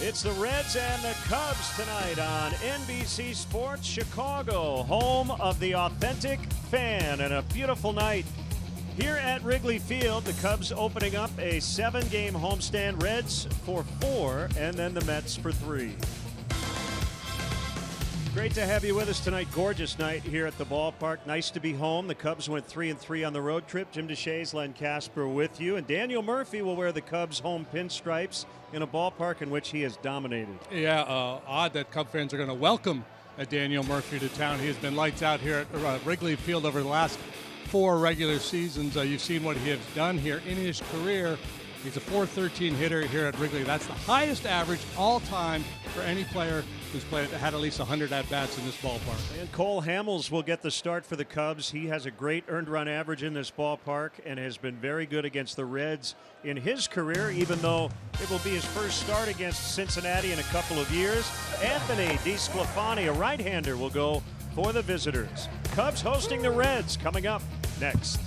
It's the Reds and the Cubs tonight on NBC Sports Chicago, home of the authentic fan, and a beautiful night here at Wrigley Field. The Cubs opening up a 7-game homestand, Reds for 4, and then the Mets for 3. Great to have you with us tonight. Gorgeous night here at the ballpark. Nice to be home. The Cubs went 3-3 on the road trip. Jim DeShays, Len Casper with you. And Daniel Murphy will wear the Cubs home pinstripes in a ballpark in which he has dominated. Yeah, odd that Cub fans are going to welcome Daniel Murphy to town. He has been lights out here at Wrigley Field over the last 4 regular seasons. You've seen what he has done here in his career. He's a .413 hitter here at Wrigley. That's the highest average all time for any player who's had at least 100 at-bats in this ballpark. And Cole Hamels will get the start for the Cubs. He has a great earned run average in this ballpark and has been very good against the Reds in his career, even though it will be his first start against Cincinnati in a couple of years. Anthony DeSclafani, a right-hander, will go for the visitors. Cubs hosting the Reds coming up next.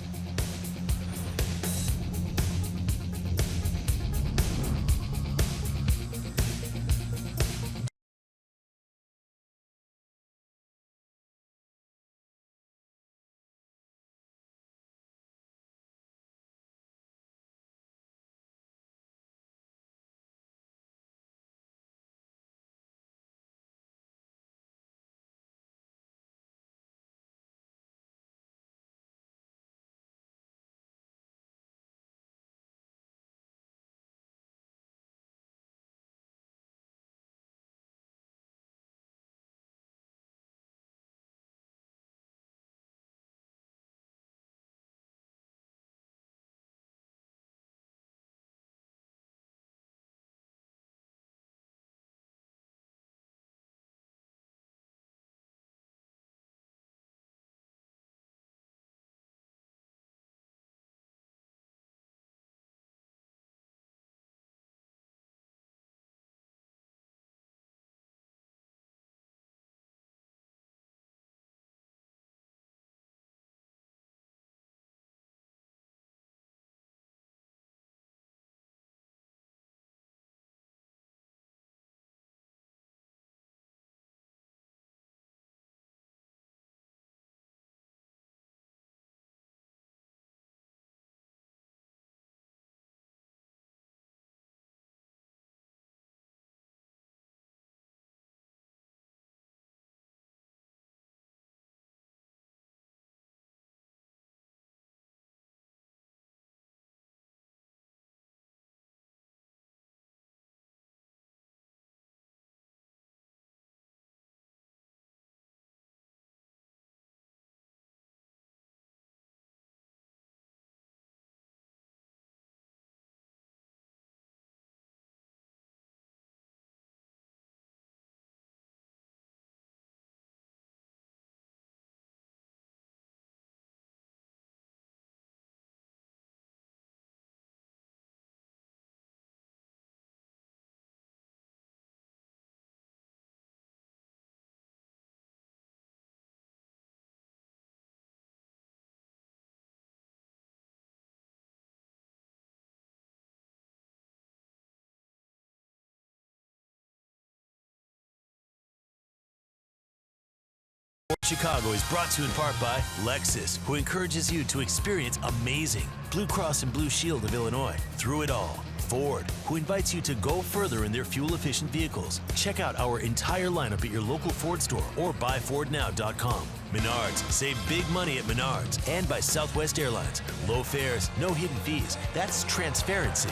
Chicago is brought to you in part by Lexus, who encourages you to experience amazing. Blue Cross and Blue Shield of Illinois, through it all. Ford, who invites you to go further in their fuel-efficient vehicles. Check out our entire lineup at your local Ford store or buyfordnow.com. Menards, save big money at Menards. And by Southwest Airlines, low fares, no hidden fees. That's transparency.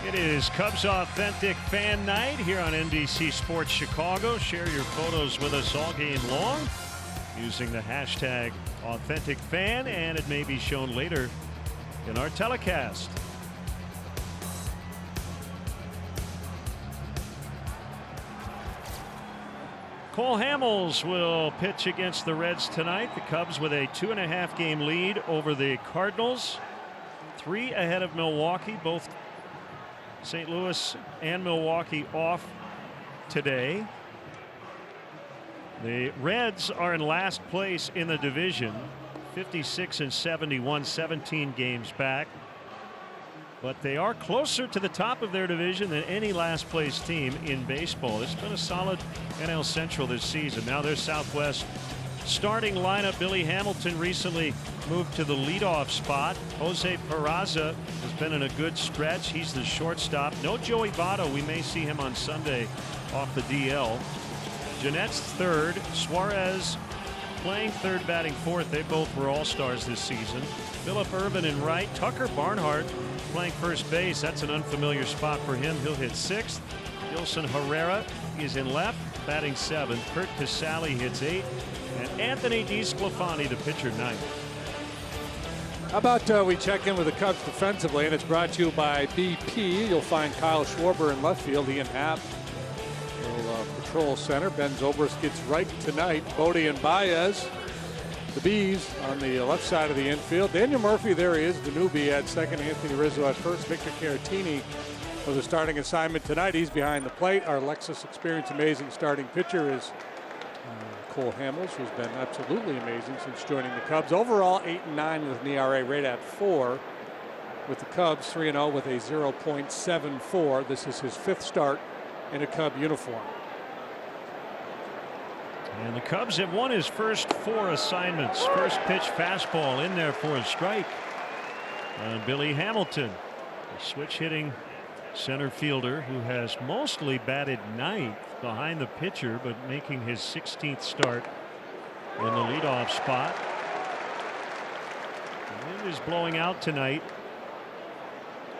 It is Cubs Authentic Fan Night here on NBC Sports Chicago. Share your photos with us all game long using the hashtag AuthenticFan, and it may be shown later in our telecast. Cole Hamels will pitch against the Reds tonight. The Cubs with a 2.5-game lead over the Cardinals. 3 ahead of Milwaukee. Both St. Louis and Milwaukee off today. The Reds are in last place in the division, 56-71, 17 games back. but they are closer to the top of their division than any last place team in baseball. It's been a solid NL Central this season. Now their Southwest starting lineup. Billy Hamilton recently moved to the leadoff spot. Jose Peraza has been in a good stretch. He's the shortstop. No Joey Votto. We may see him on Sunday off the DL. Jeanette's third. Suarez playing third, batting fourth. They both were all-stars this season. Phillip Ervin in right. Tucker Barnhart playing first base. That's an unfamiliar spot for him. He'll hit sixth. Gilson Herrera is in left, batting seventh. Kurt Casale hits eighth. And Anthony DeSclafani, the pitcher, ninth. How about we check in with the Cubs defensively, and it's brought to you by BP. You'll find Kyle Schwarber in left field. Ian Happ will patrol center. Ben Zobrist gets right tonight. Bodie and Baez, the Bees, on the left side of the infield. Daniel Murphy, there he is, the newbie at second. Anthony Rizzo at first. Victor Caratini with a starting assignment tonight. He's behind the plate. Our Lexus Experience amazing starting pitcher is Cole Hamels, who's been absolutely amazing since joining the Cubs. Overall, 8-9 with an ERA right at 4. With the Cubs, 3-0 with a 0.74. This is his fifth start in a Cub uniform. And the Cubs have won his first 4 assignments. First pitch fastball in there for a strike. Billy Hamilton, a switch hitting center fielder who has mostly batted ninth behind the pitcher, but making his 16th start in the leadoff spot. The wind is blowing out tonight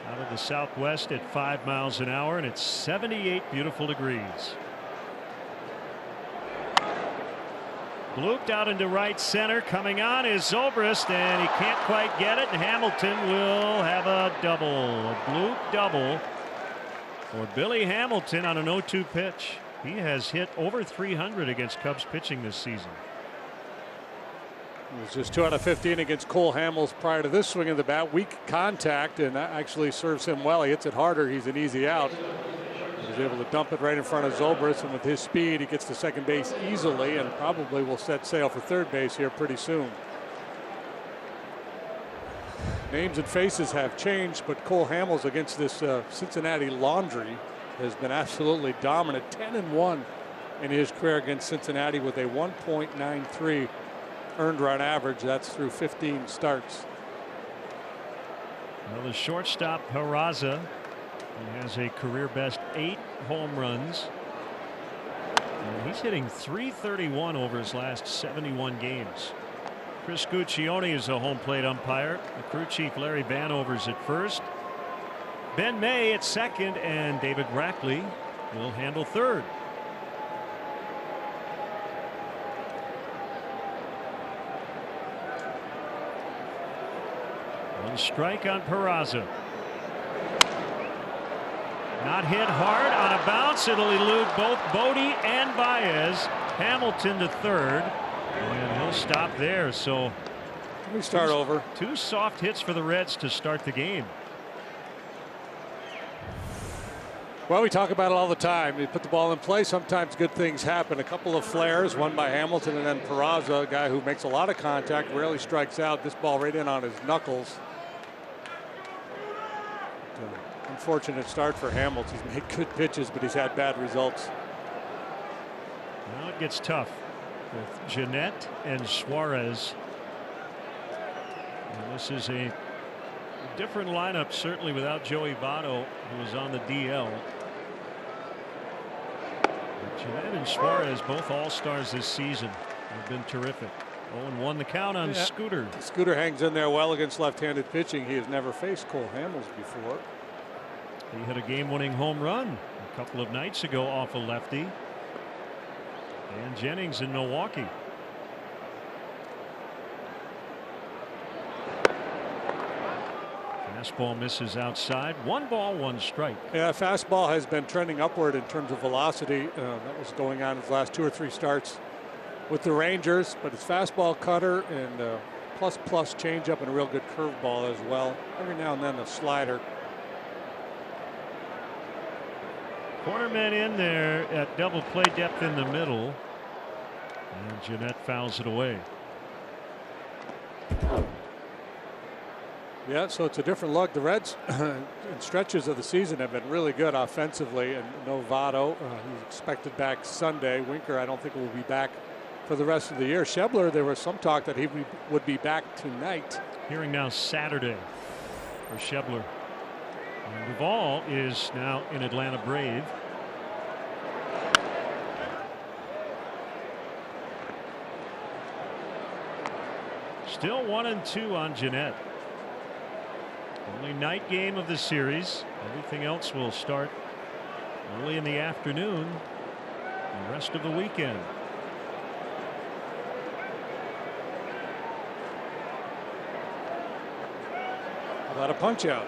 out of the southwest at 5 miles an hour, and it's 78 beautiful degrees. Blooped out into right center. Coming on is Zobrist, and he can't quite get it, and Hamilton will have a double. A bloop double for Billy Hamilton on an 0-2 pitch. He has hit over 300 against Cubs pitching this season. It was just 2 out of 15 against Cole Hamels prior to this swing of the bat. Weak contact, and that actually serves him well. He hits it harder. He's an easy out. He's able to dump it right in front of Zobrist, and with his speed, he gets to second base easily and probably will set sail for third base here pretty soon. Names and faces have changed, but Cole Hamels against this Cincinnati laundry has been absolutely dominant. 10-1 in his career against Cincinnati with a 1.93 earned run average. That's through 15 starts. Well, the shortstop Peraza, he has a career best 8 home runs. And he's hitting .331 over his last 71 games. Chris Guccione is a home plate umpire. The crew chief Larry Vanover's at first. Ben May at second, and David Brackley will handle third. One strike on Peraza. Not hit hard on a bounce. It'll elude both Bodie and Baez. Hamilton to third, and he'll stop there. So we start over. 2 soft hits for the Reds to start the game. Well, we talk about it all the time. You put the ball in play, sometimes good things happen. A couple of flares, one by Hamilton, and then Peraza, a guy who makes a lot of contact, rarely strikes out. This ball right in on his knuckles. Unfortunate start for Hamilton. He's made good pitches, but he's had bad results. Now it gets tough with Jeanette and Suarez. And this is a different lineup, certainly without Joey Votto, who was on the DL. But Jeanette and Suarez, both all-stars this season, have been terrific. 0-1 the count on Scooter. Scooter hangs in there well against left-handed pitching. He has never faced Cole Hamels before. He hit a game-winning home run a couple of nights ago off a lefty. And Jennings in Milwaukee. Fastball misses outside. 1 ball, 1 strike. Yeah, fastball has been trending upward in terms of velocity. That was going on his last 2 or 3 starts with the Rangers, but it's fastball, cutter, and plus changeup, and a real good curveball as well. Every now and then a slider. Cornerman in there at double play depth in the middle, and Jeanette fouls it away. Yeah, so it's a different look. The Reds in stretches of the season have been really good offensively, and Novato, he's expected back Sunday. Winker, I don't think will be back for the rest of the year. Schebler, there was some talk that he would be back tonight. Hearing now Saturday for Schebler. And Duvall is now in Atlanta Brave. Still 1-2 on Jeanette. Only night game of the series. Everything else will start early in the afternoon. The rest of the weekend. How about a punch out?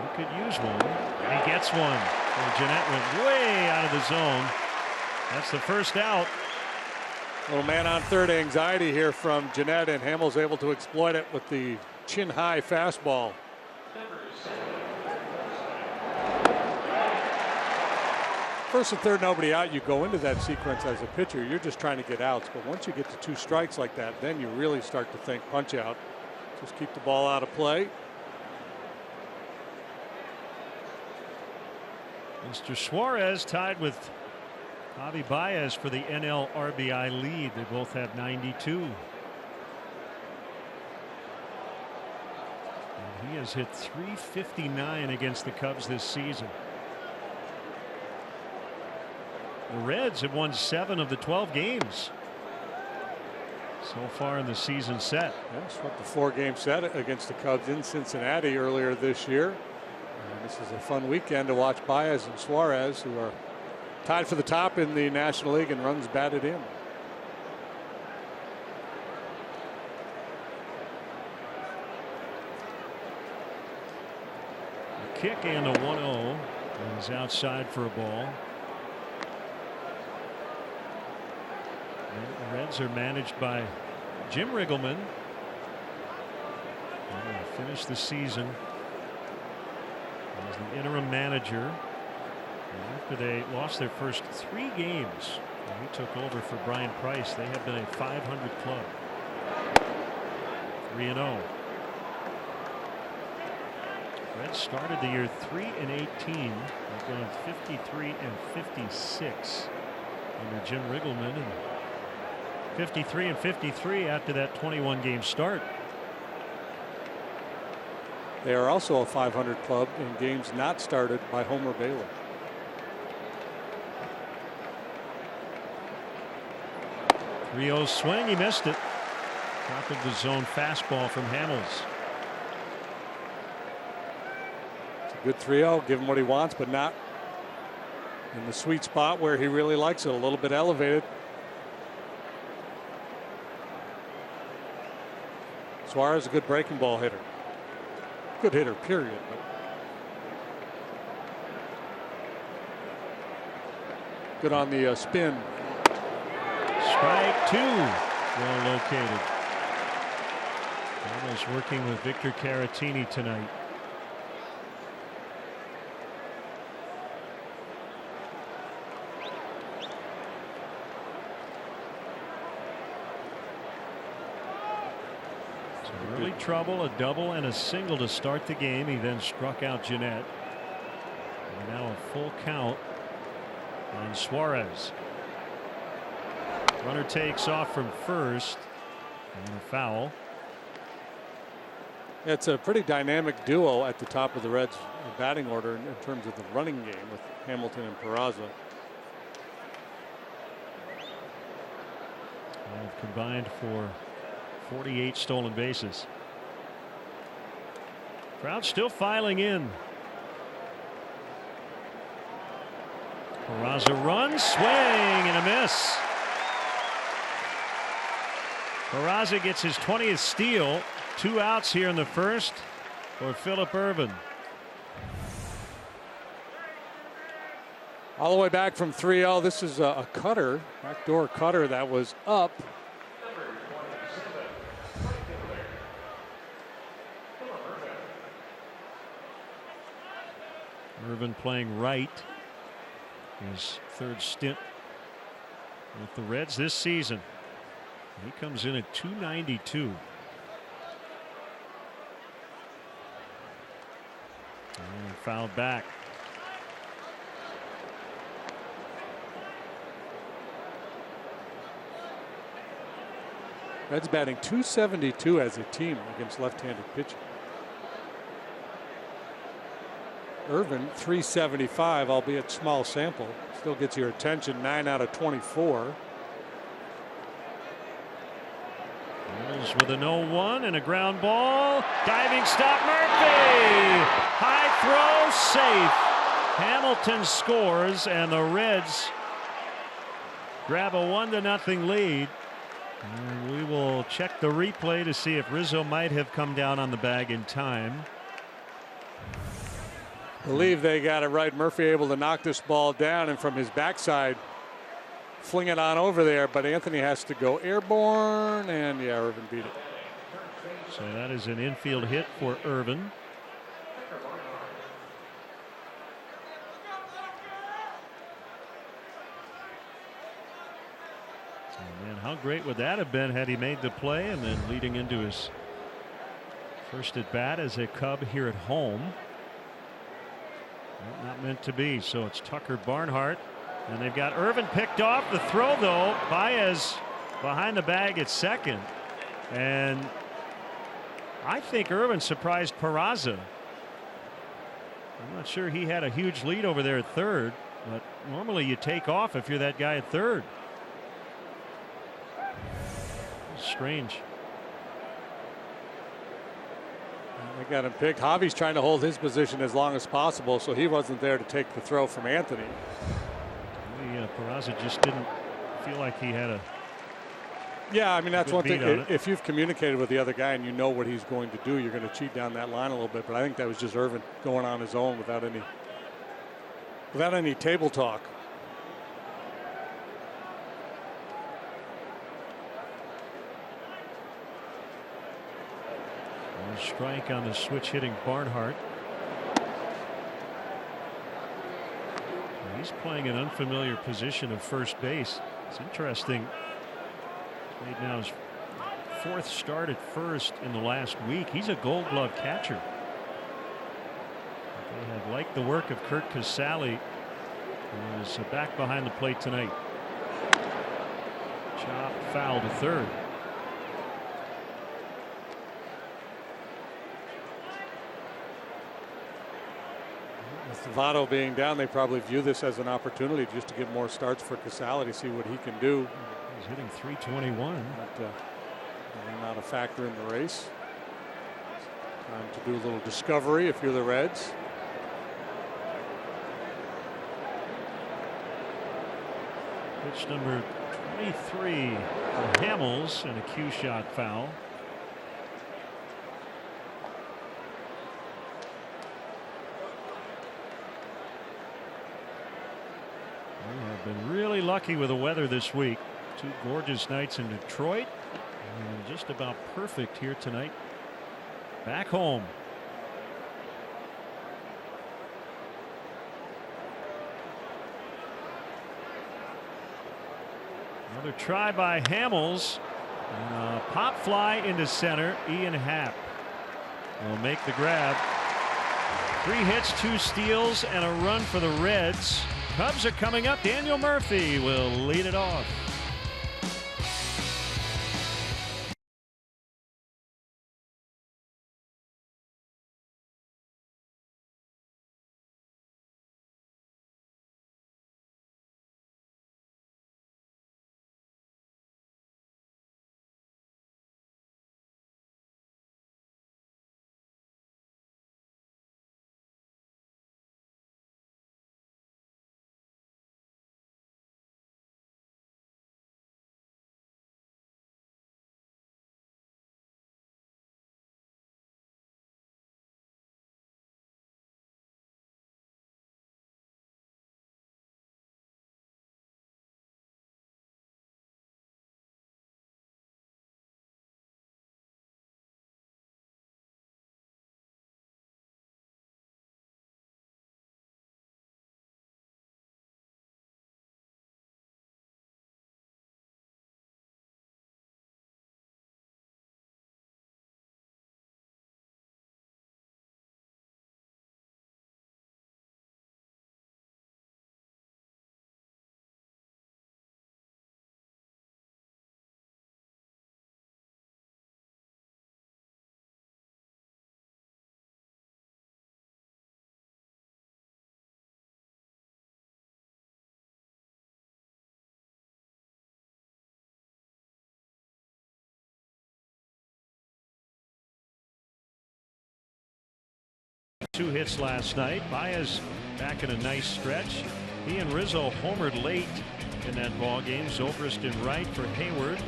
He could use one. And he gets one. Well, Jeanette went way out of the zone. That's the first out. Little man on third anxiety here from Jeanette, and Hamill's able to exploit it with the chin high fastball. First and third, nobody out. You go into that sequence as a pitcher, you're just trying to get outs. But once you get to 2 strikes like that, then you really start to think punch out. Just keep the ball out of play. Mr. Suarez tied with Javi Baez for the NL RBI lead. They both have 92. And he has hit .359 against the Cubs this season. The Reds have won 7 of the 12 games so far in the season set. Yeah, swept the 4-game set against the Cubs in Cincinnati earlier this year. And this is a fun weekend to watch Baez and Suarez, who are tied for the top in the National League in runs batted in. A kick and a 1-0. He's outside for a ball. And the Reds are managed by Jim Riggleman. He finished the season as the interim manager. After they lost their first 3 games, he took over for Brian Price. They have been a 500 club. 3-0. Reds started the year 3-18. They've gone 53-56 under Jim Riggleman, and 53-53 after that 21-game start. They are also a 500 club in games not started by Homer Bailey. 3-0 swing. He missed it. Top of the zone fastball from Hamels. It's a good 3-0. Give him what he wants, but not in the sweet spot where he really likes it. A little bit elevated. Suarez is a good breaking ball hitter. Good hitter, period. But good on the spin. Strike 2. Well located. Almost working with Victor Caratini tonight. So early trouble, a double and a single to start the game. He then struck out Jeanette. And now a full count on Suarez. Runner takes off from first, and a foul. It's a pretty dynamic duo at the top of the Reds batting order in terms of the running game with Hamilton and Peraza. They've combined for 48 stolen bases. Crowd still filing in. Peraza runs, swing and a miss. Peraza gets his 20th steal. 2 outs here in the first for Phillip Ervin. All the way back from 3-0. This is a cutter, backdoor cutter that was up. Ervin playing right. His 3rd stint with the Reds this season. He comes in at 292. fouled back. Reds batting .272 as a team against left-handed pitching. Irvin .375, albeit small sample, still gets your attention. 9 out of 24. Mills with a 0-1 and a ground ball. Diving stop, Murphy! High throw, safe. Hamilton scores, and the Reds grab a 1-0 lead. And we will check the replay to see if Rizzo might have come down on the bag in time. I believe they got it right. Murphy able to knock this ball down, and from his backside fling it on over there, but Anthony has to go airborne, and yeah, Irvin beat it. So that is an infield hit for Irvin. Oh man, how great would that have been had he made the play and then leading into his first at bat as a Cub here at home. Well, not meant to be. So it's Tucker Barnhart, and they've got Irvin picked off. The throw though, Baez behind the bag at second, and I think Irvin surprised Peraza. I'm not sure he had a huge lead over there at third, but normally you take off if you're that guy at third. Strange. They got him picked. Javi's trying to hold his position as long as possible, so he wasn't there to take the throw from Anthony. Peraza just didn't feel like he had a. Yeah, I mean, that's one thing. On if you've communicated with the other guy and you know what he's going to do, you're going to cheat down that line a little bit. But I think that was just Irvin going on his own without any table talk. A strike on the switch hitting Barnhart. He's playing an unfamiliar position of first base. It's interesting. He's made now his fourth start at first in the last week. He's a Gold Glove catcher. They have liked the work of Kurt Casale, who is back behind the plate tonight. Chop foul to third. With Votto being down, they probably view this as an opportunity just to get more starts for Casale to see what he can do. He's hitting .321. But not a factor in the race. Time to do a little discovery if you're the Reds. Pitch number 23 for Hamels, and a cue shot foul. We have been really lucky with the weather this week. 2 gorgeous nights in Detroit, and just about perfect here tonight back home. Another try by Hamels, and a pop fly into center. Ian Happ will make the grab. 3 hits, 2 steals, and a run for the Reds. Cubs are coming up. Daniel Murphy will lead it off. 2 hits last night. Baez back in a nice stretch. He and Rizzo homered late in that ball game. Zobrist in right for Hayward.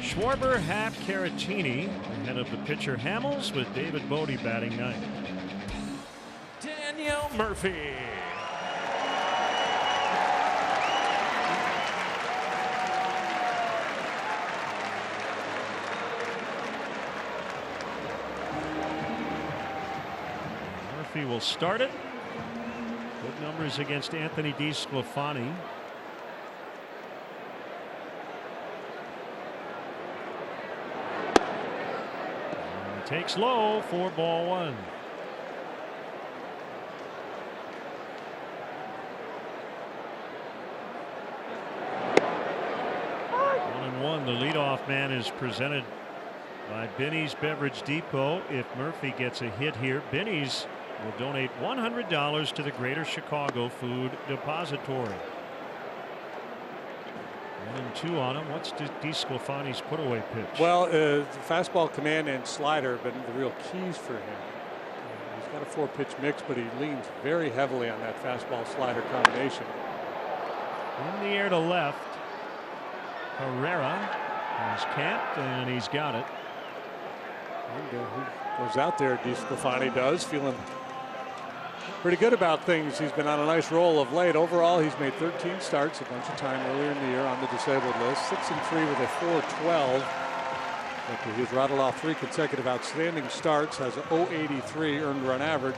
Schwarber, Happ, Caratini ahead of the pitcher Hamels, with David Bodie batting ninth. Daniel Murphy. Murphy will start it. Good numbers against Anthony DeSclafani. Takes low for ball 1. One. The leadoff man is presented by Benny's Beverage Depot. If Murphy gets a hit here, Benny's will donate $100 to the Greater Chicago Food Depository. 1-2 on him. What's DeSclafani's put-away pitch? Well, the fastball, command, and slider have been the real keys for him. He's got a 4-pitch mix, but he leans very heavily on that fastball-slider combination. In the air to left. Herrera has capped, and he's got it. And he goes out there, DeSclafani does, feeling pretty good about things. He's been on a nice roll of late. Overall, he's made 13 starts, a bunch of time earlier in the year on the disabled list. 6-3 with a .412. But he's rattled off 3 consecutive outstanding starts, has a .083 earned run average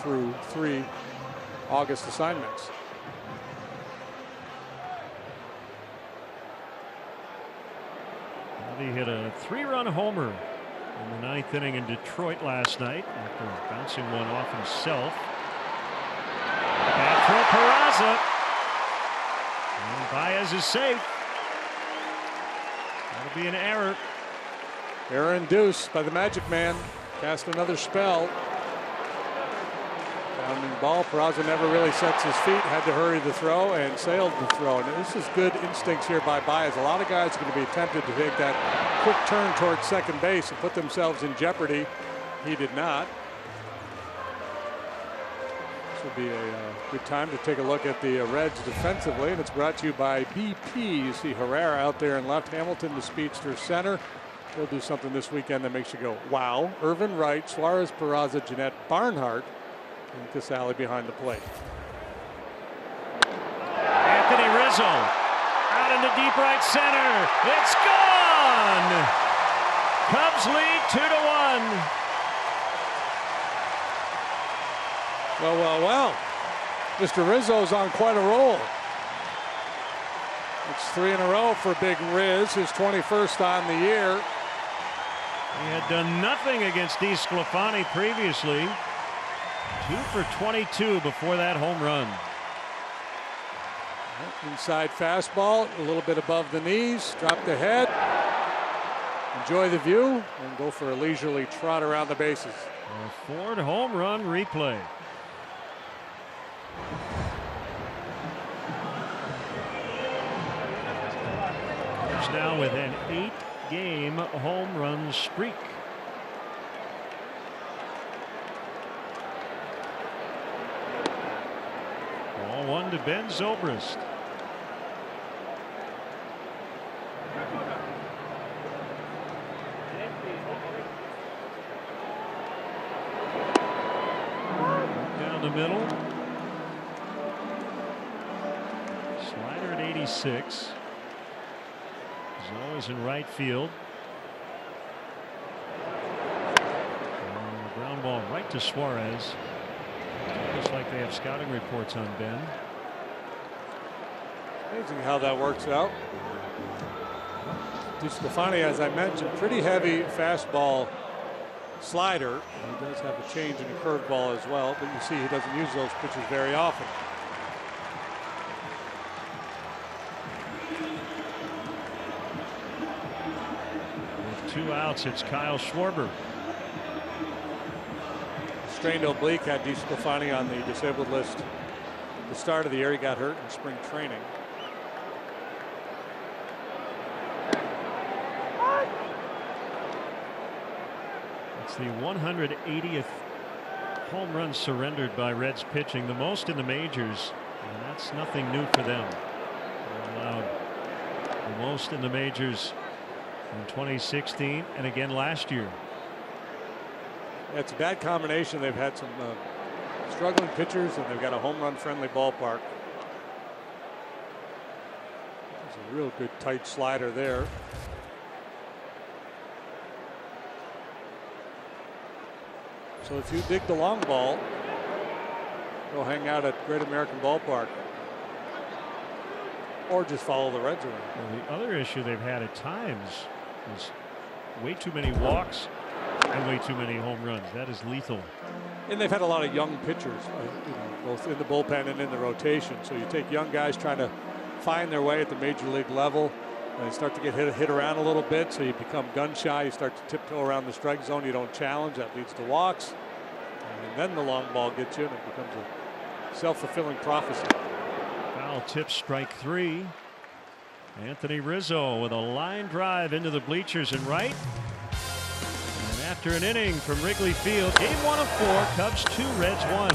through 3 August assignments. He hit a 3-run homer in the 9th inning in Detroit last night after bouncing one off himself. Bad throw, Peraza. And Baez is safe. That'll be an error. Error induced by the Magic Man. Cast another spell. Pounding ball. Peraza never really sets his feet. Had to hurry the throw and sailed the throw. And this is good instincts here by Baez. A lot of guys are going to be tempted to take that quick turn towards second base and put themselves in jeopardy. He did not. This will be a good time to take a look at the Reds defensively, and it's brought to you by BP. You see Herrera out there in left, Hamilton the speedster center. He'll do something this weekend that makes you go wow. Irvin Wright, Suarez, Peraza, Jeanette, Barnhart, and Casale behind the plate. Anthony Rizzo out into deep right center. It's gone. Cubs lead 2-1. Well. Mr. Rizzo's on quite a roll. It's 3 in a row for Big Riz, his 21st on the year. He had done nothing against DeSclafani previously. 2 for 22 before that home run. Inside fastball, a little bit above the knees, drop the head, enjoy the view, and go for a leisurely trot around the bases. A Ford home run replay. Cubs now with an 8-game home run streak. Ball 1 to Ben Zobrist. Down the middle. Slider at 86. He's always in right field. Ground ball right to Suarez. Looks like they have scouting reports on Ben. Amazing how that works out. DeSclafani, as I mentioned, pretty heavy fastball slider. He does have a change in the curveball as well, but you see he doesn't use those pitches very often. With 2 outs, it's Kyle Schwarber. Strained oblique had DeSclafani on the disabled list at the start of the year. He got hurt in spring training. It's the 180th home runs surrendered by Reds pitching, the most in the majors, and that's nothing new for them. They allowed the most in the majors in 2016 and again last year. It's a bad combination. They've had some struggling pitchers, and they've got a home run friendly ballpark. There's a real good tight slider there. So if you dig the long ball, go hang out at Great American Ballpark, or just follow the Reds around. Well, the other issue they've had at times is way too many walks and way too many home runs. That is lethal. And they've had a lot of young pitchers, both in the bullpen and in the rotation. So you take young guys trying to find their way at the major league level, and they start to get hit around a little bit, so you become gun shy. You start to tiptoe around the strike zone. You don't challenge. That leads to walks. And then the long ball gets you, and it becomes a self-fulfilling prophecy. Foul tip, strike 3. Anthony Rizzo with a line drive into the bleachers and right. And after an inning from Wrigley Field, game 1 of 4, Cubs 2, Reds 1.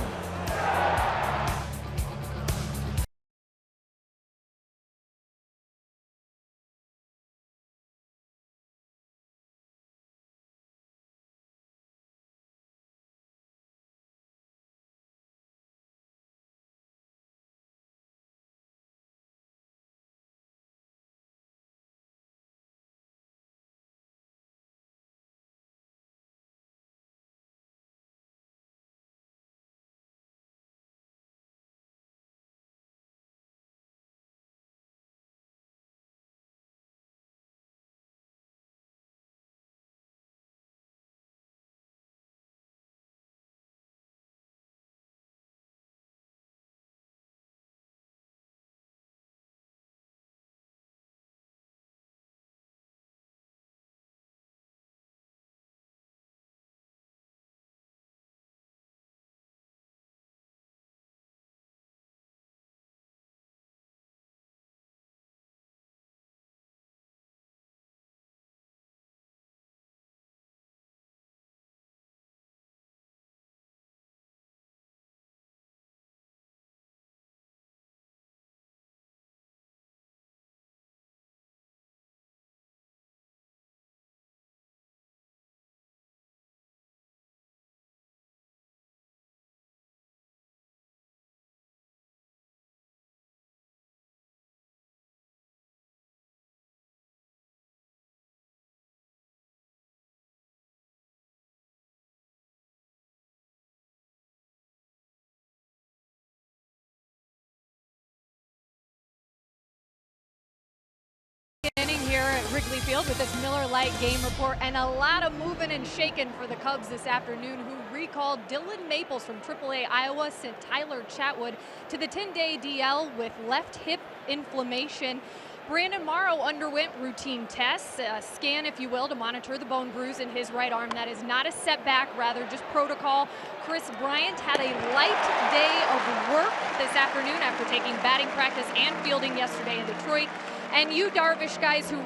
Inning here at Wrigley Field with this Miller Lite game report, and a lot of moving and shaking for the Cubs this afternoon, who recalled Dylan Maples from AAA Iowa, sent Tyler Chatwood to the 10-day DL with left hip inflammation. Brandon Morrow underwent routine tests, a scan, if you will, to monitor the bone bruise in his right arm. That is not a setback, rather just protocol. Chris Bryant had a light day of work this afternoon after taking batting practice and fielding yesterday in Detroit. And Yu Darvish, guys, who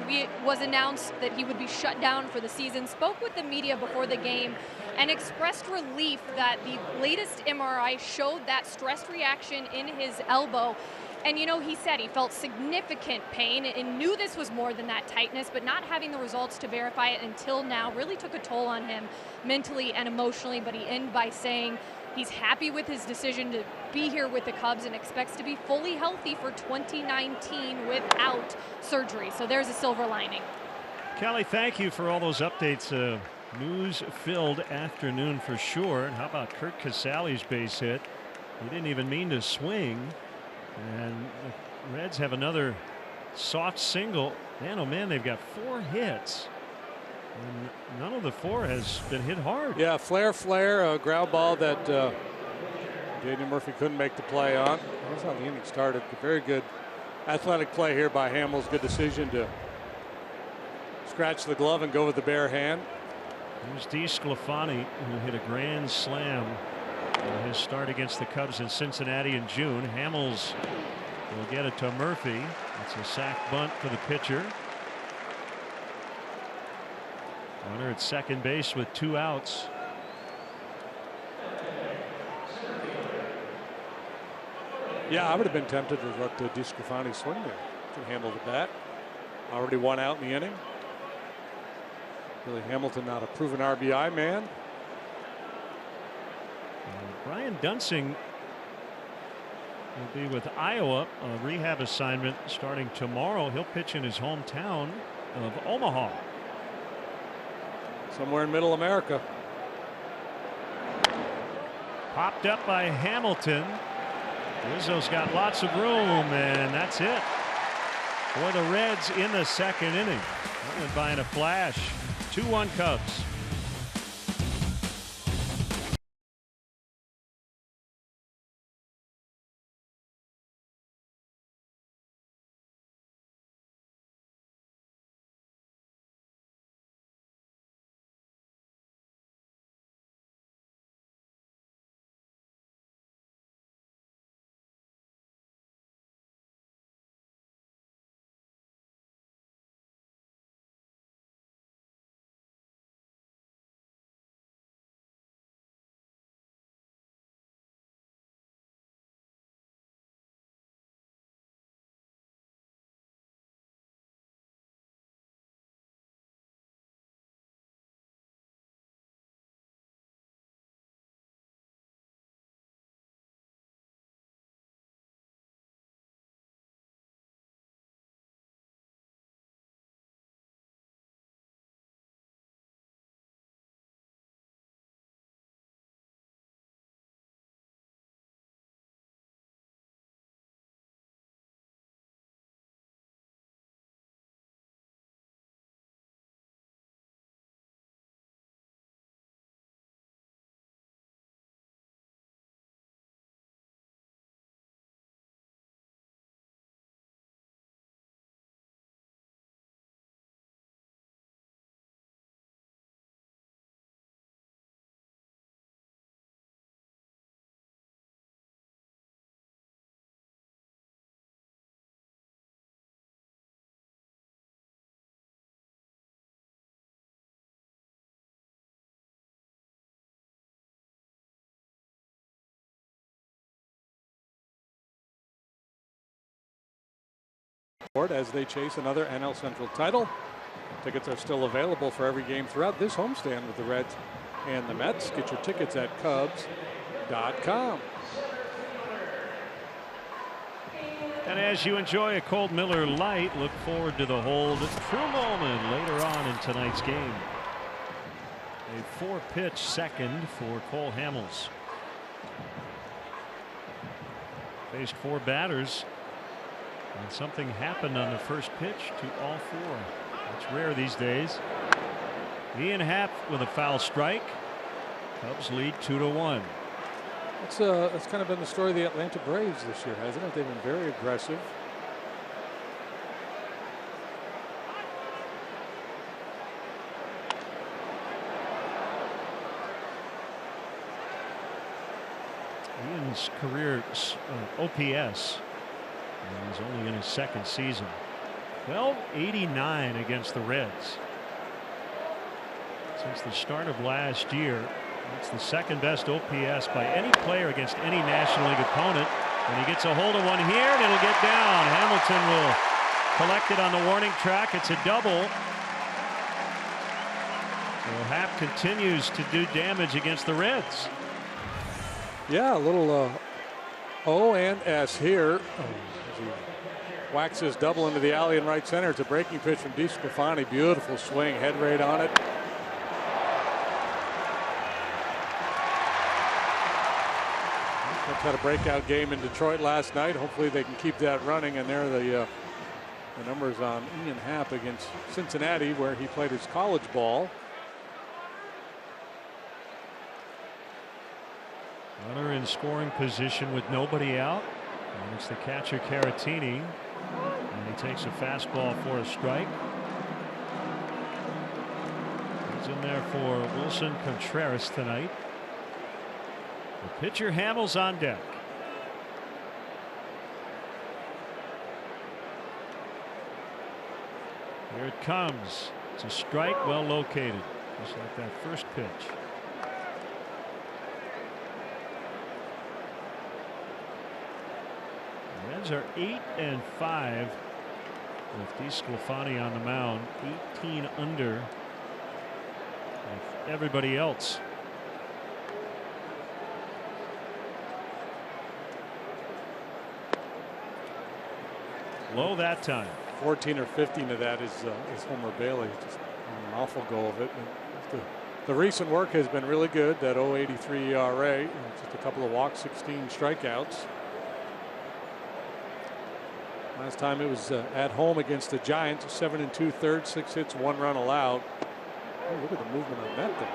was announced that he would be shut down for the season, spoke with the media before the game and expressed relief that the latest MRI showed that stress reaction in his elbow. And, you know, he said he felt significant pain and knew this was more than that tightness, but not having the results to verify it until now really took a toll on him mentally and emotionally. But he ended by saying he's happy with his decision to be here with the Cubs and expects to be fully healthy for 2019 without surgery. So there's a silver lining. Kelly, thank you for all those updates. News-filled afternoon for sure. And how about Kurt Casale's base hit? He didn't even mean to swing. And the Reds have another soft single. Man, oh man, they've got 4 hits. And none of the 4 has been hit hard. Yeah, flare, a ground ball that Daniel Murphy couldn't make the play on. That's how the inning started. Very good athletic play here by Hamels. Good decision to scratch the glove and go with the bare hand. There's DeSclafani, who hit a grand slam in his start against the Cubs in Cincinnati in June. Hamels will get it to Murphy. It's a sac bunt for the pitcher. Runner at second base with 2 outs. Yeah, I would have been tempted to let DeSclafani swing there. Can handle the bat. Already one out in the inning. Billy Hamilton, not a proven RBI man. Brian Dunsing will be with Iowa, a rehab assignment starting tomorrow. He'll pitch in his hometown of Omaha. Somewhere in Middle America. Popped up by Hamilton. Rizzo's got lots of room, and that's it for the Reds in the second inning. That went by in a flash. 2-1 Cubs. As they chase another NL Central title. Tickets are still available for every game throughout this homestand with the Reds and the Mets. Get your tickets at Cubs.com. And as you enjoy a cold Miller Lite, look forward to the hold true moment later on in tonight's game. A 4-pitch second for Cole Hamels. Faced 4 batters. And something happened on the first pitch to all 4. That's rare these days. Ian Happ with a foul strike. Cubs lead 2-1. That's kind of been the story of the Atlanta Braves this year, hasn't it? They've been very aggressive. Ian's career OPS. And he's only in his second season. 1289 against the Reds. Since the start of last year, it's the second best OPS by any player against any National League opponent. And he gets a hold of one here, and it'll get down. Hamilton will collect it on the warning track. It's a double. Well, Happ continues to do damage against the Reds. Yeah, a little O and S here. As he waxes double into the alley in right center. It's a breaking pitch from DeSclafani. Beautiful swing, head rate on it. Had a breakout game in Detroit last night. Hopefully they can keep that running. And there are the numbers on Ian Happ against Cincinnati, where he played his college ball. Runner in scoring position with nobody out. And it's the catcher Caratini. And he takes a fastball for a strike. He's in there for Wilson Contreras tonight. The pitcher Hamels on deck. Here it comes. It's a strike, well located, just like that first pitch. Reds are 8-5 with DeSclafani on the mound, 18 under with everybody else. Low that time. 14 or 15 of that is Homer Bailey. Just an awful go of it. And the recent work has been really good. That 0.83 ERA, just a couple of walks, 16 strikeouts. Last time it was at home against the Giants, 7 2/3, 6 hits, 1 run allowed. Oh, look at the movement on that thing.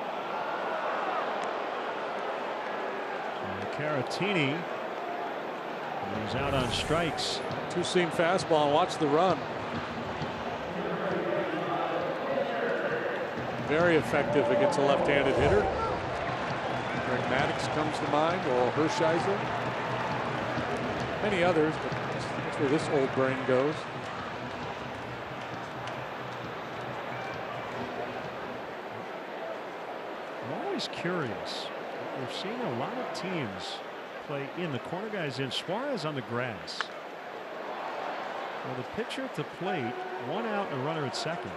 Caratini is out on strikes. Two-seam fastball, and watch the run. Very effective against a left-handed hitter. Greg Maddox comes to mind, or Hershiser. Many others, but that's where this old brain goes. I'm always curious. We've seen a lot of teams play in the corner guys in. Suarez on the grass. Well, the pitcher at the plate, 1 out and a runner at second,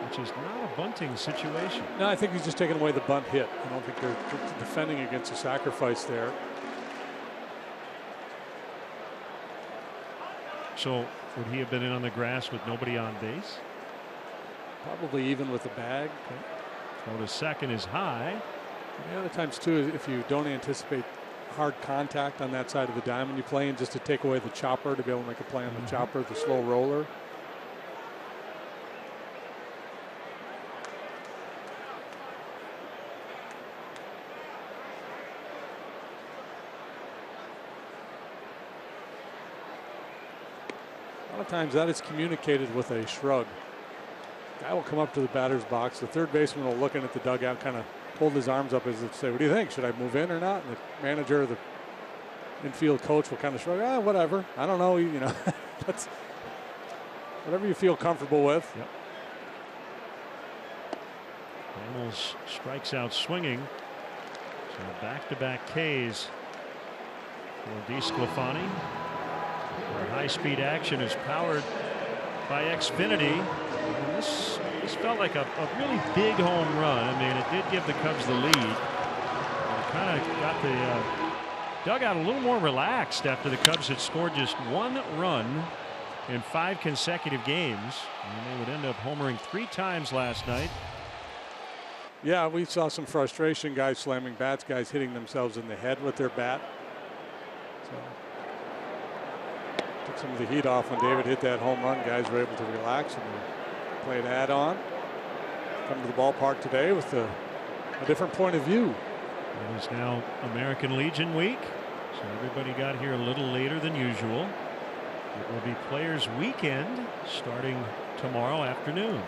which is not a bunting situation. No, I think he's just taking away the bunt hit. I don't think they're defending against a sacrifice there. So would he have been in on the grass with nobody on base? Probably even with the bag. Okay. Throw to second is high. The other times too, if you don't anticipate hard contact on that side of the diamond, you play in just to take away the chopper, to be able to make a play on the chopper, the slow roller. A lot of times that is communicated with a shrug. Guy will come up to the batter's box. The third baseman will look in at the dugout, kind of hold his arms up as if to say, "What do you think? Should I move in or not?" And the manager or the infield coach will kind of shrug, "Ah, whatever. I don't know. You know, that's whatever you feel comfortable with." Yep. Hamels strikes out swinging. So back-to-back Ks for DeSclafani. High-speed action is powered by Xfinity. And this felt like a really big home run. I mean, it did give the Cubs the lead. It kind of got the dugout a little more relaxed after the Cubs had scored just 1 run in 5 consecutive games. And they would end up homering 3 times last night. Yeah, we saw some frustration, guys slamming bats, guys hitting themselves in the head with their bat. So, took some of the heat off when David hit that home run. Guys were able to relax and play an add-on. Come to the ballpark today with a different point of view. It is now American Legion week, so everybody got here a little later than usual. It will be Players Weekend starting tomorrow afternoon.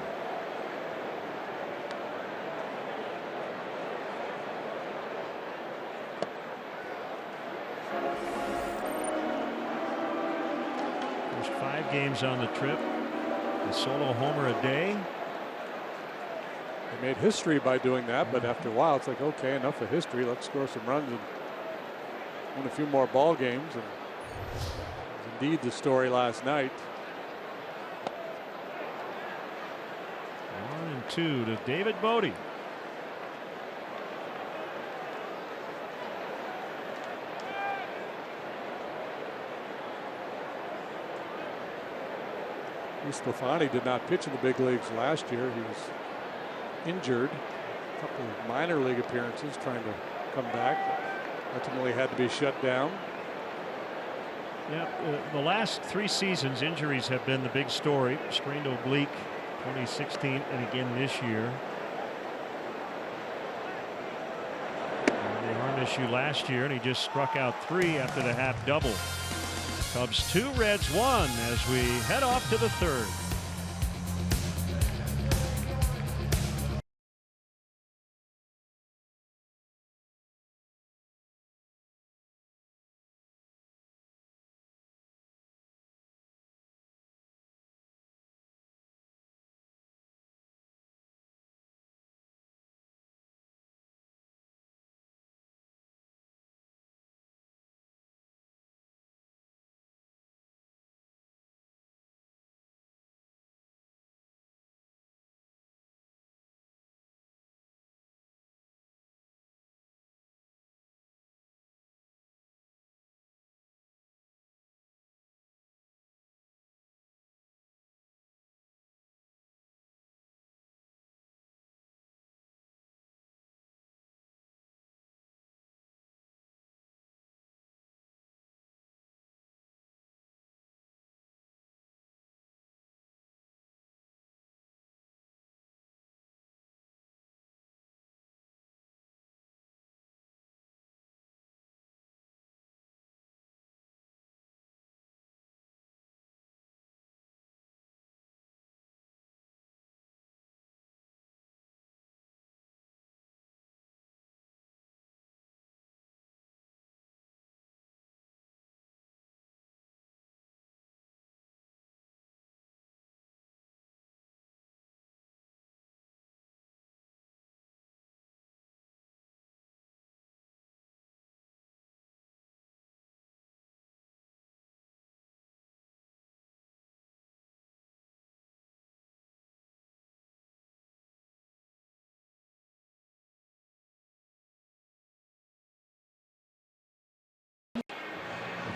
First 5 games on the trip. A solo homer a day. They made history by doing that, but after a while it's like, okay, enough of history. Let's score some runs and win a few more ball games. And it was indeed the story last night. 1-2 to David Bodie. Stefani did not pitch in the big leagues last year. He was injured. A couple of minor league appearances trying to come back. Ultimately had to be shut down. Yeah, the last 3 seasons injuries have been the big story. Strained oblique 2016 and again this year. And the arm issue last year, and he just struck out 3 after the half double. Cubs 2, Reds 1 as we head off to the 3rd.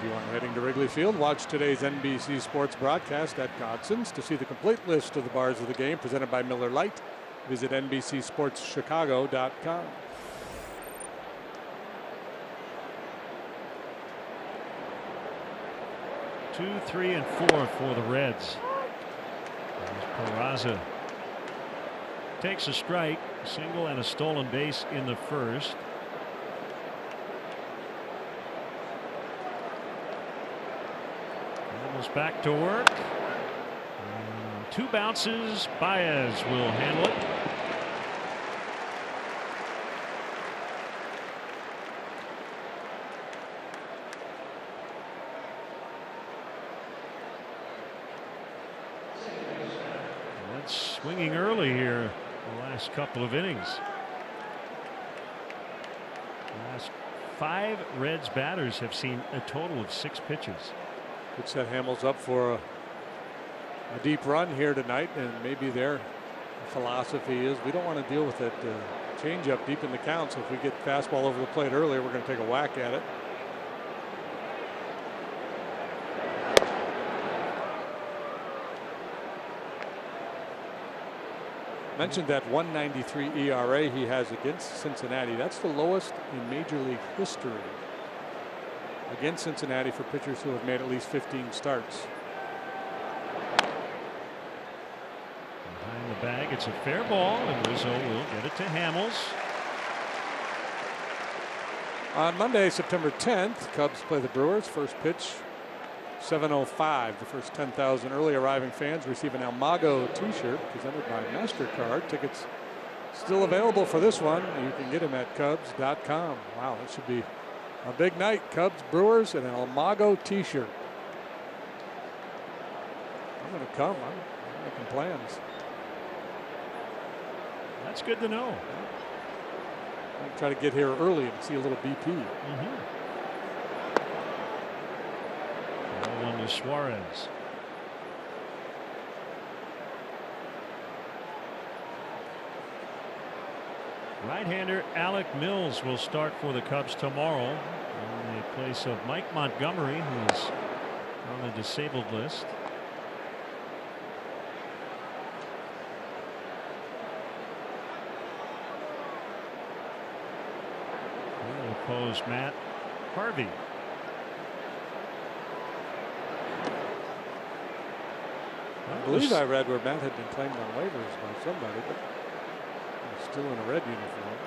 If you are heading to Wrigley Field, watch today's NBC Sports broadcast at Godson's. To see the complete list of the bars of the game presented by Miller Lite, visit NBCSportsChicago.com. 2, 3, and 4 for the Reds. Peraza takes a strike, a single and a stolen base in the first. Almost back to work. 2 bounces. Baez will handle it. Swinging early here the last couple of innings. The last 5 Reds batters have seen a total of 6 pitches. Could set Hamels up for a deep run here tonight, and maybe their philosophy is we don't want to deal with that changeup deep in the count. So if we get fastball over the plate earlier, we're going to take a whack at it. Mentioned that 1.93 ERA he has against Cincinnati. That's the lowest in Major League history against Cincinnati for pitchers who have made at least 15 starts. Behind the bag, it's a fair ball, and Rizzo will get it to Hamels. On Monday, September 10th, Cubs play the Brewers. First pitch, 7:05. The first 10,000 early arriving fans receive an Almago t-shirt presented by MasterCard. Tickets still available for this one. You can get them at Cubs.com. Wow, that should be a big night. Cubs, Brewers, and an Almago t-shirt. I'm going to come. I'm making plans. That's good to know. I'm going to try to get here early and see a little BP. 1 to Suarez. Right-hander Alec Mills will start for the Cubs tomorrow in the place of Mike Montgomery, who's on the disabled list. He'll oppose Matt Harvey. I believe I read where Matt had been claimed on waivers by somebody, but he's still in a red uniform.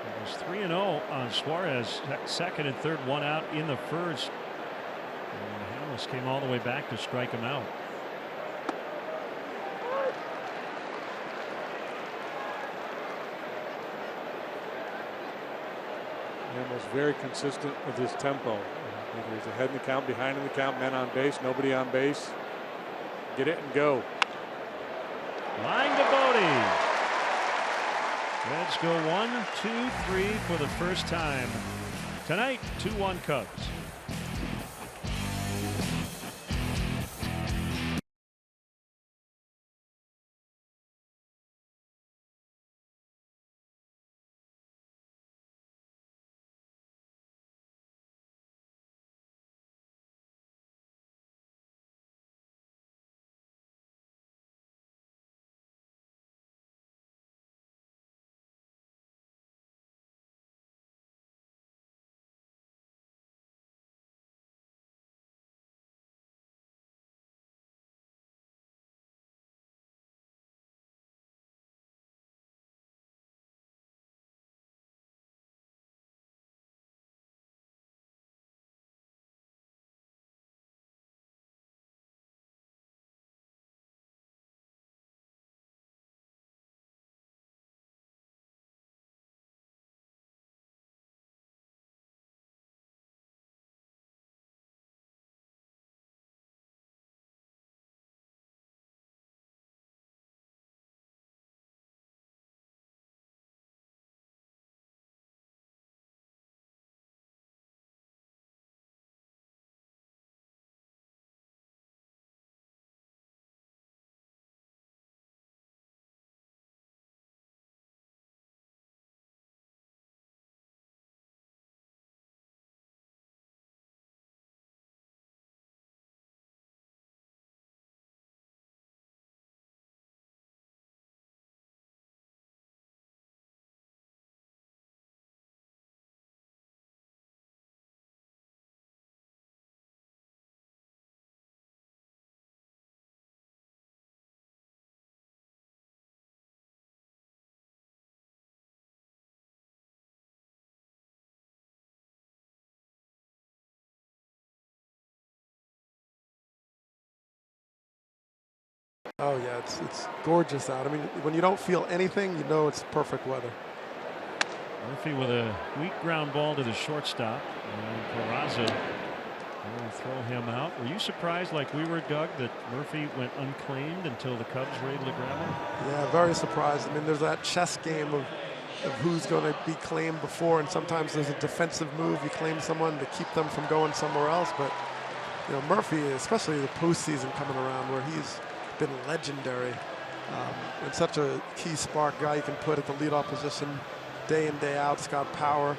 It was 3-0 on Suarez, second and third, 1 out in the first. And Hamels came all the way back to strike him out. Hamels very consistent with his tempo. Either he's ahead in the count, behind in the count, men on base, nobody on base. Get it and go. Line to Bodie. Reds go 1, 2, 3 for the first time tonight. 2-1 Cubs. Oh yeah, it's gorgeous out. I mean, when you don't feel anything, you know it's perfect weather. Murphy with a weak ground ball to the shortstop. And Peraza will throw him out. Were you surprised, like we were, Doug, that Murphy went unclaimed until the Cubs were able to grab him? Yeah, very surprised. I mean, there's that chess game of who's going to be claimed before, and sometimes there's a defensive move. You claim someone to keep them from going somewhere else, but you know, Murphy, especially the postseason coming around, where he's been legendary and such a key spark guy you can put at the leadoff position day in, day out. He's got power,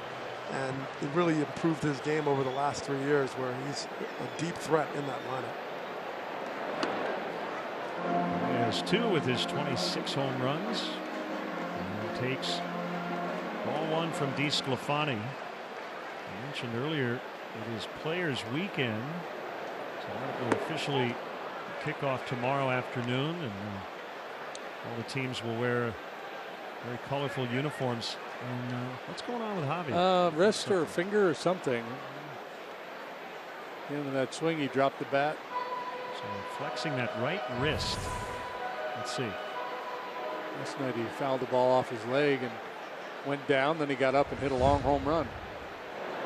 and he really improved his game over the last 3 years, where he's a deep threat in that lineup. He has 2 with his 26 home runs. And takes ball 1 from DeSclafani. I mentioned earlier it is Players Weekend, so it will officially kick off tomorrow afternoon, and all the teams will wear very colorful uniforms. And what's going on with Javi? Wrist or finger or something. In that swing, he dropped the bat. So flexing that right wrist. Let's see. Last night he fouled the ball off his leg and went down. Then he got up and hit a long home run.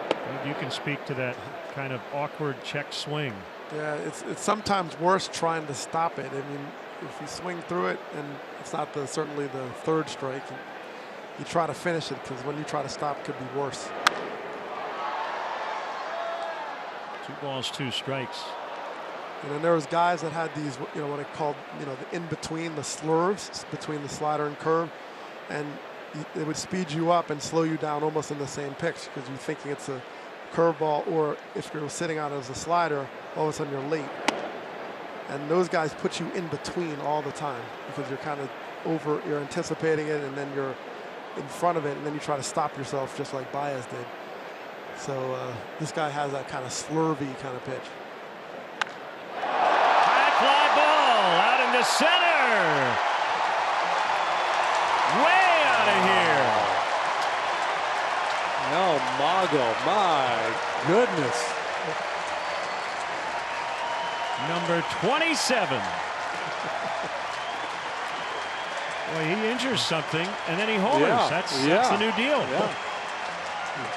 And you can speak to that kind of awkward check swing. Yeah, it's sometimes worse trying to stop it. I mean, if you swing through it, and it's not certainly the third strike, you try to finish it, because when you try to stop, it could be worse. 2 balls, 2 strikes. And then there was guys that had these, you know, what I called, you know, the in-between, the slurves between the slider and curve, and it would speed you up and slow you down almost in the same pitch, because you're thinking it's a curveball, or if you're sitting out as a slider, all of a sudden you're late. And those guys put you in between all the time, because you're kind of you're anticipating it, and then you're in front of it, and then you try to stop yourself, just like Baez did. So this guy has that kind of slurvy kind of pitch. High fly ball out into center. Way out of here. Oh, Mago, my goodness. Number 27. Well, he injures something, and then he homers. Yeah, That's the new deal. Yeah.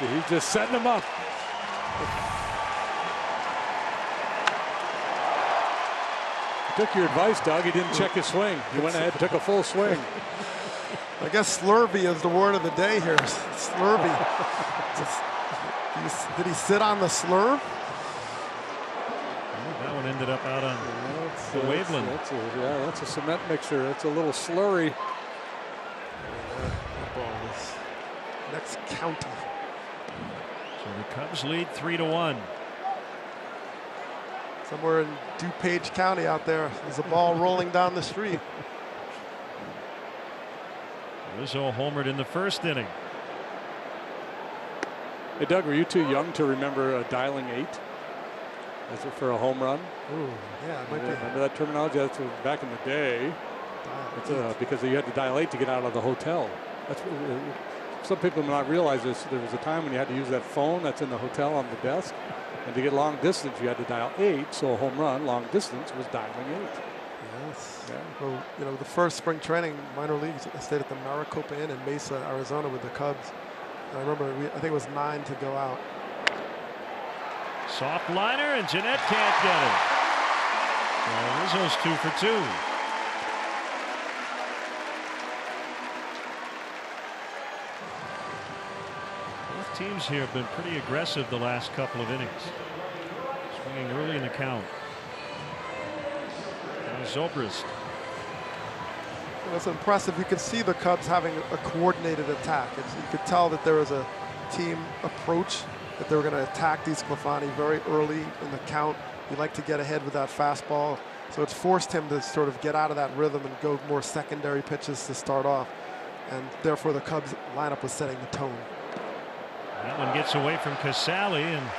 He's just setting him up. He took your advice, Doug. He didn't check his swing. He went ahead and took a full swing. I guess slurvy is the word of the day here. Slurvy. Did he sit on the slurve? That one ended up out on the Waveland. That's a cement mixer. That's a little slurry. That ball is next county. So the Cubs lead 3-1. Somewhere in DuPage County out there, there's a ball rolling down the street. Rizzo homered in the first inning. Hey, Doug, were you too young to remember dialing 8 as for a home run? Ooh, yeah, it might be. Remember that terminology? That's back in the day. Because you had to dial 8 to get out of the hotel. Some people may not realize this. There was a time when you had to use that phone that's in the hotel on the desk, and to get long distance, you had to dial 8. So a home run, long distance, was dialing 8. Yes. Yeah. Well, you know, the first spring training, minor leagues, I stayed at the Maricopa Inn in Mesa, Arizona, with the Cubs. And I remember, I think it was 9 to go out. Soft liner, and Jeanette can't get it. Well, Rizzo's 2 for 2. Both teams here have been pretty aggressive the last couple of innings. Swinging early in the count. Now Zobrist. It's impressive. You can see the Cubs having a coordinated attack. You could tell that there was a team approach, that they were going to attack DeSclafani very early in the count. He liked to get ahead with that fastball. So it's forced him to sort of get out of that rhythm and go more secondary pitches to start off. And therefore, the Cubs lineup was setting the tone. That one gets away from Casale, and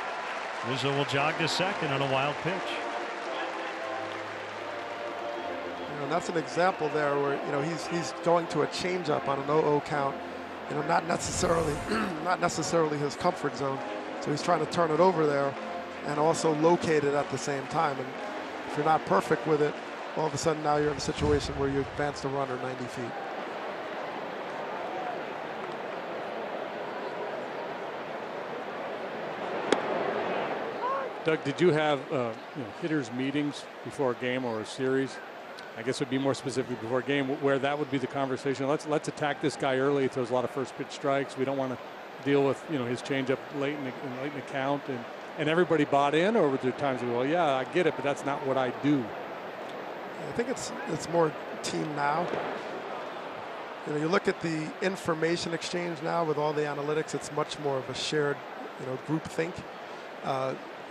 Rizzo will jog to second on a wild pitch. And that's an example there where, you know, he's going to a changeup on an 0-0 count, you know, not necessarily his comfort zone. So he's trying to turn it over there and also locate it at the same time. And if you're not perfect with it, all of a sudden now you're in a situation where you advance the runner 90 feet. Doug, did you have hitters meetings before a game or a series? I guess it would be more specific before a game where that would be the conversation. Let's attack this guy early. He throws a lot of first pitch strikes. We don't want to deal with his changeup late in the count, and everybody bought in, or were there times where, well, yeah, I get it, but that's not what I do? I think it's more team now. You look at the information exchange now with all the analytics. It's much more of a shared, group think.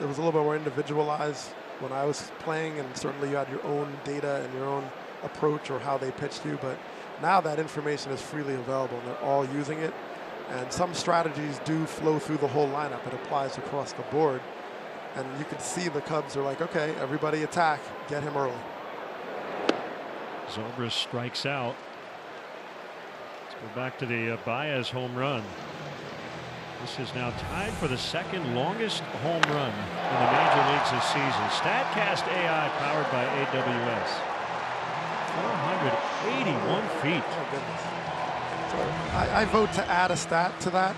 It was a little bit more individualized when I was playing, and certainly you had your own data and your own approach or how they pitched you. But now that information is freely available, and they're all using it. And some strategies do flow through the whole lineup. It applies across the board. And you can see the Cubs are like, okay, everybody attack, get him early. Zobrist strikes out. Let's go back to the Baez home run. This is now tied for the second longest home run in the major leagues this season. StatCast AI powered by AWS. 481 feet. Oh, goodness. So I vote to add a stat to that.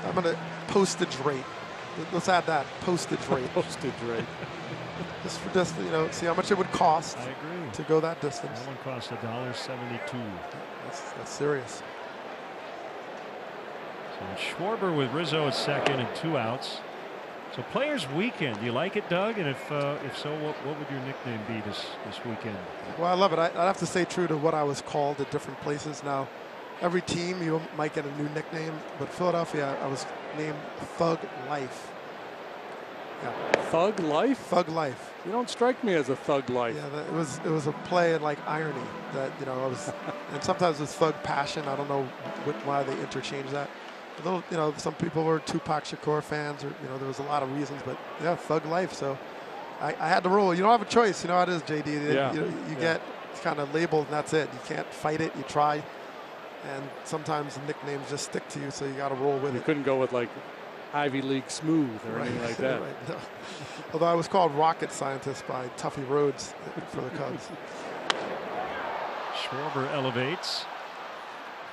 I'm going to postage rate. Let's add that, postage rate. Postage rate. Just for see how much it would cost. I agree. To go that distance. That one cost $1.72. That's serious. So Schwarber with Rizzo at second and 2 outs. So Players Weekend, do you like it, Doug? And if so, what would your nickname be this weekend? Well, I love it. I'd have to stay true to what I was called at different places. Now, every team you might get a new nickname, but Philadelphia, I was named Thug Life. Yeah. Thug Life? Thug Life. You don't strike me as a thug life. Yeah, it was a play in like irony that I was, and sometimes it's Thug Passion. I don't know why they interchange that. Although, some people were Tupac Shakur fans, or there was a lot of reasons, but yeah, Thug Life. So I had to roll. You don't have a choice. You know how it is, JD. Yeah. You get kind of labeled, and that's it. You can't fight it. You try, and sometimes nicknames just stick to you, so you got to roll with it. You couldn't go with like Ivy League Smooth or anything like that. Right. No. Although I was called Rocket Scientist by Tuffy Rhodes for the Cubs. Schwarber elevates.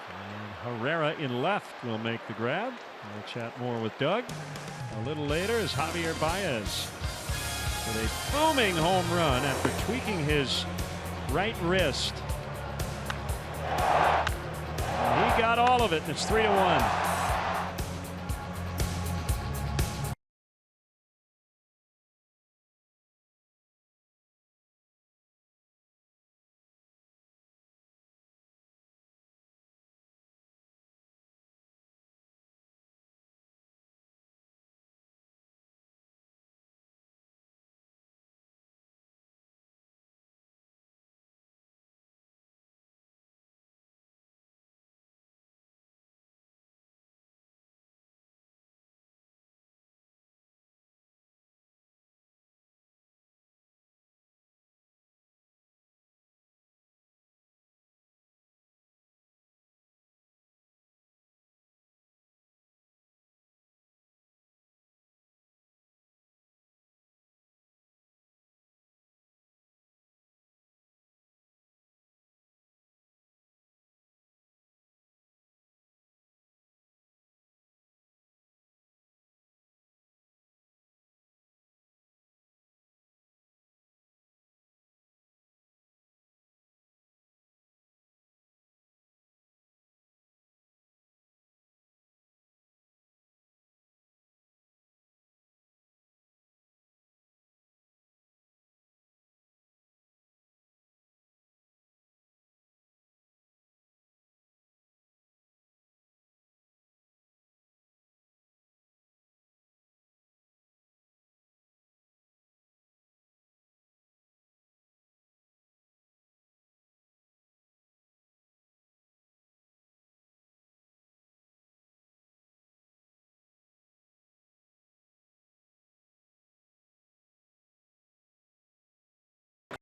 And Herrera in left will make the grab. We'll chat more with Doug a little later as Javier Baez with a booming home run after tweaking his right wrist. And he got all of it, and it's 3-1.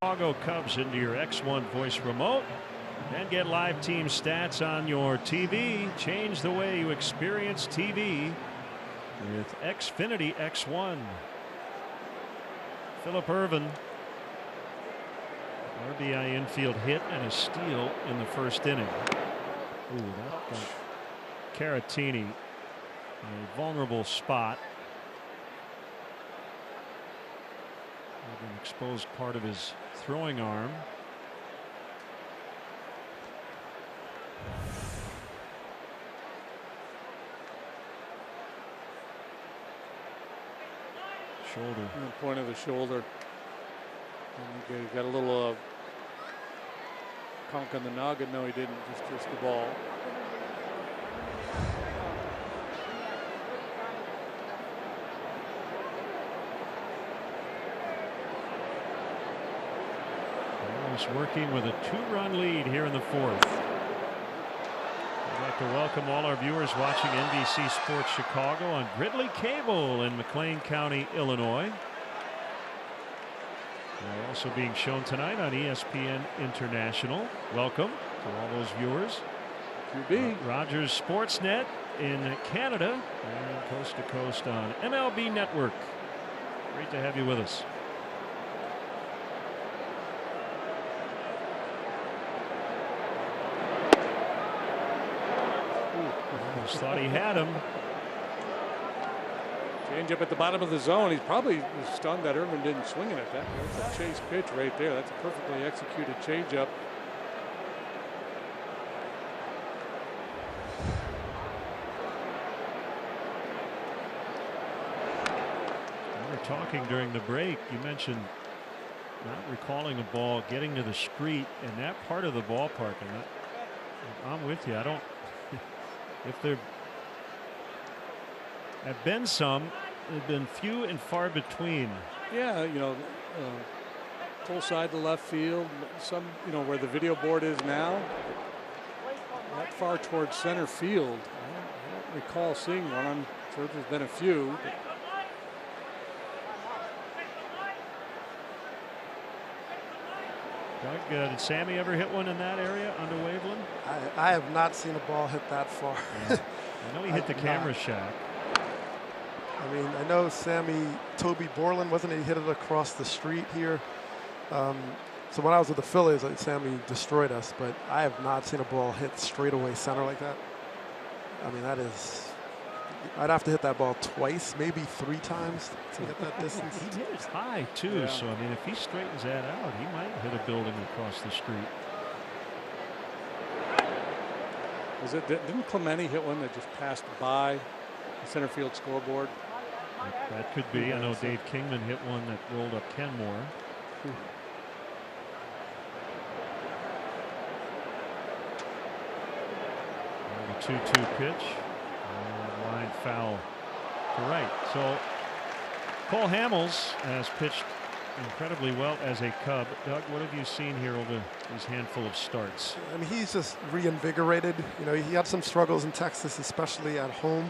Chicago Cubs into your X1 voice remote and get live team stats on your TV. Change the way you experience TV with Xfinity X1. Phillip Ervin RBI infield hit and a steal in the first inning. Ooh, that got Caratini in a vulnerable spot. An exposed part of his throwing arm. Shoulder. Point of the shoulder. And he got a little conk on the noggin. No, he didn't. Just the ball. Working with a 2-run lead here in the fourth. I'd like to welcome all our viewers watching NBC Sports Chicago on Gridley Cable in McLean County, Illinois. They're also being shown tonight on ESPN International. Welcome to all those viewers. QB. Rogers Sportsnet in Canada and coast to coast on MLB Network. Great to have you with us. Thought he had him. Change up at the bottom of the zone. He's probably stunned that Irvin didn't swing it at that. That's a chase pitch right there. That's a perfectly executed changeup. We were talking during the break. You mentioned not recalling a ball getting to the street in that part of the ballpark, and I'm with you. I don't. If there have been some, they've been few and far between. Yeah, you know, full side to left field. Some, you know, where the video board is now, not far towards center field. I don't recall seeing one. I'm sure there's been a few. Doug, did Sammy ever hit one in that area under Waveland? I have not seen a ball hit that far. Yeah. I know he hit the camera shack. I mean, I know Toby Borland, wasn't he hit it across the street here? So when I was with the Phillies, Sammy destroyed us, but I have not seen a ball hit straightaway center like that. I mean, that is, I'd have to hit that ball twice, maybe 3 times to get that distance. He hit it high too, so I mean, if he straightens that out, he might hit a building across the street. Didn't Clemente hit one that just passed by the center field scoreboard? That could be. I know Dave Kingman hit one that rolled up Kenmore. The 2-2 pitch. Line foul to right. So Cole Hamels has pitched incredibly well as a Cub. Doug, what have you seen here over these handful of starts? I mean, he's just reinvigorated. You know, he had some struggles in Texas, especially at home,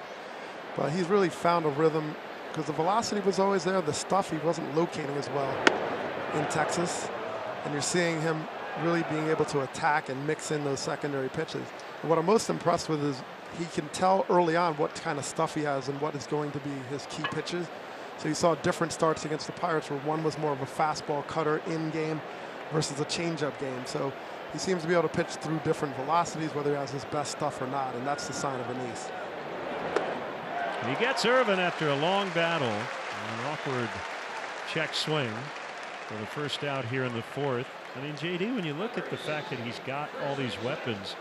but he's really found a rhythm because the velocity was always there. The stuff he wasn't locating as well in Texas, and you're seeing him really being able to attack and mix in those secondary pitches. And what I'm most impressed with is he can tell early on what kind of stuff he has and what is going to be his key pitches. So you saw different starts against the Pirates where one was more of a fastball cutter in game versus a changeup game. So he seems to be able to pitch through different velocities, whether he has his best stuff or not, and that's the sign of an ace. He gets Irvin after a long battle, an awkward check swing for the first out here in the fourth. I mean, JD, when you look at the fact that he's got all these weapons,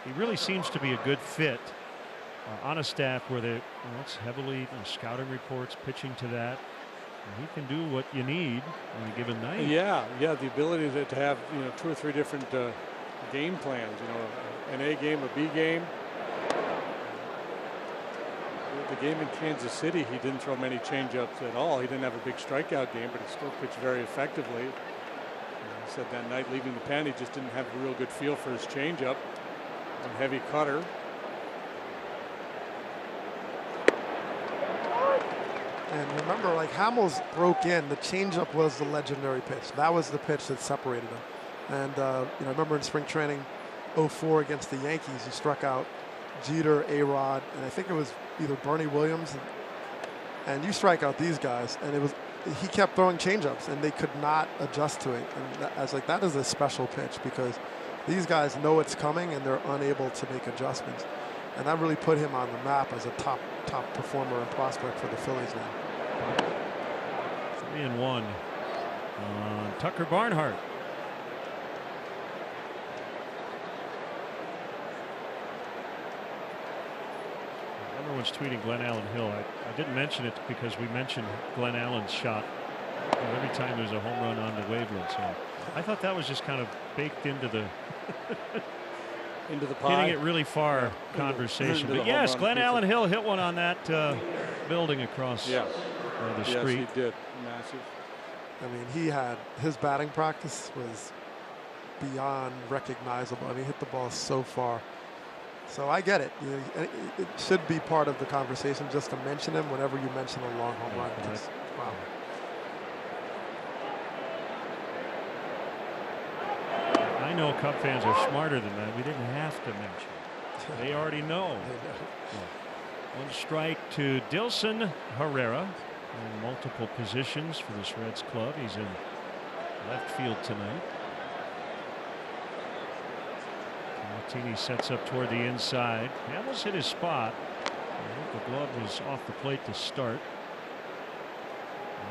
he really seems to be a good fit on a staff where they, it's heavily scouting reports, pitching to that. And he can do what you need on a given night. Yeah, the ability to have 2 or 3 different game plans. An A game, a B game. The game in Kansas City, he didn't throw many changeups at all. He didn't have a big strikeout game, but he still pitched very effectively. He said that night leaving the pen, he just didn't have a real good feel for his changeup. And heavy cutter. And remember, like Hamels broke in, the changeup was the legendary pitch. That was the pitch that separated him. And I remember in spring training, 04 against the Yankees, he struck out Jeter, A-Rod, and I think it was either Bernie Williams. And you strike out these guys, and it was he kept throwing changeups, and they could not adjust to it. And I was like, that is a special pitch because these guys know it's coming, and they're unable to make adjustments. And that really put him on the map as a top performer and prospect for the Phillies now. 3-1 on Tucker Barnhart. Everyone's tweeting Glenn Allen Hill. I didn't mention it because we mentioned Glenn Allen's shot every time there's a home run on the Waveland. So I thought that was just kind of baked into the pie. Hitting it really far conversation. But yes, Glenn Allen Hill hit one on that building across the street. Yes, he did. Massive. I mean, his batting practice was beyond recognizable. I mean, he hit the ball so far. So I get it. It should be part of the conversation just to mention him whenever you mention a long home run. Wow. I know Cub fans are smarter than that. We didn't have to mention it. They already know. One strike to Dilson Herrera in multiple positions for this Reds club. He's in left field tonight. Martini sets up toward the inside. Hamels hit his spot. I think the glove was off the plate to start.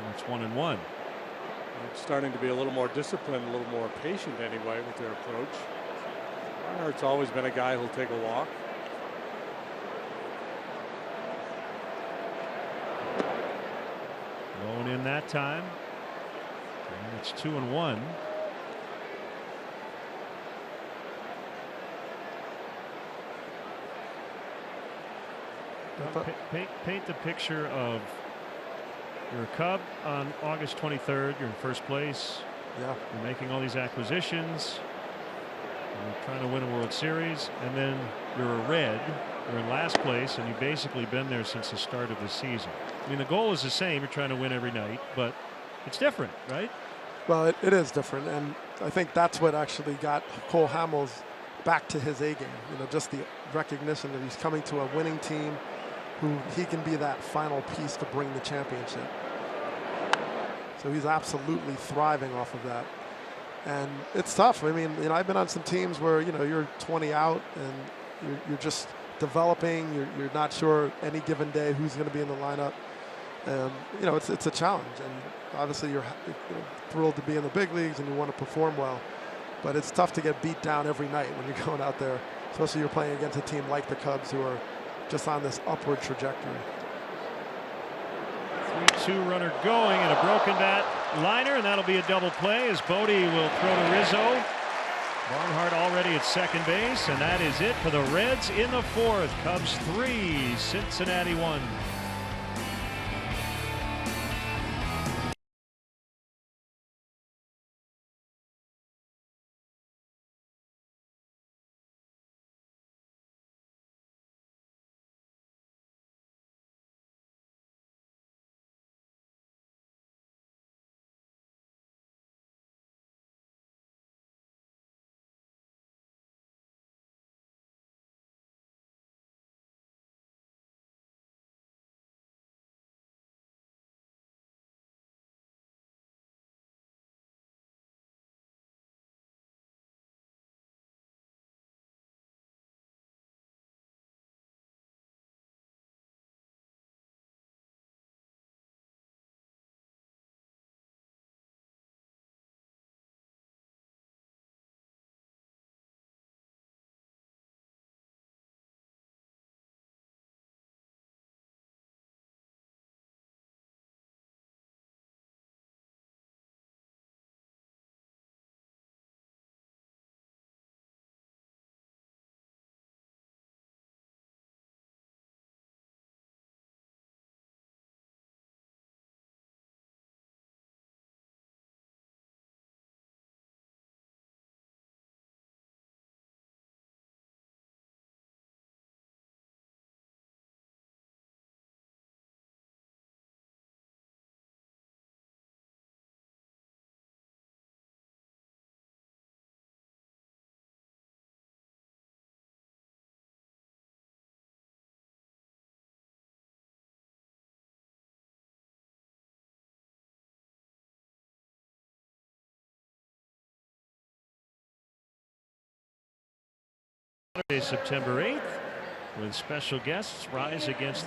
And it's 1-1. It's starting to be a little more disciplined, a little more patient anyway with their approach. Barnhart's always been a guy who'll take a walk. Going in that time. And it's 2-1. Paint the picture of you're a Cub on August 23rd. You're in first place. Yeah. You're making all these acquisitions. You're trying to win a World Series, and then you're a Red. You're in last place, and you've basically been there since the start of the season. I mean, the goal is the same. You're trying to win every night, but it's different, right? Well, it is different, and I think that's what actually got Cole Hamels back to his A game. You know, just the recognition that he's coming to a winning team, who he can be that final piece to bring the championship. So he's absolutely thriving off of that. And it's tough. I mean, I've been on some teams where, you're 20 out and you're just developing. You're not sure any given day who's going to be in the lineup. It's a challenge. And obviously you're thrilled to be in the big leagues and you want to perform well. But it's tough to get beat down every night when you're going out there, especially you're playing against a team like the Cubs who are just on this upward trajectory. 3-2 runner going and a broken bat liner, and that'll be a double play as Bodie will throw to Rizzo. Barnhart already at second base, and that is it for the Reds in the fourth. Cubs 3, Cincinnati 1. Saturday, September 8th, with special guests Rise Against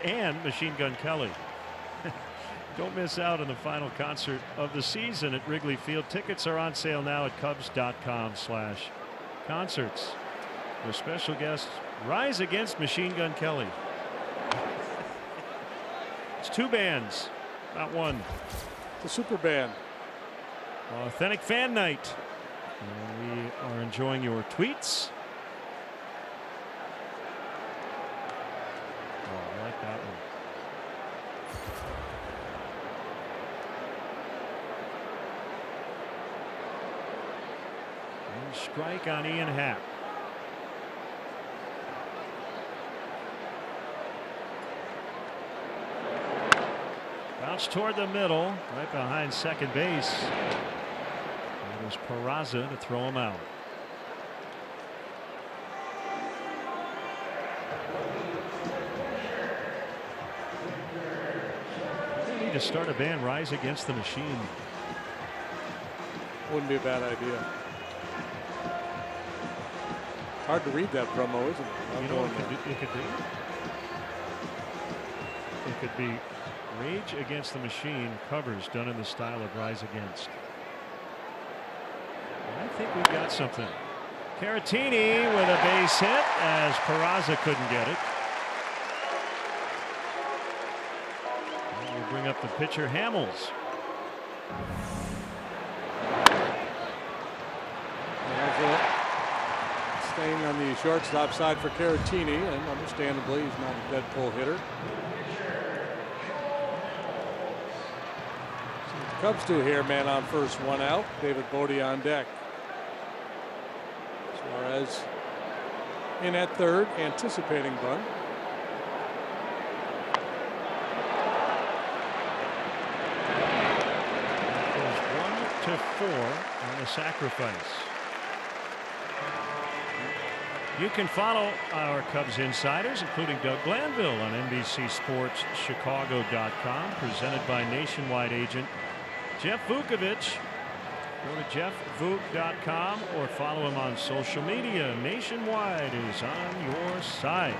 and Machine Gun Kelly. Don't miss out on the final concert of the season at Wrigley Field. Tickets are on sale now at Cubs.com/concerts. With special guests Rise Against Machine Gun Kelly. It's two bands, not one. The super band. Authentic fan night. We are enjoying your tweets. Oh, I like that one. And strike on Ian Happ. Bounce toward the middle, right behind second base. It was Peraza to throw him out. They need to start a band, Rise Against the Machine. Wouldn't be a bad idea. Hard to read that promo, isn't it? You know what it could be Rage Against the Machine covers done in the style of Rise Against. I think we've got something. Caratini with a base hit as Peraza couldn't get it. And we'll bring up the pitcher Hamels. Staying on the shortstop side for Caratini, and understandably he's not a dead pull hitter. Cubs do here, man on first, one out. David Bodie on deck. Suarez in at third, anticipating bunt. Goes 1-4 on the sacrifice. You can follow our Cubs insiders, including Doug Glanville, on NBCSportsChicago.com, presented by Nationwide agent Jeff Vukovich. Go to jeffvuk.com or follow him on social media. Nationwide is on your side.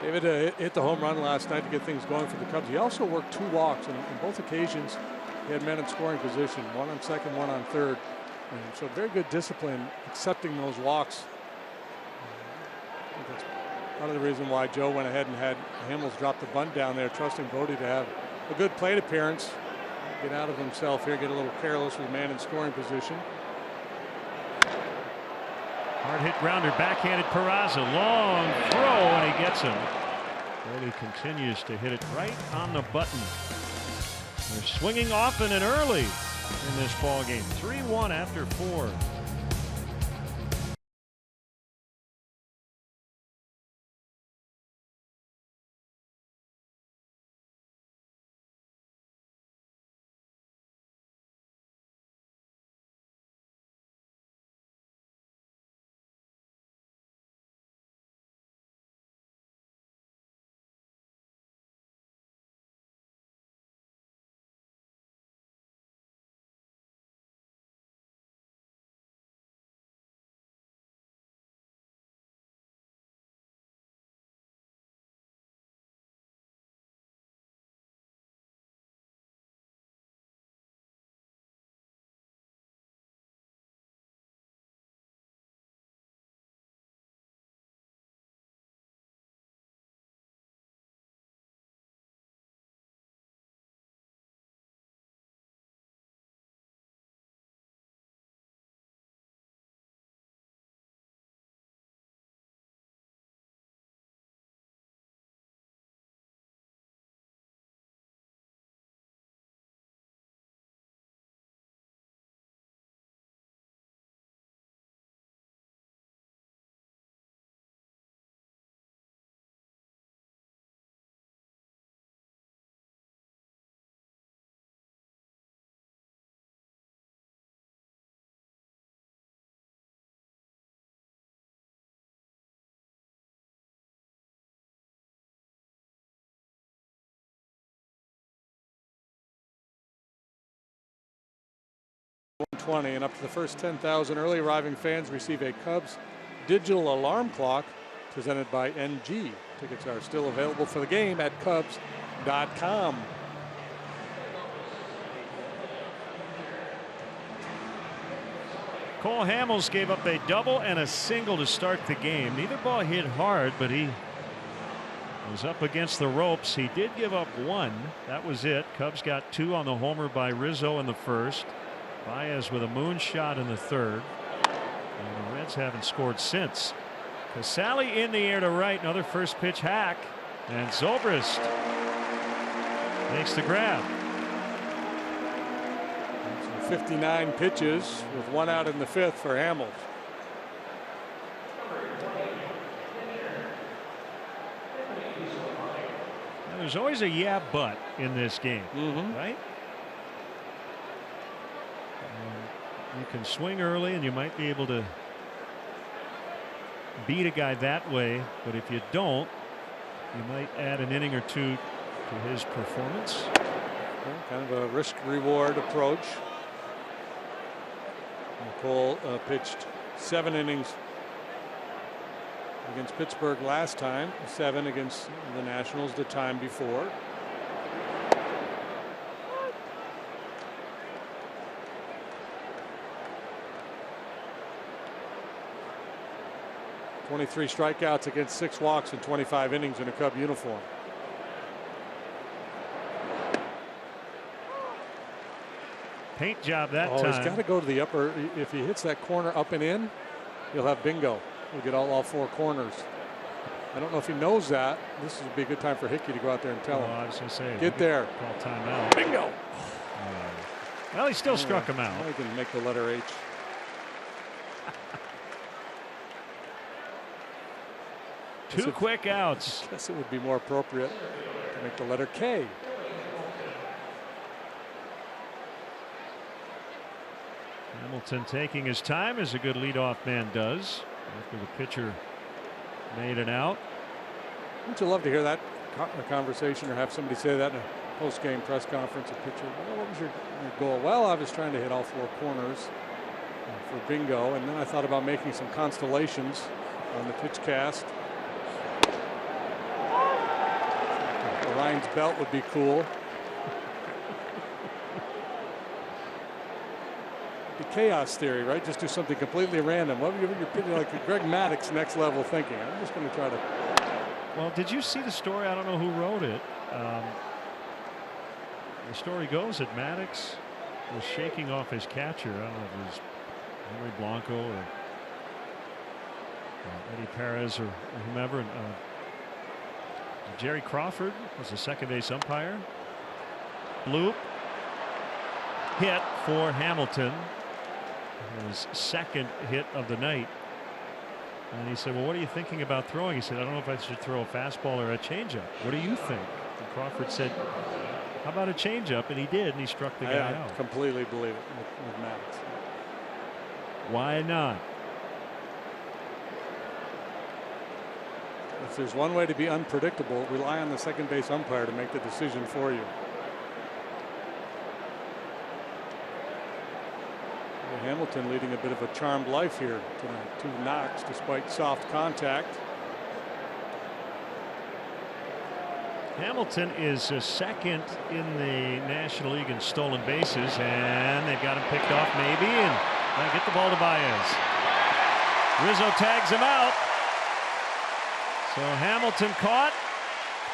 David hit the home run last night to get things going for the Cubs. He also worked 2 walks, and in both occasions he had men in scoring position, one on second, one on third. And so very good discipline accepting those walks. I think that's part of the reason why Joe went ahead and had Hamels drop the bunt down there, trusting Bodie to have a good plate appearance. Get out of himself here, get a little careless with a man in scoring position. Hard hit grounder, backhanded Peraza, long throw, and he gets him. Bodie continues to hit it right on the button. They're swinging often and early in this ball game. 3-1 after 4. 1920, and up to the first 10,000 early arriving fans receive a Cubs digital alarm clock presented by NG. Tickets are still available for the game at Cubs.com. Cole Hamels gave up a double and a single to start the game. Neither ball hit hard, but he was up against the ropes. He did give up one. That was it. Cubs got two on the homer by Rizzo in the first. Baez with a moonshot in the third. And the Reds haven't scored since. Casale in the air to right. Another first pitch hack. And Zobrist makes the grab. 59 pitches with one out in the fifth for Hamels. There's always a yeah but in this game, right? You can swing early and you might be able to beat a guy that way, but if you don't, you might add an inning or two to his performance. Kind of a risk reward approach. Cole pitched 7 innings against Pittsburgh last time, 7 against the Nationals the time before. (23 strikeouts against 6 walks and 25 innings in a Cub uniform. Paint job that time. He's got to go to the upper. If he hits that corner up and in, he'll have bingo. He'll get all 4 corners. I don't know if he knows that. This would be a good time for Hickey to go out there and tell him. I was going to say, get there. Call timeout. Bingo. Well, he still struck him out. He didn't make the letter H. Two quick outs. I guess it would be more appropriate to make the letter K. Hamilton taking his time, as a good leadoff man does, after the pitcher made an out. Wouldn't you love to hear that conversation, or have somebody say that in a post-game press conference? A pitcher, well, what was your goal? Well, I was trying to hit all 4 corners for bingo, and then I thought about making some constellations on the pitch cast. Orion's belt would be cool. The chaos theory, right? Just do something completely random. What would you like Greg Maddux next level thinking? I'm just going to try to. Well, did you see the story? I don't know who wrote it. The story goes that Maddux was shaking off his catcher. I don't know if it was Henry Blanco or Eddie Perez or whomever. And, Jerry Crawford was the second base umpire. Bloop hit for Hamilton. His second hit of the night. And he said, well, what are you thinking about throwing? He said, I don't know if I should throw a fastball or a changeup. What do you think? And Crawford said, how about a changeup? And he did, and he struck the guy out. I completely believe it with Maddux. Why not? If there's one way to be unpredictable, rely on the second base umpire to make the decision for you. Hamilton leading a bit of a charmed life here tonight. 2 knocks despite soft contact. Hamilton is second in the National League in stolen bases, and they've got him picked off maybe, and get the ball to Baez. Rizzo tags him out. So Hamilton caught,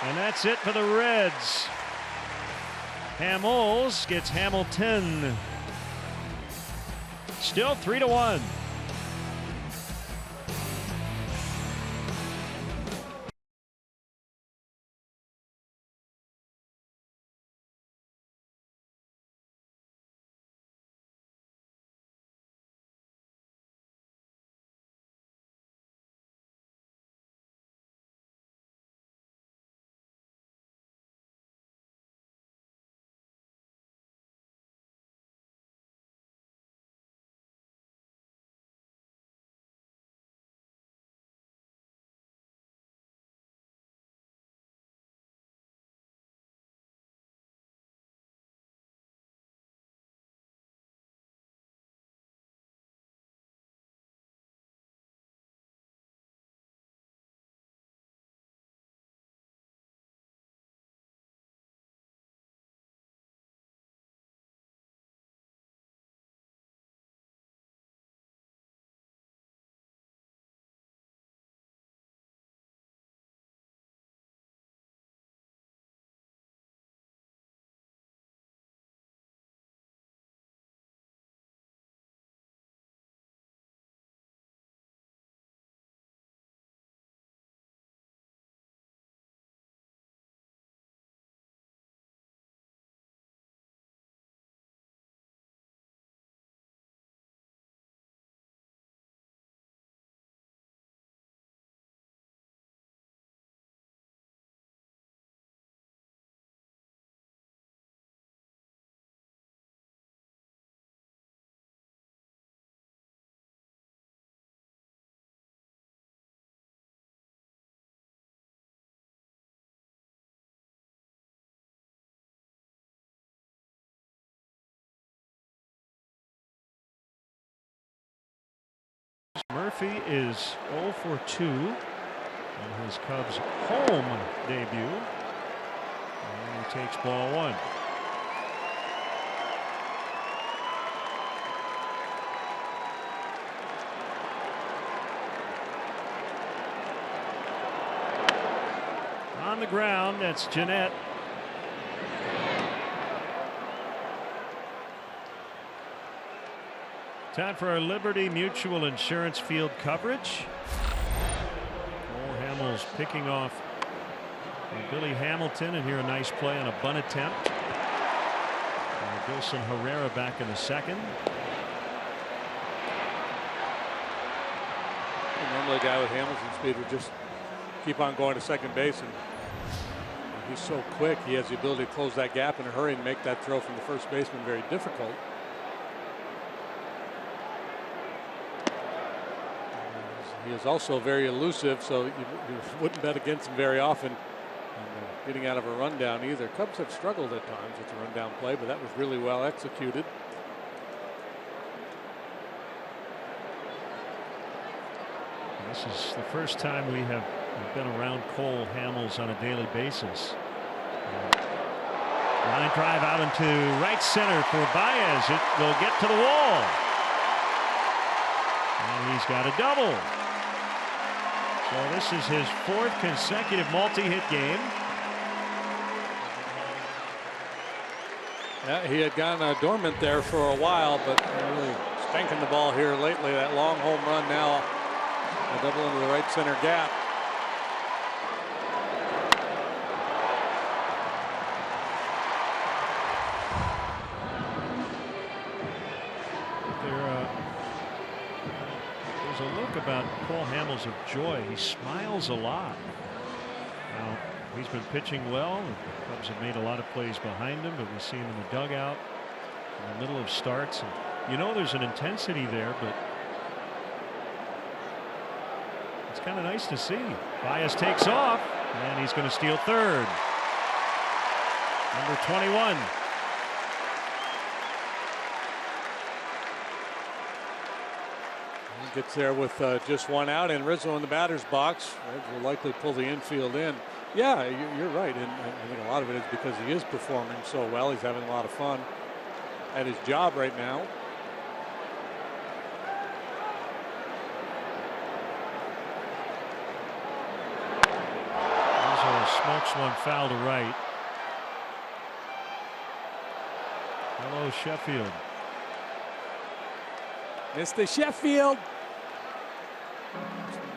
and that's it for the Reds. Hamels gets Hamilton. Still 3-1. Murphy is 0 for 2 in his Cubs home debut. And he takes ball 1. On the ground, that's Jeanette. Time for our Liberty Mutual Insurance field coverage. Cole Hamels picking off Billy Hamilton, and here a nice play on a bunt attempt. Wilson Herrera back in the second. Normally a guy with Hamilton's speed would just keep on going to second base, and he's so quick. He has the ability to close that gap in a hurry and make that throw from the first baseman very difficult. He is also very elusive, so you wouldn't bet against him very often. Getting out of a rundown either. Cubs have struggled at times with the rundown play, but that was really well executed. This is the first time we have been around Cole Hamels on a daily basis. Line drive out into right center for Baez. It will get to the wall. And he's got a double. So this is his 4th consecutive multi-hit game. Yeah, he had gone dormant there for a while, but really spanking the ball here lately. That long home run now, a double into the right center gap. There's a look about Cole Hamels of joy. He smiles a lot. Now, he's been pitching well. The Cubs have made a lot of plays behind him, but we see him in the dugout in the middle of starts. And you know there's an intensity there, but it's kind of nice to see. Baez takes off, and he's going to steal third. Number 21. He gets there with just 1 out, and Rizzo in the batter's box. Reds will likely pull the infield in. Yeah, you're right, and I think a lot of it is because he is performing so well. He's having a lot of fun at his job right now. Rizzo smokes one foul to right. Hello, Sheffield. Mr. Sheffield.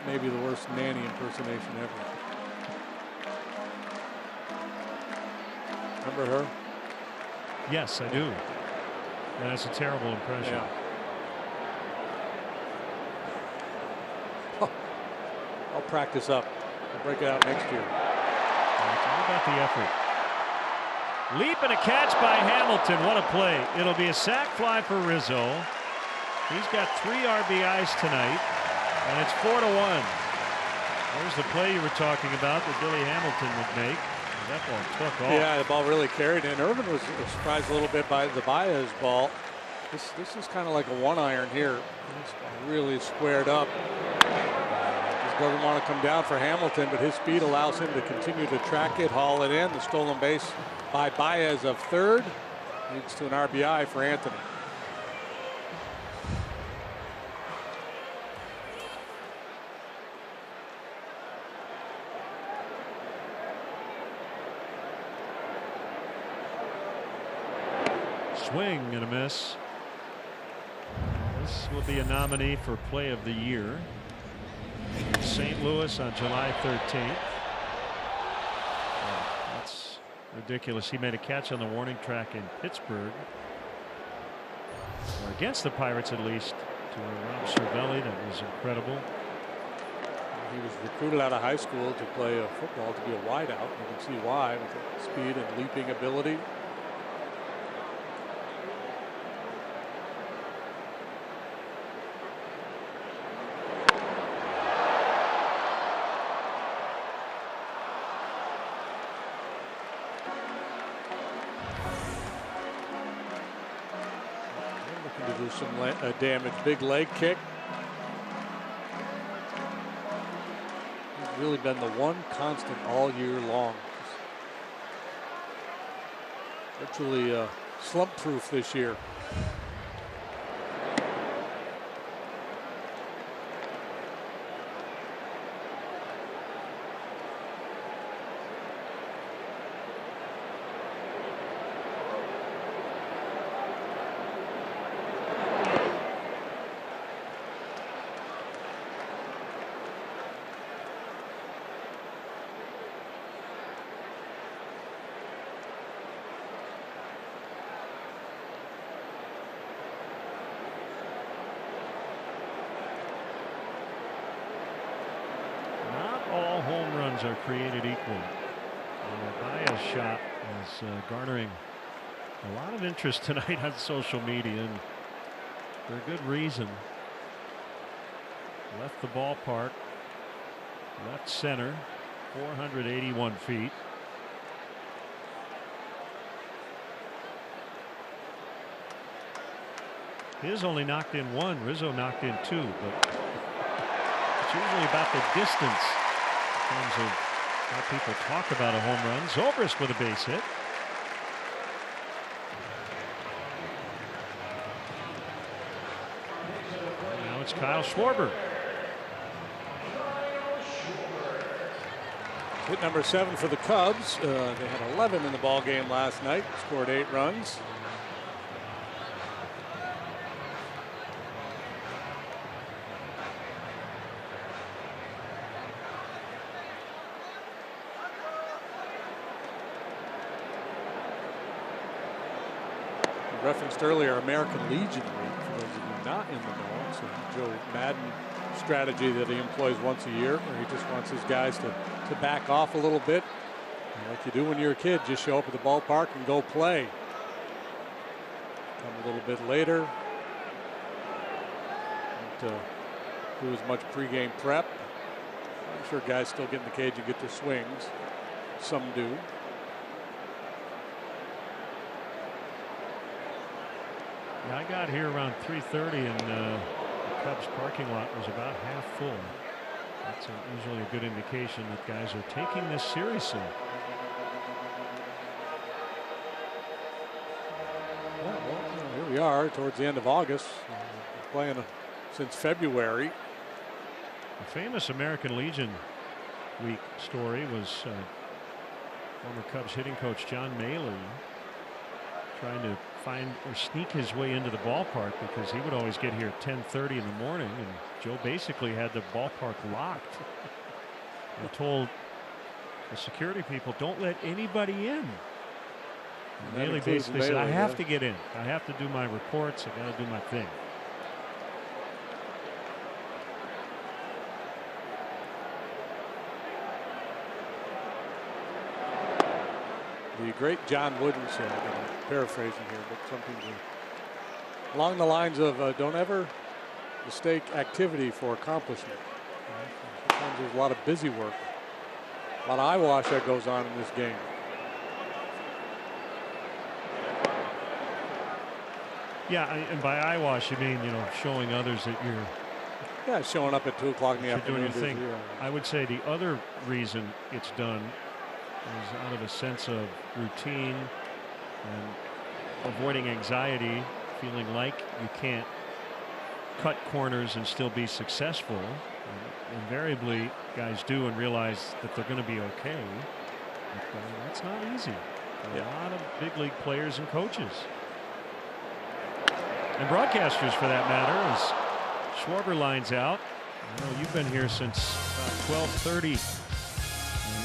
Maybe the worst Nanny impersonation ever. Remember her? Yes, I do. That's a terrible impression. Yeah. I'll practice up. I'll break it out next year. It's all about the effort. Leap and a catch by Hamilton. What a play. It'll be a sac fly for Rizzo. He's got 3 RBIs tonight, and it's 4-1. There's the play you were talking about that Billy Hamilton would make. That ball took off. Yeah, the ball really carried, and Irvin was surprised a little bit by the Baez ball. This is kind of like a 1-iron here. It's really squared up. Just doesn't want to come down for Hamilton, but his speed allows him to continue to track it, haul it in. The stolen base by Baez of third leads to an RBI for Anthony. Swing and a miss. This will be a nominee for Play of the Year. St. Louis on July 13th. Oh, that's ridiculous. He made a catch on the warning track in Pittsburgh, or against the Pirates at least, to Rob Cervelli. That was incredible. He was recruited out of high school to play football, to be a wideout. You can see why, with the speed and leaping ability. Some damage. Big leg kick. really been the one constant all year long. Virtually slump-proof this year. All home runs are created equal. And Baez shot is garnering a lot of interest tonight on social media, and for a good reason. Left the ballpark, left center, 481 feet. His only knocked in one. Rizzo knocked in two, but it's usually about the distance in terms of how people talk about a home run. Zobrist with a base hit. And now it's Kyle Schwarber. Hit number 7 for the Cubs. They had 11 in the ball game last night. Scored 8 runs. Referenced earlier American Legion Week, for those of you not in the know. So Joe Madden strategy that he employs once a year, where he just wants his guys to back off a little bit. And like you do when you're a kid, just show up at the ballpark and go play. Come a little bit later. Don't do as much pregame prep. I'm sure guys still get in the cage and get their swings. Some do. Yeah, I got here around 3:30, and the Cubs parking lot was about half full. That's usually a good indication that guys are taking this seriously. Yeah, well, here we are towards the end of August. Playing since February. The famous American Legion Week story was former Cubs hitting coach John Maley trying to find or sneak his way into the ballpark, because he would always get here at 10:30 in the morning, and Joe basically had the ballpark locked. I told the security people, don't let anybody in. And Maley basically said, I have to get in. I have to do my reports. I got to do my thing. The great John Wooden said, and I'm paraphrasing here, but something along the lines of don't ever mistake activity for accomplishment. Sometimes there's a lot of busy work, a lot of eyewash that goes on in this game. Yeah, and by eyewash you mean, showing others that you're showing up at 2 o'clock in the afternoon. Doing your thing. I would say the other reason it's done is out of a sense of routine and avoiding anxiety, feeling like you can't cut corners and still be successful. And invariably guys do, and realize that they're going to be okay. But, that's not easy. A lot of big league players and coaches and broadcasters, for that matter, as Schwarber lines out. I know you've been here since about 12:30.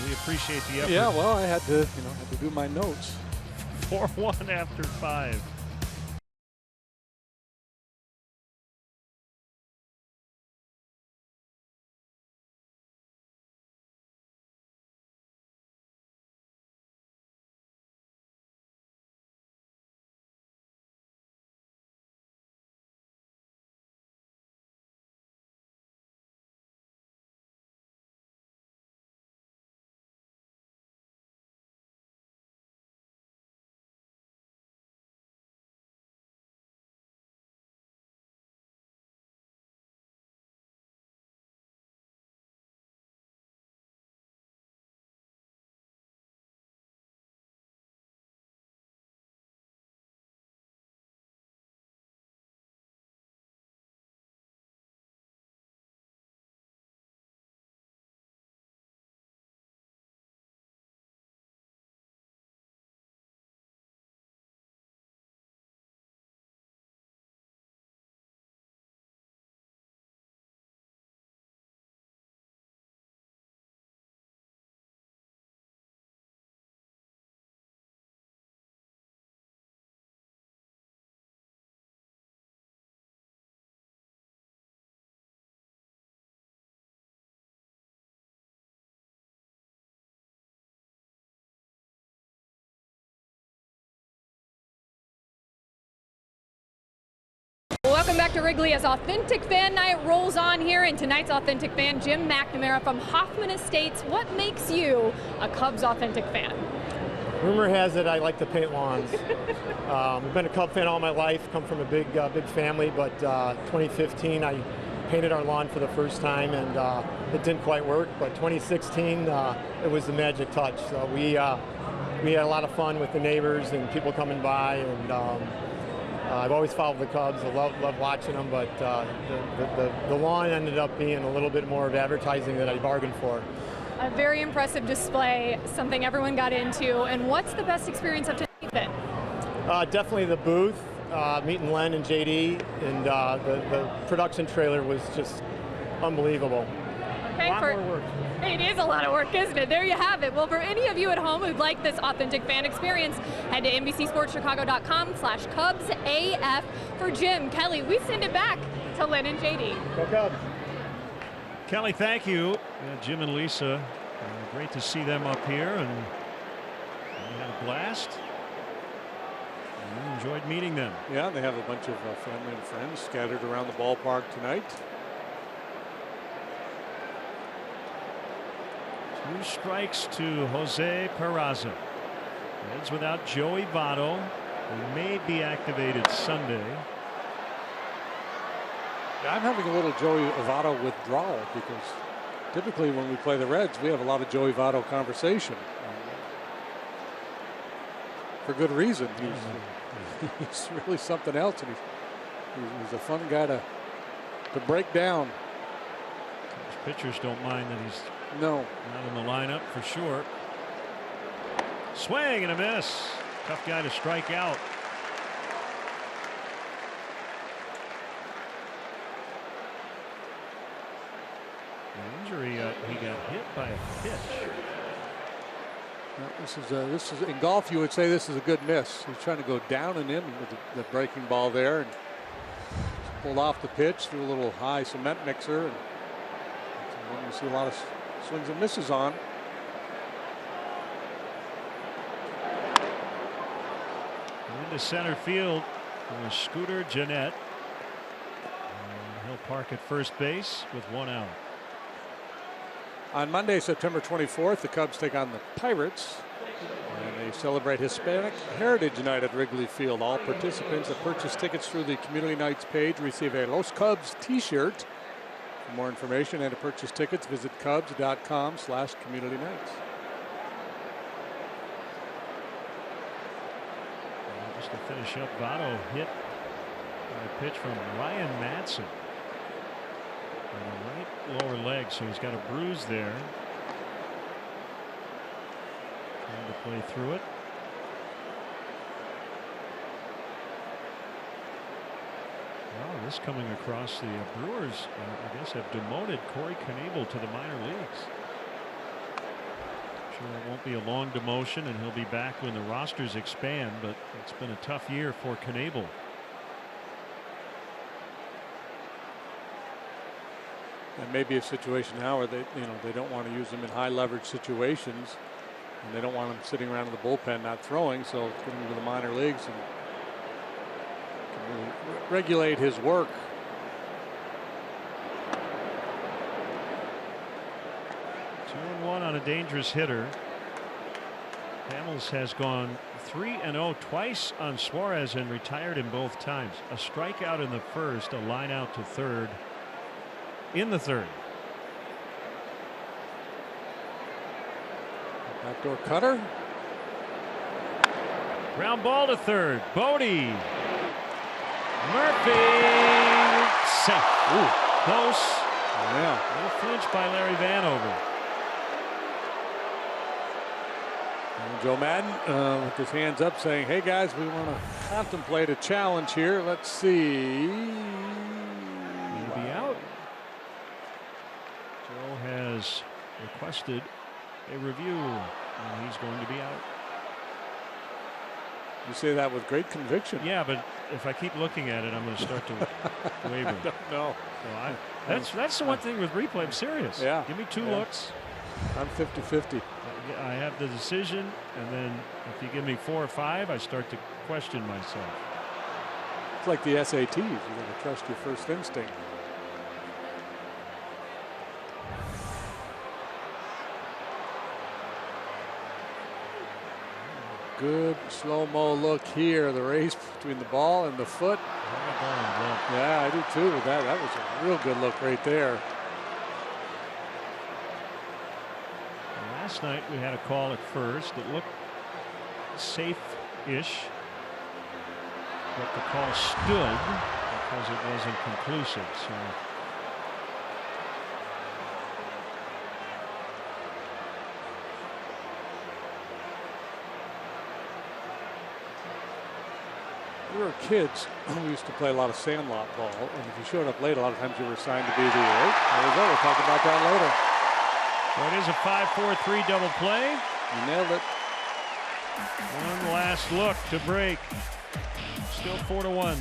We appreciate the effort. Yeah, well, I had to do my notes. 4-1 after 5. Welcome back to Wrigley as Authentic Fan Night rolls on here. And tonight's Authentic Fan, Jim McNamara from Hoffman Estates. What makes you a Cubs Authentic Fan? Rumor has it I like to paint lawns. I've been a Cub fan all my life, come from a big family, but 2015 I painted our lawn for the first time, and it didn't quite work, but 2016 it was the magic touch. So we had a lot of fun with the neighbors and people coming by, and I've always followed the Cubs. I love watching them, but the lawn ended up being a little bit more of advertising that I bargained for. A very impressive display, something everyone got into. And what's the best experience up to date then? Definitely the booth, meeting Len and JD, and the production trailer was just unbelievable. Okay, a lot more work. It is a lot of work, isn't it? There you have it. Well, for any of you at home who'd like this authentic fan experience, head to NBCSportsChicago.com/CubsAF. For Jim, Kelly, we send it back to Len and JD. Go Cubs. Kelly, thank you. Jim and Lisa, great to see them up here, and we had a blast. We enjoyed meeting them. Yeah, they have a bunch of family and friends scattered around the ballpark tonight. 2 strikes to Jose Peraza. Reds without Joey Votto, who may be activated Sunday. I'm having a little Joey Votto withdrawal because typically when we play the Reds, we have a lot of Joey Votto conversation. For good reason. He's really something else, and he's a fun guy to break down. Pitchers don't mind that he's not in the lineup for sure. Swing and a miss. Tough guy to strike out. Injury, he got hit by a pitch. This is in golf. You would say this is a good miss. He's trying to go down and in with the breaking ball there, and pulled off the pitch through a little high cement mixer. And you see a lot of swings and misses on. Into center field from Scooter Gennett. He'll park at first base with 1 out. On Monday, September 24th, the Cubs take on the Pirates, and they celebrate Hispanic Heritage Night at Wrigley Field. All participants that purchase tickets through the Community Nights page receive a Los Cubs t-shirt. For more information and to purchase tickets, visit Cubs.com/communitynights. Just to finish up, Votto hit by a pitch from Ryan Madsen. On the right lower leg, so he's got a bruise there. Trying to play through it. Well, this coming across the Brewers, I guess, have demoted Corey Knebel to the minor leagues. Sure, it won't be a long demotion, and he'll be back when the rosters expand, but it's been a tough year for Knebel. And maybe a situation now where they don't want to use him in high leverage situations, and they don't want him sitting around in the bullpen not throwing, so get him to the minor leagues and can really regulate his work. Two and one on a dangerous hitter. Hamels has gone 3-0 twice on Suarez and retired him both times. A strikeout in the first, a line out to third in the third. Backdoor cutter. Ground ball to third. Bodie. Murphy. Safe. Ooh. Close. Yeah. No flinch by Larry Vanover. And Joe Madden with his hands up saying, hey guys, we want to contemplate a challenge here. Let's see. Maybe out. Joe has requested a review, and he's going to be out. You say that with great conviction. Yeah, but if I keep looking at it, I'm going to start to waver. No. So that's the one thing with replay. I'm serious. Yeah. Give me two looks. I'm 50-50. I have the decision, and then if you give me 4 or 5, I start to question myself. It's like the SATs. You're going to trust your first instinct. Good slow-mo look here. The race between the ball and the foot. Yeah, I do too with that. That was a real good look right there. Last night we had a call at first. It looked safe-ish, but the call stood because it wasn't conclusive. So. We were kids. We used to play a lot of sandlot ball, and if you showed up late, a lot of times you were assigned to be the 8. There we go. We'll talk about that later. So it is a 5-4-3 double play. You nailed it. One last look to break. Still 4-1.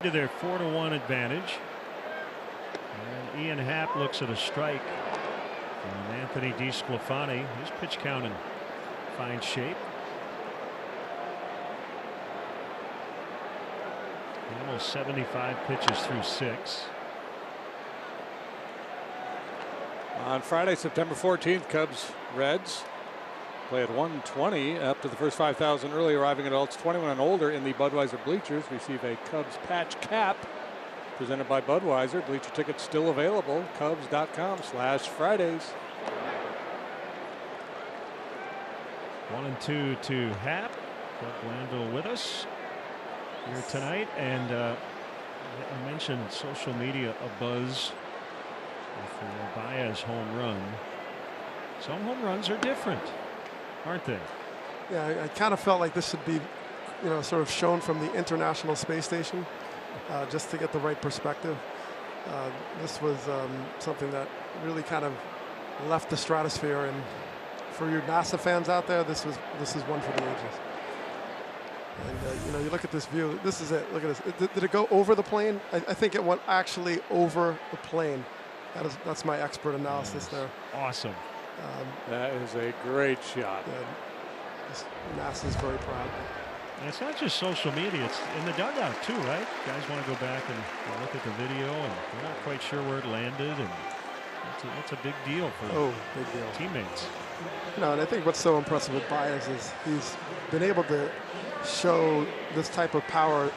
To their 4-1 advantage. And Ian Happ looks at a strike from Anthony DeSclafani. His pitch count in fine shape. Almost 75 pitches through 6. On Friday, September 14th, Cubs Reds play at 1:20 up to the first 5,000 early arriving adults 21 and older in the Budweiser bleachers receive a Cubs patch cap presented by Budweiser. Bleacher tickets still available. Cubs.com/Fridays. 1-2 to Happ. Doug Glanville with us here tonight, and I mentioned social media abuzz for Baez home run. Some home runs are different, aren't they? Yeah, I kind of felt like this should be, sort of shown from the International Space Station, just to get the right perspective. This was something that really kind of left the stratosphere, and for your NASA fans out there, this is one for the ages. And you look at this view. This is it. Look at this. Did it go over the plane? I think it went actually over the plane. That's my expert analysis there. Awesome. That is a great shot. Yeah, NASA's very proud. And it's not just social media, it's in the dugout too, right? Guys want to go back and look at the video, and they're not quite sure where it landed, and that's a big deal for big deal. Teammates. And I think what's so impressive with Baez is he's been able to show this type of power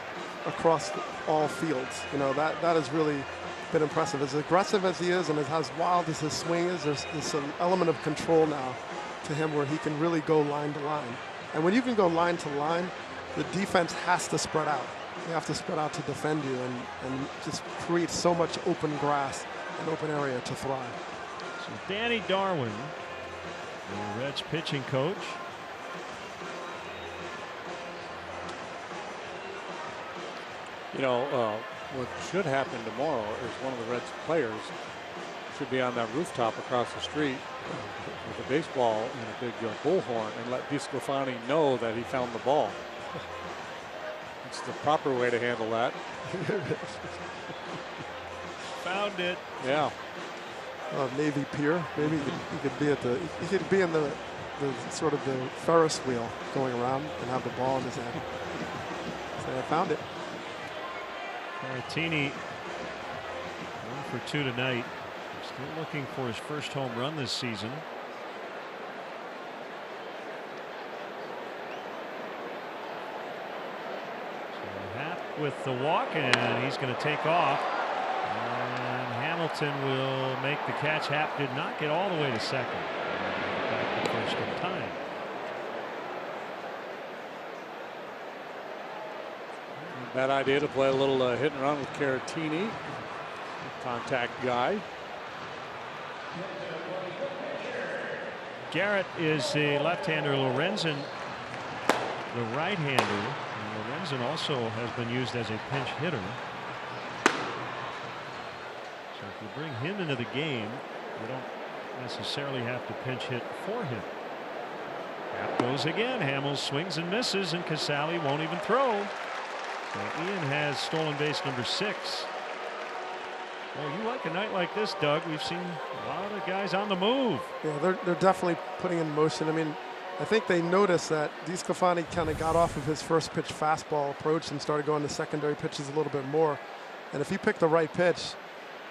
across all fields. That has really been impressive. As aggressive as he is and as wild as his swing is, there's an element of control now to him where he can really go line to line. And when you can go line to line, the defense has to spread out. they have to spread out to defend you and just create so much open grass and open area to thrive. So Danny Darwin, the Reds pitching coach. You know, what should happen tomorrow is one of the Reds players should be on that rooftop across the street with a baseball and a big bullhorn and let DeSclafani know that he found the ball. It's the proper way to handle that. Found it. Yeah. Navy Pier. Maybe he could be at he could be in the sort of the Ferris wheel going around and have the ball in his hand. Say, I found it. Caratini 1 for 2 tonight. Still looking for his first home run this season. So Happ with the walk, and he's going to take off. And Hamilton will make the catch. Happ did not get all the way to second. Back to first in time. Bad idea to play a little hit and run with Caratini. Contact guy. Garrett is a left-hander. Lorenzen the right-hander. Lorenzen also has been used as a pinch hitter. So if you bring him into the game, you don't necessarily have to pinch hit for him. Happ goes again. Hamels swings and misses, and Casali won't even throw. So Ian has stolen base number 6. Well, you like a night like this, Doug. We've seen a lot of guys on the move. Yeah, they're definitely putting in motion. I mean, I think they noticed that DeSclafani kind of got off of his first pitch fastball approach and started going to secondary pitches a little bit more. And if you pick the right pitch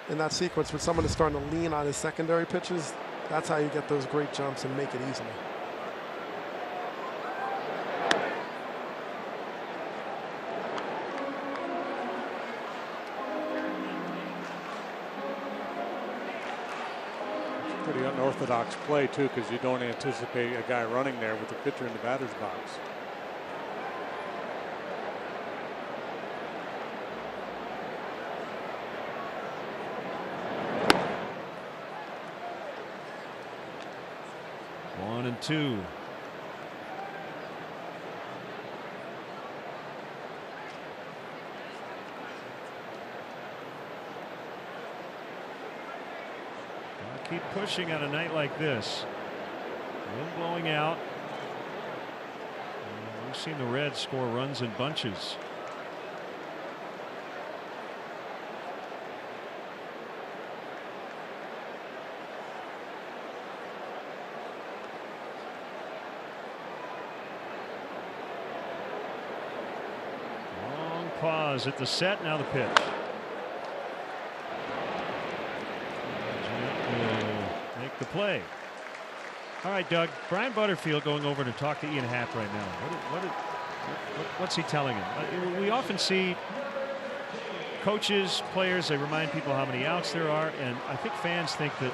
in that sequence with someone is starting to lean on his secondary pitches, that's how you get those great jumps and make it easily. Pretty unorthodox play too, because you don't anticipate a guy running there with the pitcher in the batter's box. One and two. Keep pushing on a night like this. Wind blowing out. And we've seen the Reds score runs in bunches. Long pause at the set. Now the pitch. The play. All right, Doug. Brian Butterfield going over to talk to Ian Happ right now. What's he telling him? We often see coaches, players, they remind people how many outs there are, and I think fans think that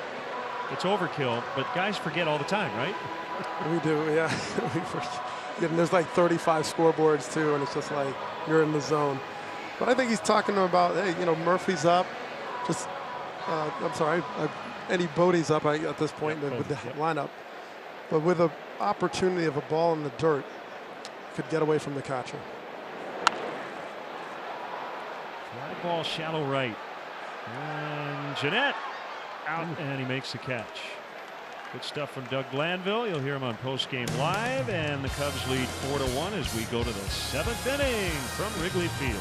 it's overkill, but guys forget all the time, right? We do, yeah. We forget. And there's like 35 scoreboards too, and it's just like you're in the zone. But I think he's talking about, hey, you know, Murphy's up. Just, I'm sorry. Eddie Bodie's up at this point with the lineup, but with an opportunity of a ball in the dirt, could get away from the catcher. Fly ball shallow right, and Jeanette out, and he makes the catch. Good stuff from Doug Glanville. You'll hear him on Post Game Live, and the Cubs lead 4-1 as we go to the 7th inning from Wrigley Field.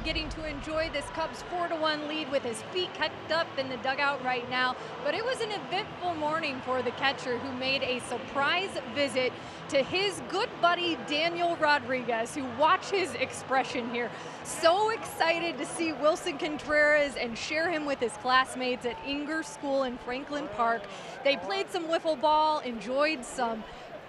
getting to enjoy this Cubs 4-1 lead with his feet kicked up in the dugout right now. But it was an eventful morning for the catcher, who made a surprise visit to his good buddy Daniel Rodriguez, who, watch his expression here, so excited to see Wilson Contreras and share him with his classmates at Inger School in Franklin Park. They played some wiffle ball, enjoyed some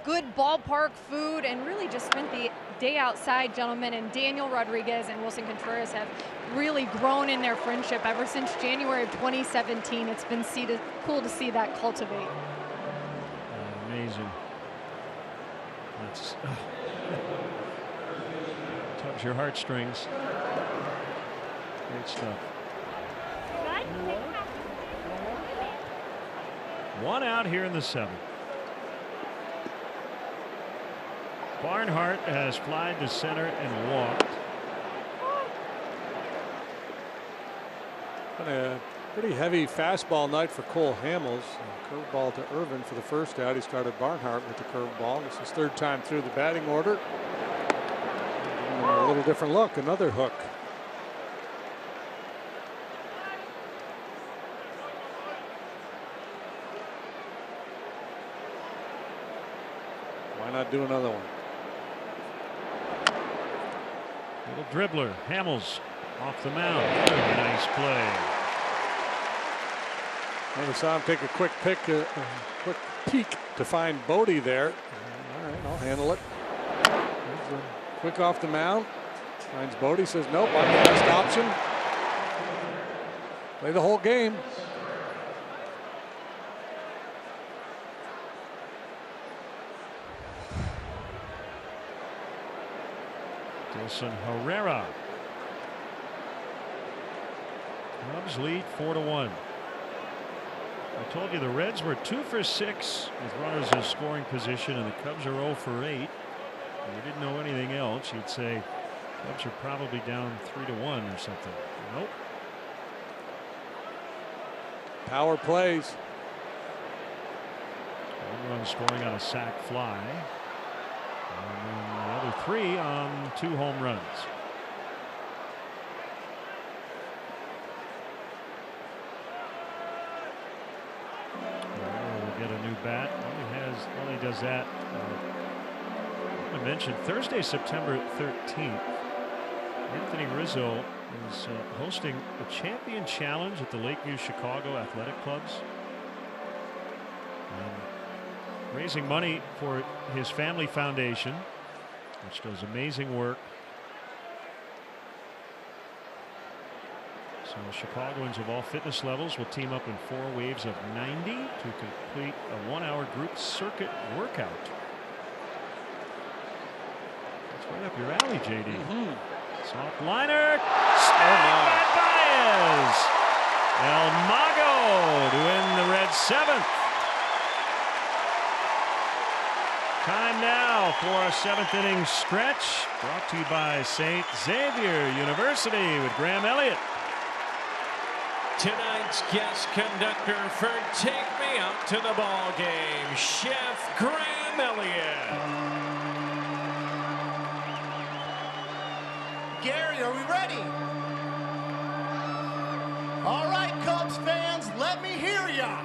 good ballpark food, and really just spent the day outside, gentlemen. And Daniel Rodriguez and Wilson Contreras have really grown in their friendship ever since January of 2017. It's been cool to see that cultivate. Amazing. That's tugs your heartstrings. Great stuff. One out here in the seventh. Barnhart has flied to center and walked. Been a pretty heavy fastball night for Cole Hamels. Curveball to Irvin for the first out. He started Barnhart with the curveball. This is third time through the batting order. A little different look. Another hook. Why not do another one? Little dribbler. Hamels off the mound. Very nice play. And we saw him take a quick peek to find Bodie there. All right, I'll handle it. Quick off the mound. Finds Bodie, says nope, I'm the best option. Play the whole game. Dilson Herrera. Cubs lead 4-1. I told you the Reds were 2 for 6 with runners in scoring position, and the Cubs are 0 for 8. If you didn't know anything else, you'd say Cubs are probably down 3-1 or something. Nope. Power plays. One run scoring on a sac fly. And then the other 3 on 2 home runs. We'll get a new bat. Only does that. I mentioned Thursday, September 13th. Anthony Rizzo is hosting a champion challenge at the Lakeview Chicago Athletic Clubs. Raising money for his family foundation, which does amazing work. So Chicagoans of all fitness levels will team up in 4 waves of 90 to complete a 1-hour group circuit workout. That's right up your alley, JD. Soft liner. Snagged by Baez. El Mago to win the Reds' 7th. Time now for a 7th inning stretch, brought to you by St. Xavier University with Graham Elliott. Tonight's guest conductor for Take Me Out to the Ball Game, Chef Graham Elliott. Gary, are we ready? All right, Cubs fans, let me hear ya.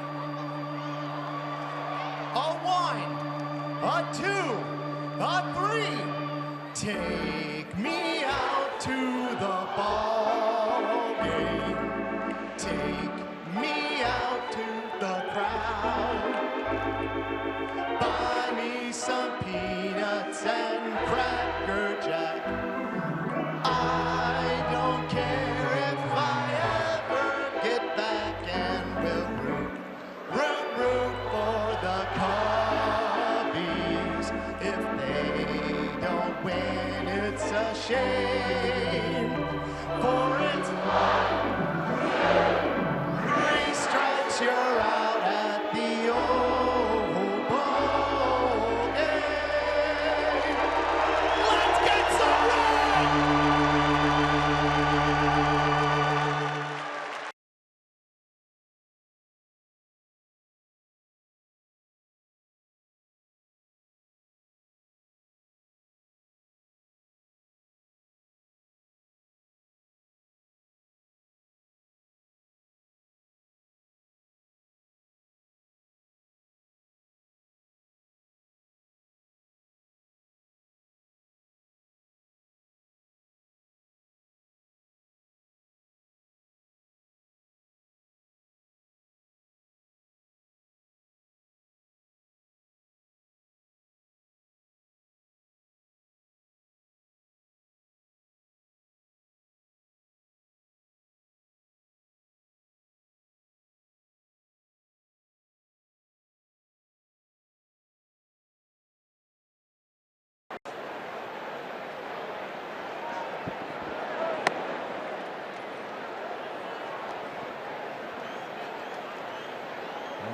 A 1, a 2, a 3. Take me out to the ball game. Take me out to the crowd. Buy me some peanuts and Cracker Jack. I don't care if I ever get back, and will root for the Cubbies. If they don't win, it's a shame, for it's 3 strikes, you're out at the old ball game. Let's get some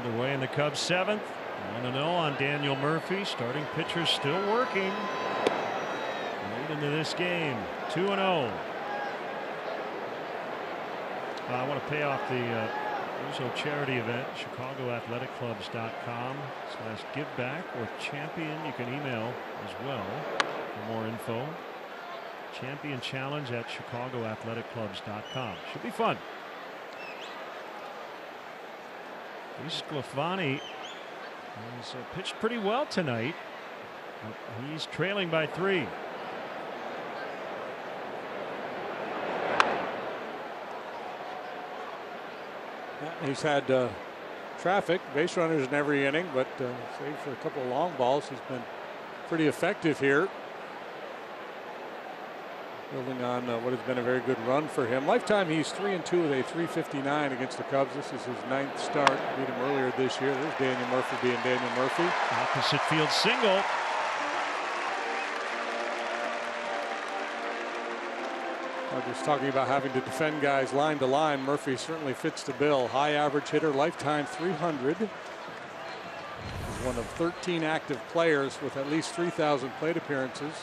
Underway in the Cubs' 7th. 1-0 on Daniel Murphy. Starting pitcher still working. Late into this game. 2-0. I want to pay off the Uso charity event. ChicagoAthleticClubs.com/giveback or champion. You can email as well for more info. Champion challenge at ChicagoAthleticClubs.com. Should be fun. Sclafani has pitched pretty well tonight. He's trailing by 3. He's had traffic, base runners in every inning, but save for a couple of long balls. He's been pretty effective here. Building on what has been a very good run for him. Lifetime, he's 3-2 with a .359 against the Cubs. This is his 9th start. Beat him earlier this year. There's Daniel Murphy being Daniel Murphy. Opposite field single. Just talking about having to defend guys line to line. Murphy certainly fits the bill. High average hitter, lifetime 300. He's one of 13 active players with at least 3,000 plate appearances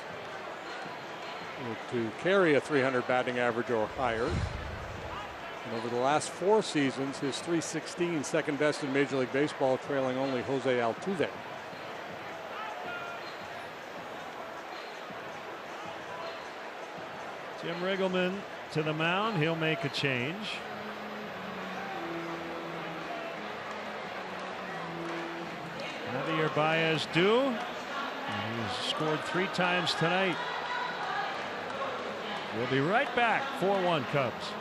to carry a 300 batting average or higher. And over the last 4 seasons, his .316, second best in Major League Baseball, trailing only Jose Altuve. Jim Riggleman to the mound. He'll make a change. Javier Baez due. He's scored 3 times tonight. We'll be right back. 4-1 Cubs.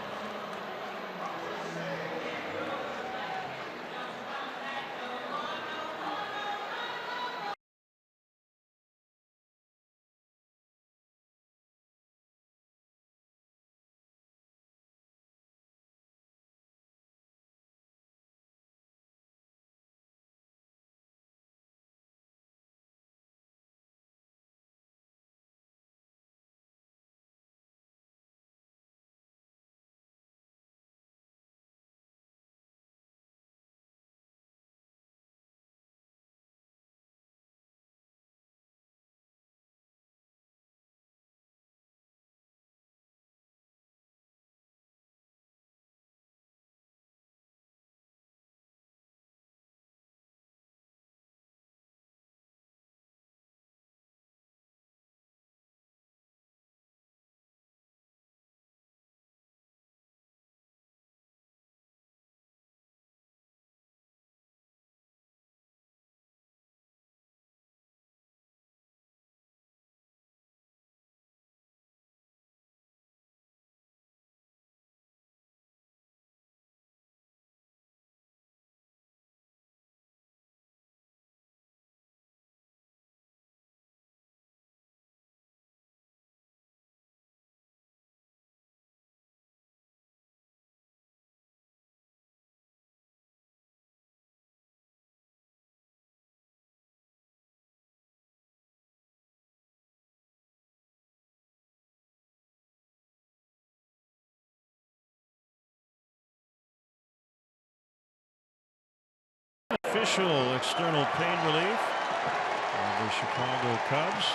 Official external pain relief of the Chicago Cubs.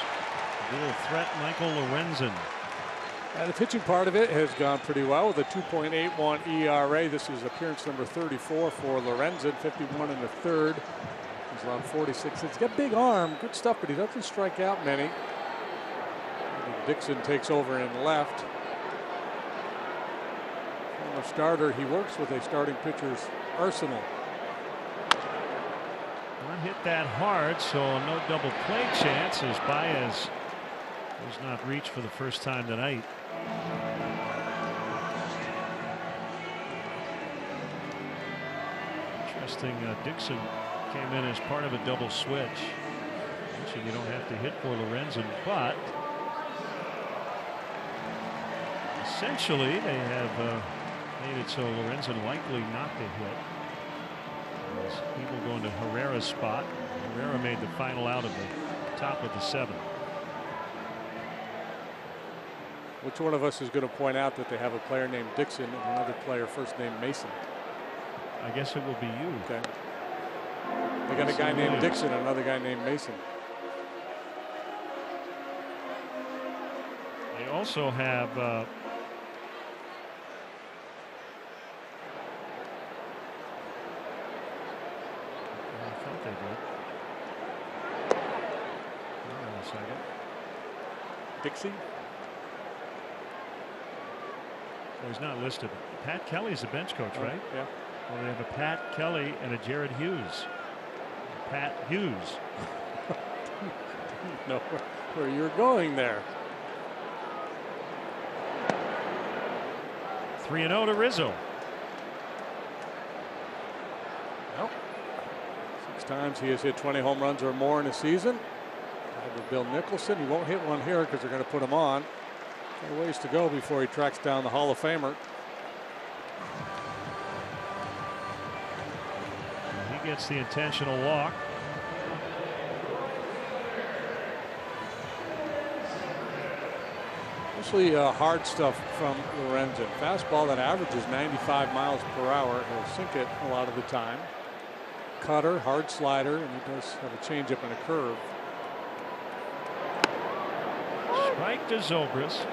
Dual threat Michael Lorenzen. The pitching part of it has gone pretty well with a 2.81 ERA. This is appearance number 34 for Lorenzen, 51 in the 3rd. He's allowed 46. He's got big arm, good stuff, but he doesn't strike out many. Dixon takes over in left. Former starter, he works with a starting pitcher's arsenal. Not hit that hard, so no double play chance as Baez does not reach for the first time tonight. Interesting, Dixon came in as part of a double switch. Mentioned you don't have to hit for Lorenzen, but essentially they have made it so Lorenzen likely not to hit. As he will go into Herrera's spot. Herrera made the final out of the top of the 7th. Which one of us is going to point out that they have a player named Dixon and another player first name Mason? I guess it will be you. Okay. They got a guy named Dixon, another guy named Mason. They also have I thought they did. Hold on a second. Dixie? Well, he's not listed. Pat Kelly's the bench coach, right? Yeah. Well, they have a Pat Kelly and a Jared Hughes. Pat Hughes. No, where you're going there. 3-0 to Rizzo. Well, 6 times he has hit 20 home runs or more in a season. Tied with Bill Nicholson. He won't hit one here because they're going to put him on. Got a ways to go before he tracks down the Hall of Famer. He gets the intentional walk. Mostly hard stuff from Lorenzen. Fastball that averages 95 miles per hour. He'll sink it a lot of the time. Cutter, hard slider, and he does have a changeup and a curve. Strike to Zobrist.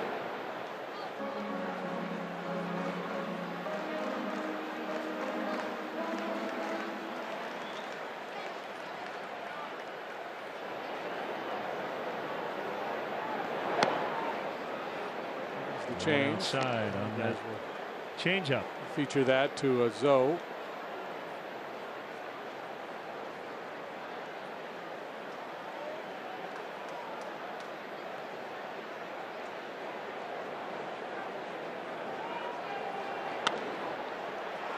Change side on that change up. Feature that to a Zoe.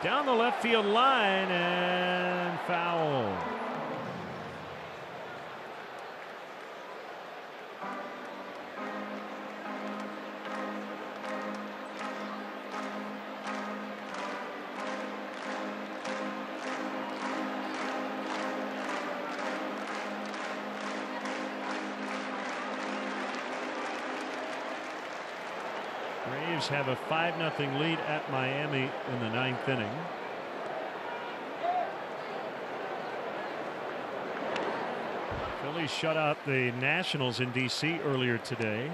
Down the left field line and foul. Braves have a 5-0 lead at Miami in the 9th inning. Phillies shut out the Nationals in D.C. earlier today.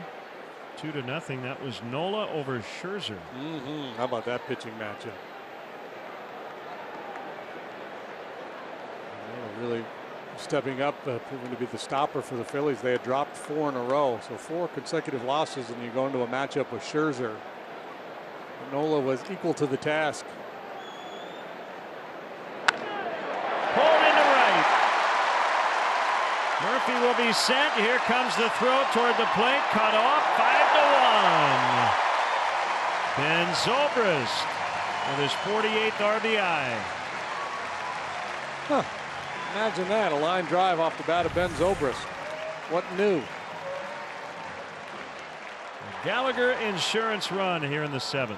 2-0. That was Nola over Scherzer. How about that pitching matchup? Really stepping up, proving to be the stopper for the Phillies. They had dropped 4 in a row, so 4 consecutive losses, and you go into a matchup with Scherzer. Nola was equal to the task. Pulled into right. Murphy will be sent. Here comes the throw toward the plate. Cut off. 5-1. Ben Zobrist with his 48th RBI. Huh. Imagine that, a line drive off the bat of Ben Zobrist. What new? Gallagher insurance run here in the 7th.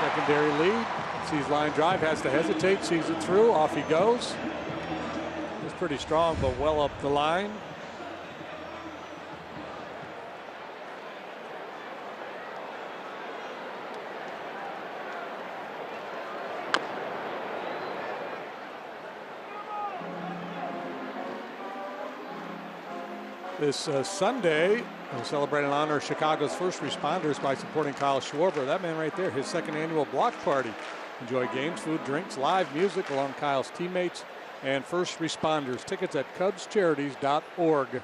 Secondary lead. Sees line drive, has to hesitate, sees it through, off he goes. It's pretty strong, but well up the line. This Sunday, we'll celebrate and honor Chicago's first responders by supporting Kyle Schwarber. That man right there, his 2nd annual block party. Enjoy games, food, drinks, live music along Kyle's teammates and first responders. Tickets at cubscharities.org.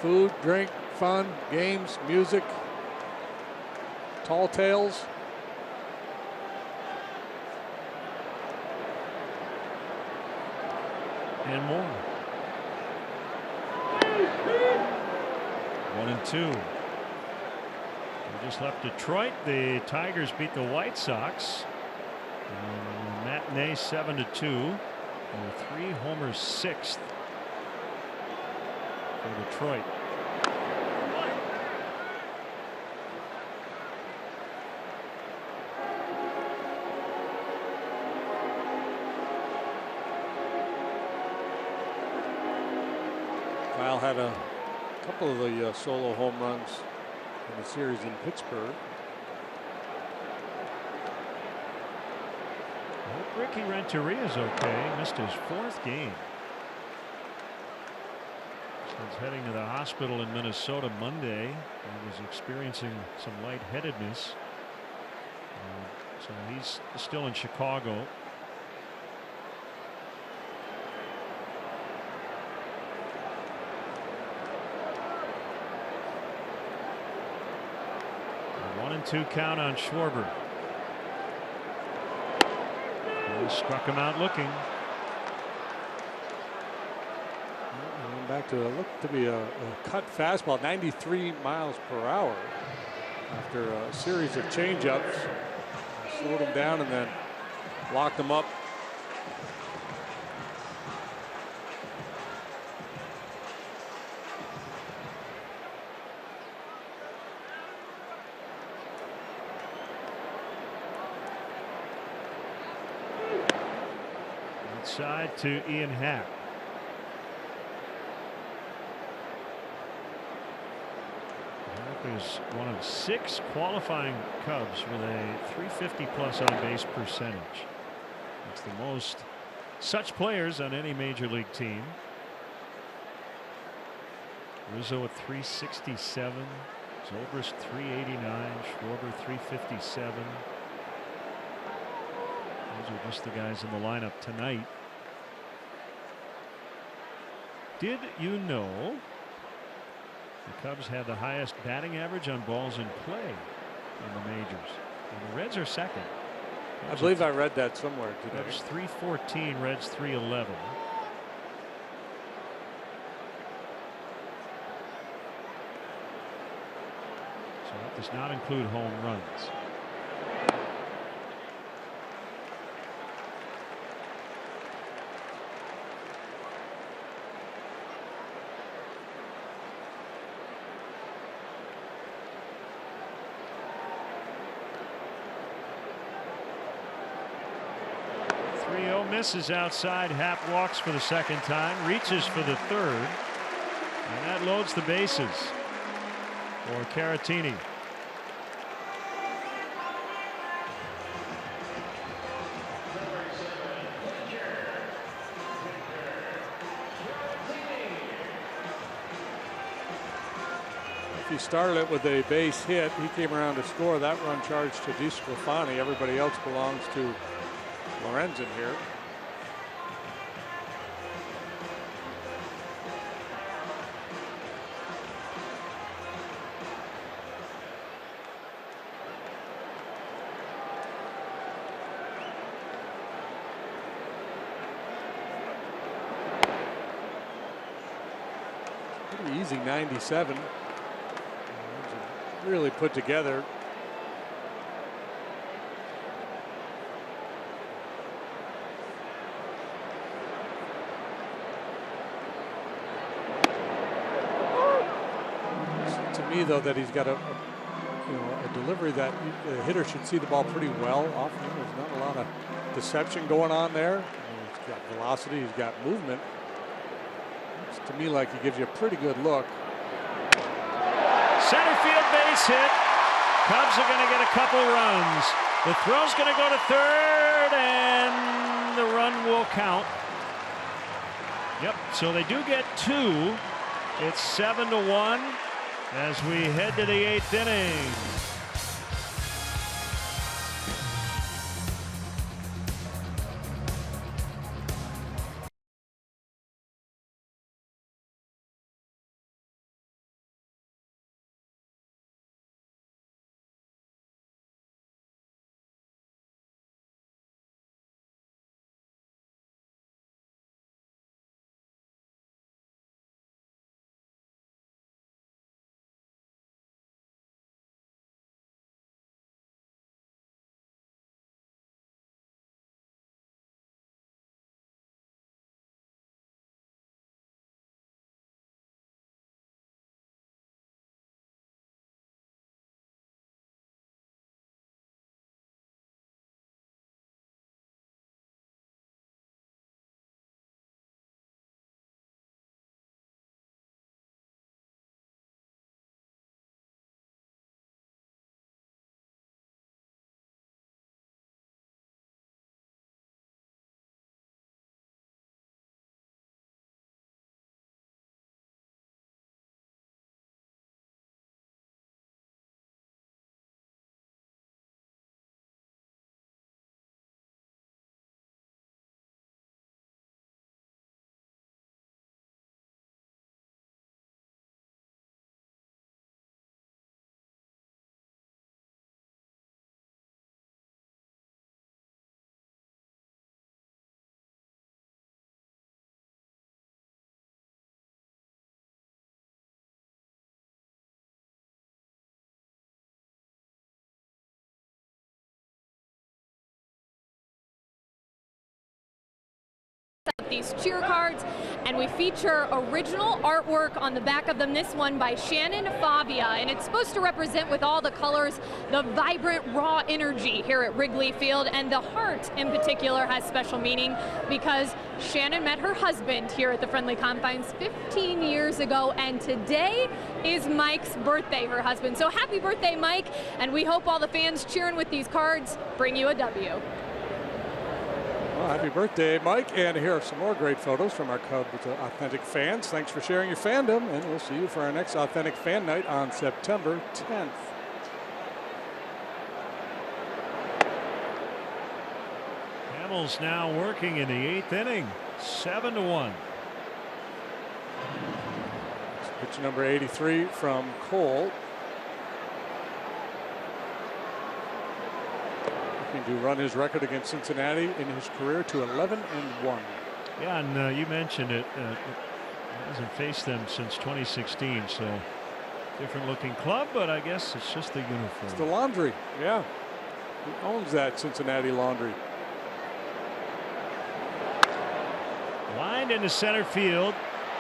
Food, drink, fun, games, music, tall tales. And more. 1-2. We just left Detroit. The Tigers beat the White Sox. Matinee 7-2. And a 3-homer 6th for Detroit. Kyle had a couple of the solo home runs in the series in Pittsburgh. I hope Ricky Renteria's okay. Missed his 4th game. He's heading to the hospital in Minnesota Monday. He was experiencing some lightheadedness. So he's still in Chicago. A 1-2 count on Schwarber. He struck him out looking. Back to look to be a cut fastball, 93 miles per hour. After a series of changeups, slowed him down and then locked him up. Outside to Ian Happ. Is one of 6 qualifying Cubs with a .350 plus on base percentage. It's the most such players on any major league team. Rizzo at .367, Zobrist .389, Schwarber .357. Those are just the guys in the lineup tonight. Did you know the Cubs have the highest batting average on balls in play in the majors? And the Reds are second. I believe I read that somewhere today. Cubs 314, Reds 311. So that does not include home runs. Misses outside. Happ walks for the 2nd time, reaches for the 3rd, and that loads the bases for Caratini. If he started it with a base hit, he came around to score. That run charged to DeSclafani. Everybody else belongs to Lorenzen here. Pretty easy 97. Really put together. To me, though, that he's got a delivery that the hitter should see the ball pretty well off him. There's not a lot of deception going on there. He's got velocity, he's got movement. Looks to me like he gives you a pretty good look. Center field base hit. Cubs are going to get a couple runs. The throw's going to go to 3rd, and the run will count. Yep, so they do get 2. It's 7-1 as we head to the 8th inning. these cheer cards, and we feature original artwork on the back of them. This one by Shannon Fabia, and it's supposed to represent with all the colors the vibrant, raw energy here at Wrigley Field, and the heart in particular has special meaning because Shannon met her husband here at the Friendly Confines 15 years ago, and today is Mike's birthday, her husband. So happy birthday, Mike, and we hope all the fans cheering with these cards bring you a W. Well, happy birthday, Mike. And here are some more great photos from our Cubs Authentic fans. Thanks for sharing your fandom, and we'll see you for our next Authentic Fan Night on September 10th. Hamels now working in the 8th inning, 7-1. Pitch number 83 from Cole. Looking to run his record against Cincinnati in his career to 11-1. Yeah, and you mentioned it. He hasn't faced them since 2016, so different looking club, but I guess it's just the uniform. It's the laundry, yeah. He owns that Cincinnati laundry. Lined into center field,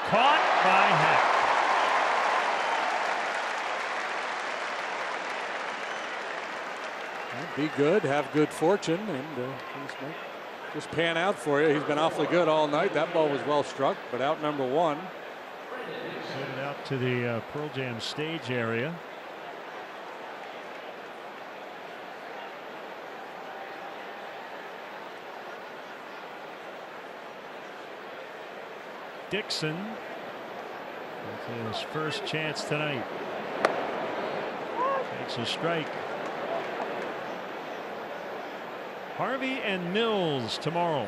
caught by Hack. Be good, have good fortune, and things might just pan out for you. He's been awfully good all night. That ball was well struck, but out number one. Headed out to the Pearl Jam stage area. Dixon with his first chance tonight. Takes a strike. Harvey and Mills tomorrow.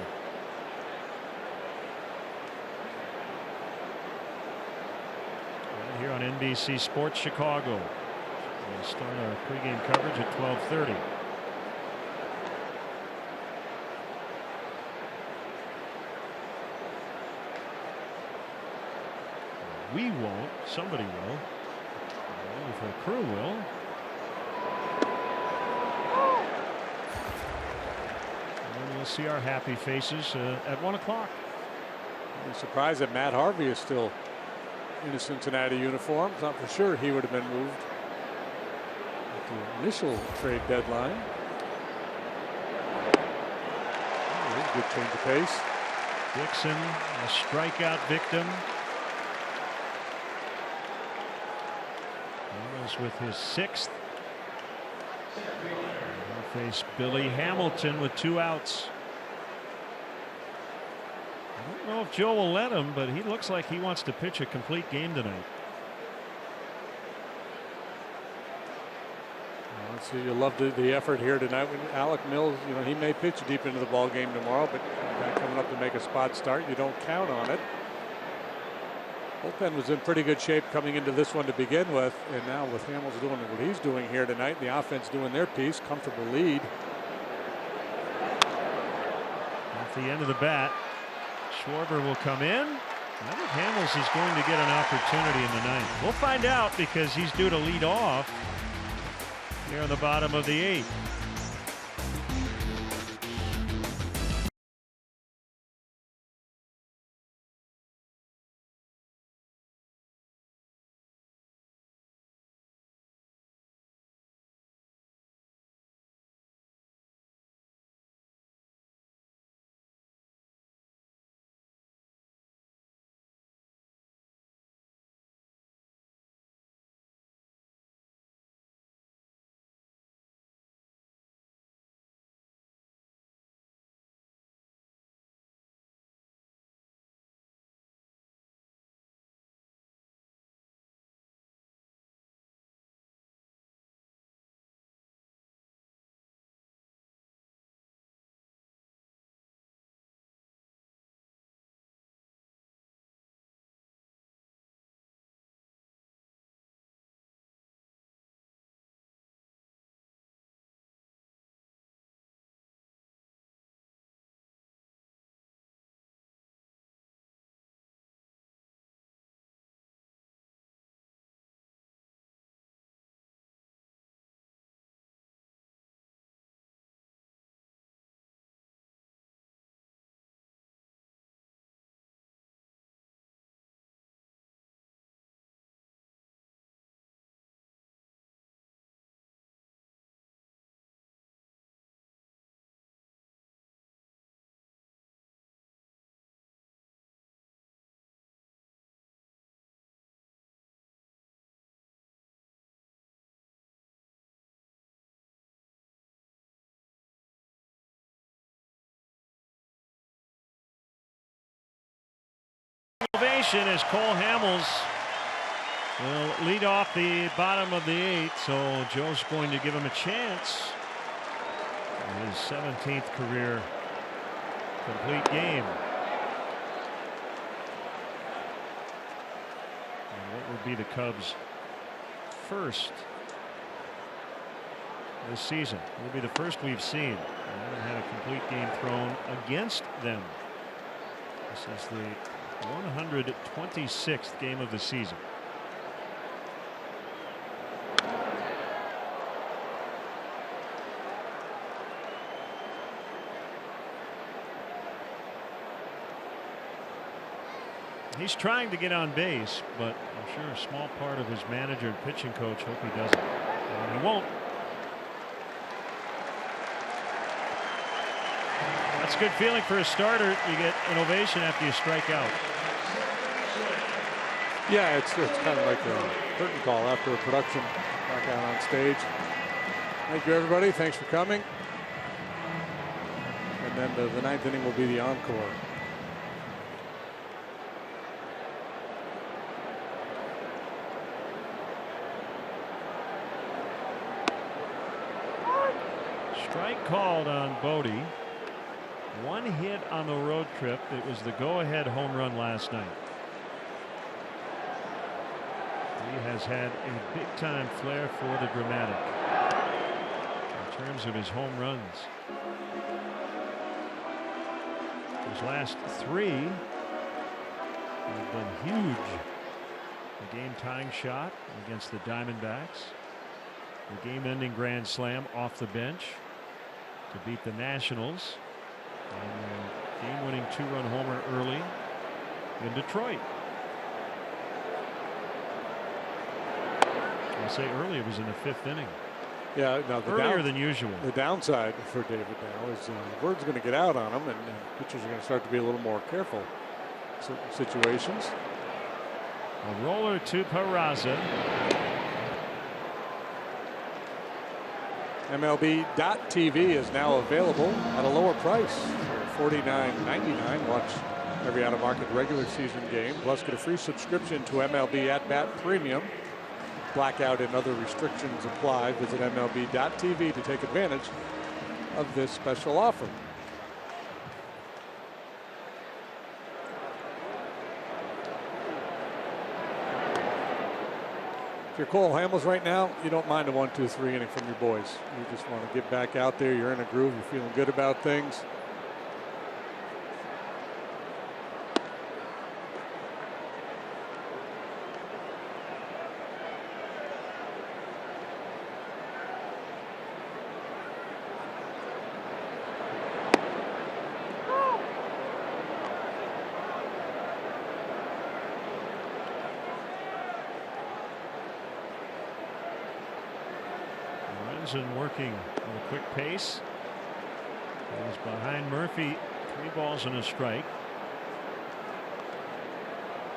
Right here on NBC Sports Chicago. We'll start our pregame coverage at 12:30. We won't. Somebody will. If our crew will. We'll see our happy faces at 1 o'clock. I'm surprised that Matt Harvey is still in a Cincinnati uniform. Thought for sure he would have been moved at the initial trade deadline. Oh, good change of pace. Dixon, a strikeout victim. Mills with his 6th. He'll face Billy Hamilton with 2 outs. I don't know if Joe will let him, but he looks like he wants to pitch a complete game tonight. So you love the effort here tonight. When Alec Mills, you know, he may pitch deep into the ball game tomorrow, but coming up to make a spot start, you don't count on it. Bullpen was in pretty good shape coming into this one to begin with, and now with Hamels doing what he's doing here tonight, the offense doing their piece, comfortable lead. At the end of the bat, Schwarber will come in. I think Hamels is going to get an opportunity in the 9th. We'll find out because he's due to lead off here in the bottom of the 8th. ovation as Cole Hamels will lead off the bottom of the 8th. So Joe's going to give him a chance in his 17th career complete game. And what would be the Cubs' first this season? It will be the first we've seen. They haven't had a complete game thrown against them. This is the 126th game of the season. He's trying to get on base, but I'm sure a small part of his manager and pitching coach hope he doesn't. And he won't. That's a good feeling for a starter. You get an ovation after you strike out. Yeah, it's kind of like a curtain call after a production knockout on stage. Thank you, everybody. Thanks for coming. And then the 9th inning will be the encore. Strike called on Bodie. One hit on the road trip. It was the go-ahead home run last night. He has had a big-time flair for the dramatic in terms of his home runs. His last 3 have been huge. The game-tying shot against the Diamondbacks. The game-ending grand slam off the bench to beat the Nationals. And a game-winning 2-run homer early in Detroit. I'll say early, it was in the 5th inning. Yeah, now earlier than usual. The downside for David now is word's going to get out on him, and pitchers are going to start to be a little more careful in certain situations. A roller to Peraza. MLB.TV is now available at a lower price for $49.99. Watch every out-of-market regular season game, plus get a free subscription to MLB At Bat Premium. Blackout and other restrictions apply. Visit MLB.TV to take advantage of this special offer. If you're Cole Hamels right now, you don't mind a 1-2-3 inning from your boys. You just want to get back out there. You're in a groove. You're feeling good about things. And working at a quick pace. He's behind Murphy, 3 balls and a strike.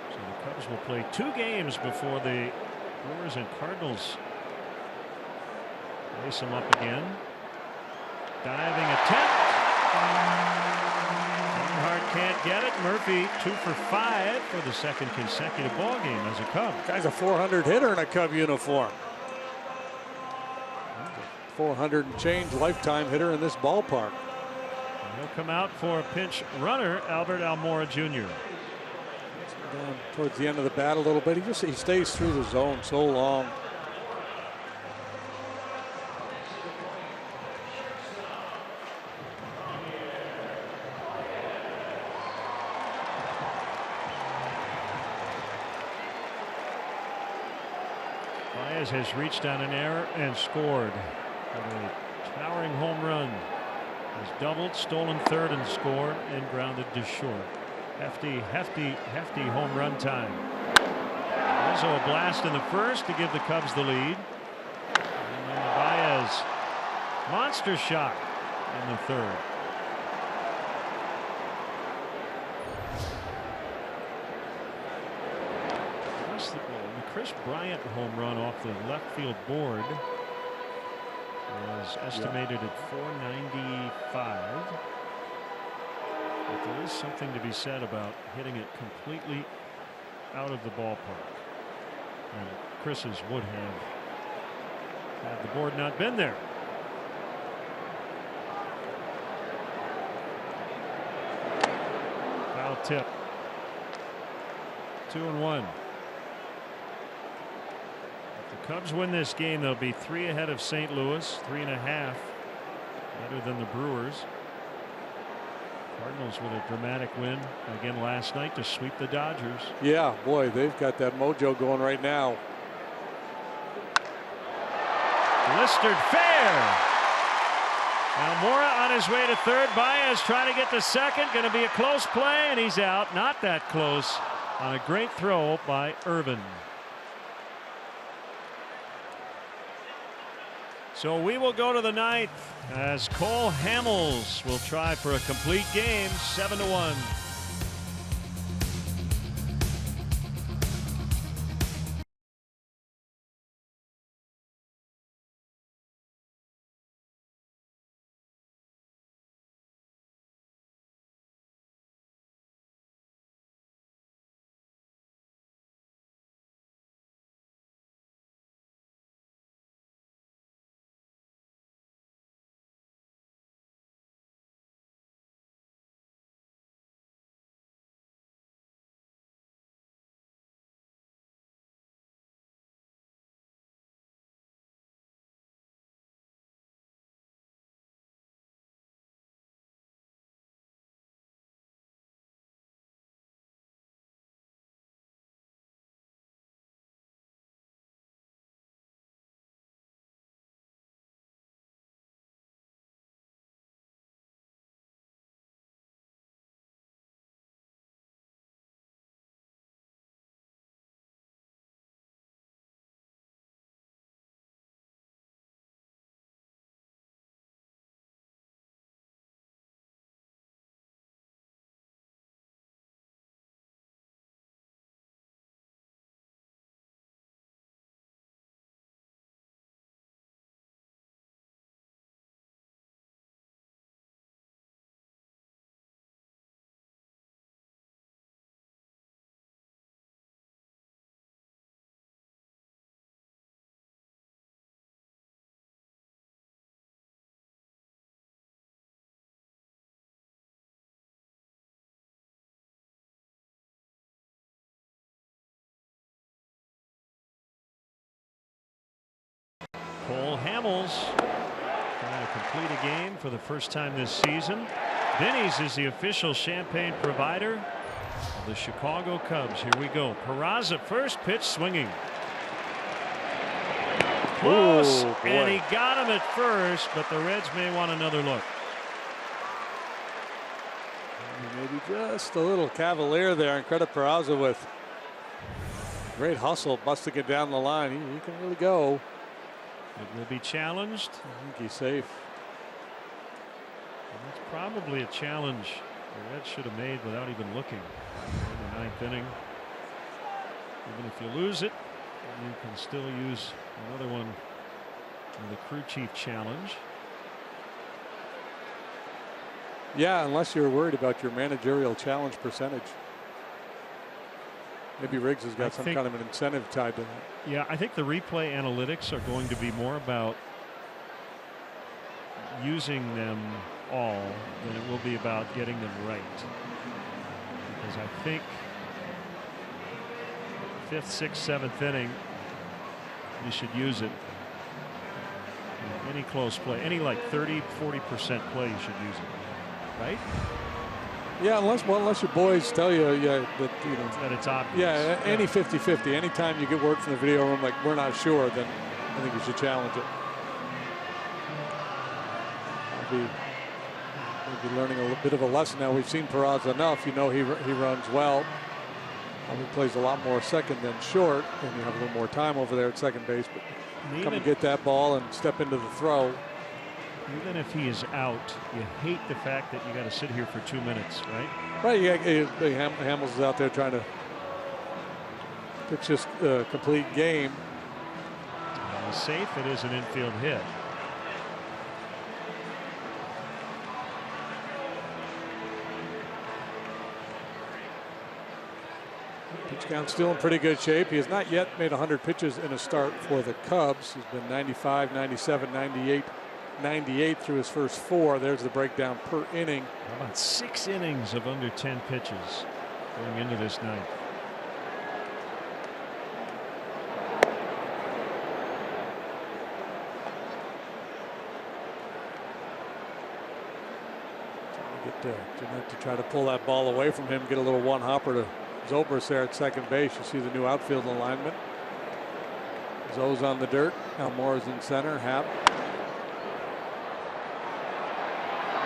So the Cubs will play 2 games before the Brewers and Cardinals lace them up again. Diving attempt. Earnhardt can't get it. Murphy 2 for 5 for the 2nd consecutive ball game as a Cub. Guy's a 400 hitter in a Cub uniform. 400 and change lifetime hitter in this ballpark. And he'll come out for a pinch runner, Albert Almora Jr. Down towards the end of the bat a little bit. He stays through the zone so long. Baez has reached on an error and scored. A towering home run. Has doubled, stolen 3rd and scored, and grounded to short. Hefty home run time. Also a blast in the 1st to give the Cubs the lead. And then Baez monster shot in the 3rd. The Chris Bryant home run off the left field board was estimated at 495. But there is something to be said about hitting it completely out of the ballpark. And Chris's would have had the board not been there. Foul tip. 2-1. If the Cubs win this game, they'll be 3 ahead of St. Louis, 3.5 better than the Brewers. Cardinals with a dramatic win again last night to sweep the Dodgers. Yeah, boy, they've got that mojo going right now. Blistered fair. Almora on his way to third. Baez trying to get to second. Going to be a close play, and he's out. Not that close on a great throw by Irvin. So we will go to the ninth as Cole Hamels will try for a complete game, 7-1. Cole Hamels trying to complete a game for the first time this season. Benny's is the official champagne provider of the Chicago Cubs. Here we go. Peraza first pitch swinging. Close, Ooh, and he got him at first, but the Reds may want another look. Maybe just a little cavalier there, and credit Peraza with great hustle, busting it down the line. He can really go. It will be challenged. I think he's safe. And that's probably a challenge the Reds should have made without even looking in the ninth inning. Even if you lose it, you can still use another one in the crew chief challenge. Yeah, unless you're worried about your managerial challenge percentage. Maybe Riggs has got some kind of an incentive tied to that. Yeah, I think the replay analytics are going to be more about using them all than it will be about getting them right. Because I think 5th, 6th, 7th inning, you should use it. Any close play, any like 30-40% play, you should use it, right? Yeah, unless your boys tell you, that that it's obvious. Yeah, any 50-50. Anytime you get word from the video room like we're not sure, then I think you should challenge it. We'll be learning a bit of a lesson now. We've seen Peraza enough. You know he runs well. He plays a lot more second than short, and you have a little more time over there at second base. But come and get that ball and step into the throw. Even if he is out, you hate the fact that you got to sit here for 2 minutes, right? Right. Yeah. Hamels is out there trying to pitch this complete game. Safe. It is an infield hit. Pitch count still in pretty good shape. He has not yet made 100 pitches in a start for the Cubs. He's been 95, 97, 98, 98 through his first 4. There's the breakdown per inning. How about 6 innings of under 10 pitches going into this ninth? Jeanette to try to pull that ball away from him, get a little one hopper to Zobrist there at second base. You see the new outfield alignment. Zoe's on the dirt. Almora's in center. Happ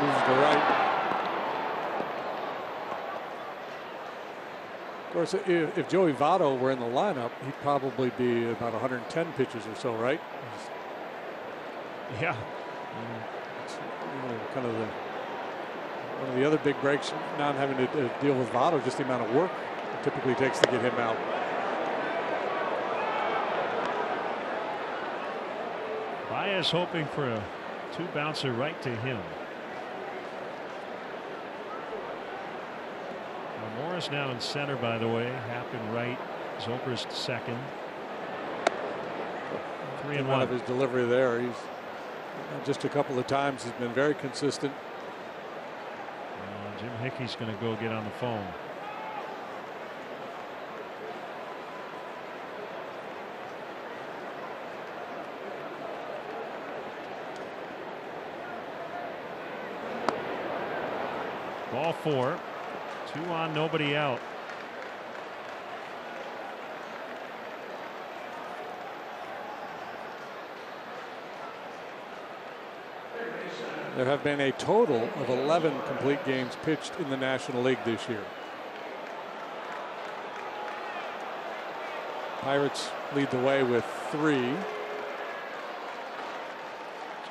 moves to right. Of course, if Joey Votto were in the lineup, he'd probably be about 110 pitches or so, right? Yeah. It's kind of one of the other big breaks, not having to deal with Votto, just the amount of work it typically takes to get him out. Baez hoping for a 2-bouncer right to him. Morris now in center, by the way. Happ in right. Zobrist second. 3-1. Out of his delivery there. He's just a couple of times he's been very consistent. Jim Hickey's going to go get on the phone. Ball 4. 2 on, nobody out. There have been a total of 11 complete games pitched in the National League this year. Pirates lead the way with 3.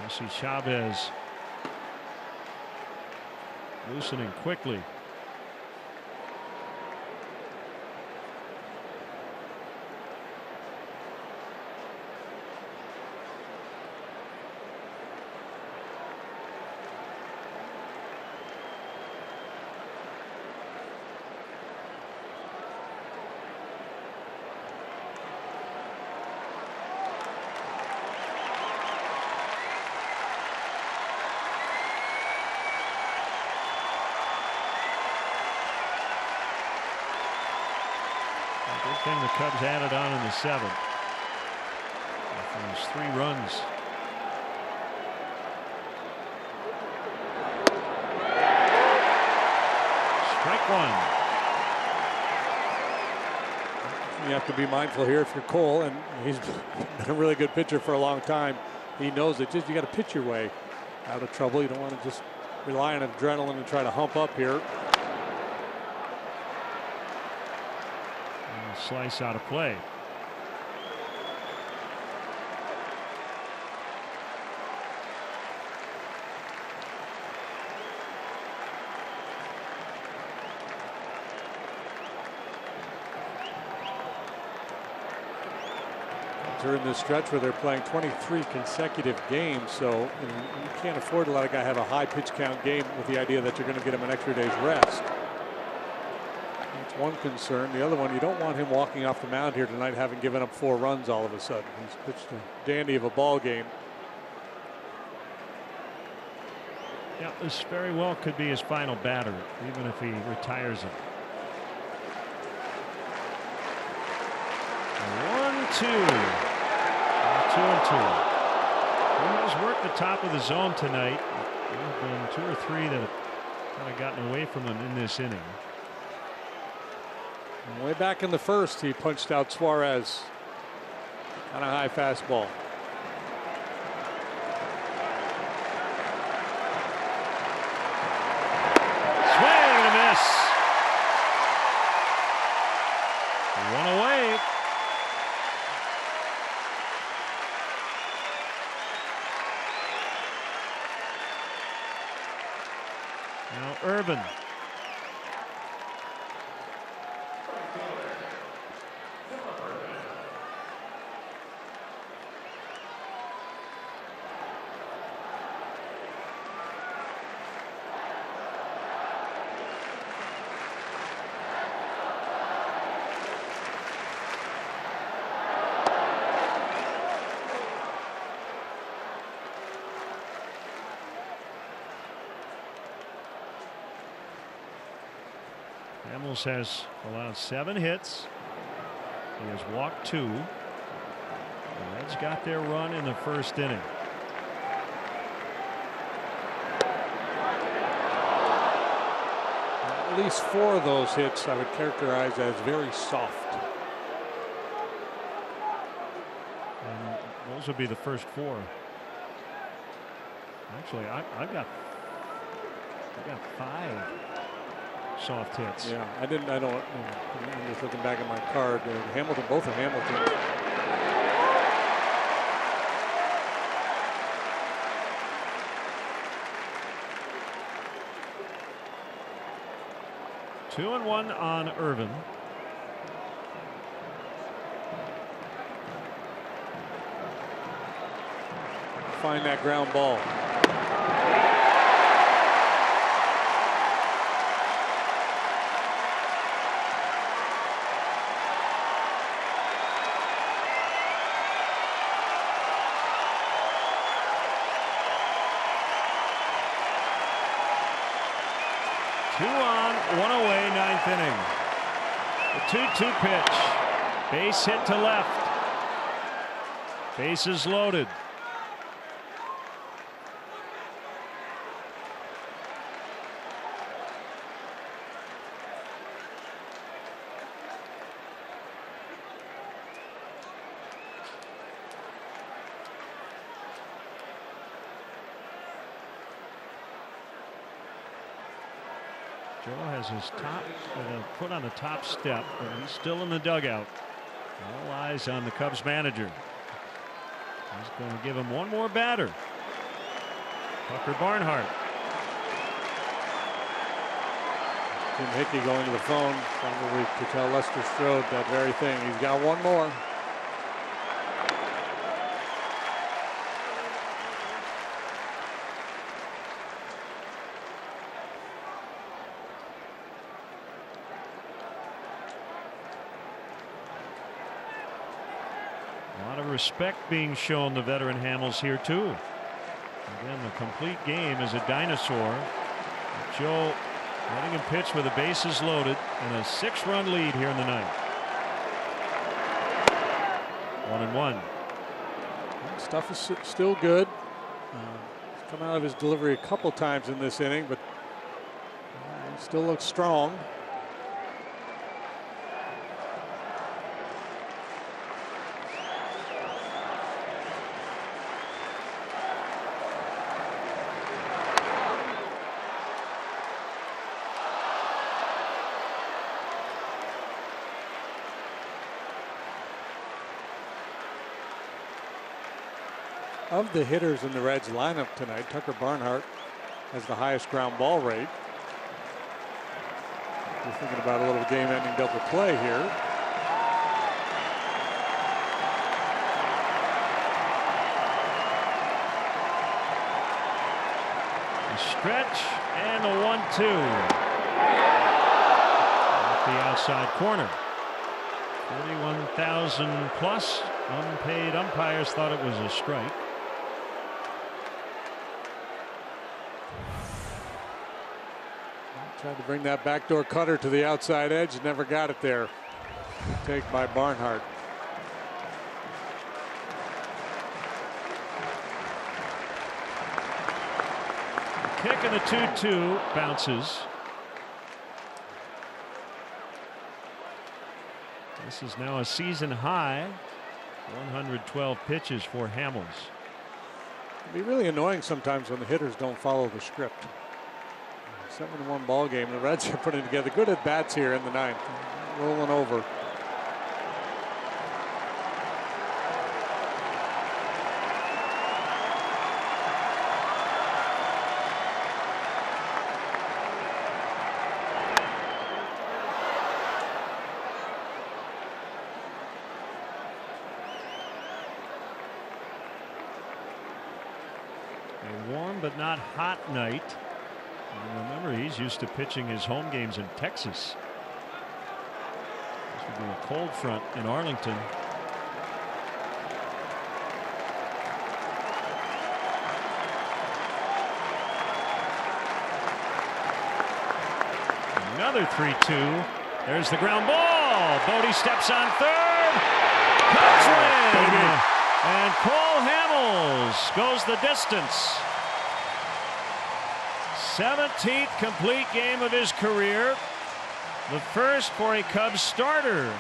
Jesse Chavez loosening quickly. Good thing the Cubs added on in the 7th. After those 3 runs. Strike 1. You have to be mindful here if you're Cole, and he's been a really good pitcher for a long time. He knows it. Just you got to pitch your way out of trouble. You don't want to just rely on adrenaline and try to hump up here. Slice out of play. They're in this stretch where they're playing 23 consecutive games, so you can't afford to let a guy have a high pitch count game with the idea that you're going to get him an extra day's rest. That's one concern. The other one, you don't want him walking off the mound here tonight having given up 4 runs all of a sudden. He's pitched a dandy of a ball game. Yeah, this very well could be his final batter, even if he retires it. 1-2. 2-2. He has worked the top of the zone tonight. There have been 2 or 3 that have kind of gotten away from him in this inning. And way back in the first, he punched out Suarez on a high fastball. Swing and a miss. 1 away. Now Urban. Hamels has allowed 7 hits. He has walked 2. The Reds got their run in the first inning. At least 4 of those hits I would characterize as very soft. And those would be the first 4. Actually, I've got 5 soft hits. Yeah, I don't. I'm just looking back at my card. Hamilton, both of Hamilton. Two and 1 on Irvin. Find that ground ball. Two on, 1 away, 9th inning. The 2-2 pitch. Base hit to left. Bases loaded. Joe has his foot on the top step, but he's still in the dugout. All eyes on the Cubs manager. He's going to give him one more batter. Tucker Barnhart. Jim Hickey going to the phone probably to tell Lester Strode that very thing. He's got one more. Respect being shown the veteran Hamels here too. Again, the complete game is a dinosaur. Joe letting him pitch with the bases loaded and a 6-run lead here in the ninth. 1-1. Stuff is still good. He's come out of his delivery a couple times in this inning, but he still looks strong. Of the hitters in the Reds lineup tonight, Tucker Barnhart has the highest ground ball rate. You're thinking about a little game-ending double play here. The stretch and the 1-2 off the outside corner. 41,000 plus unpaid umpires thought it was a strike. Tried to bring that backdoor cutter to the outside edge, never got it there. Take by Barnhart. The kick and the 2-2 bounces. This is now a season high 112 pitches for Hamels. It'd be really annoying sometimes when the hitters don't follow the script. 7-1 ball game. The Reds are putting together good at bats here in the ninth. Rolling over. A warm but not hot night. And remember, he's used to pitching his home games in Texas. This would be a cold front in Arlington. Another 3-2. There's the ground ball. Bodie steps on third. Cubs win. And Cole Hamels goes the distance. 17th complete game of his career. The first for a Cubs starter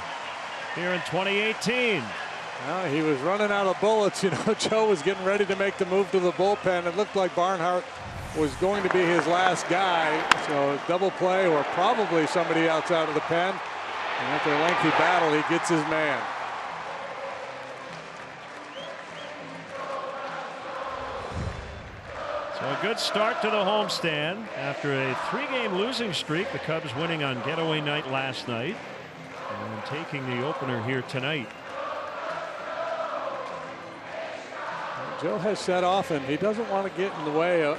here in 2018. Well, he was running out of bullets. You know, Joe was getting ready to make the move to the bullpen. It looked like Barnhart was going to be his last guy. So double play or probably somebody outside of the pen. And after a lengthy battle, he gets his man. So a good start to the homestand after a 3-game losing streak. The Cubs winning on getaway night last night and taking the opener here tonight. Joe has said often he doesn't want to get in the way of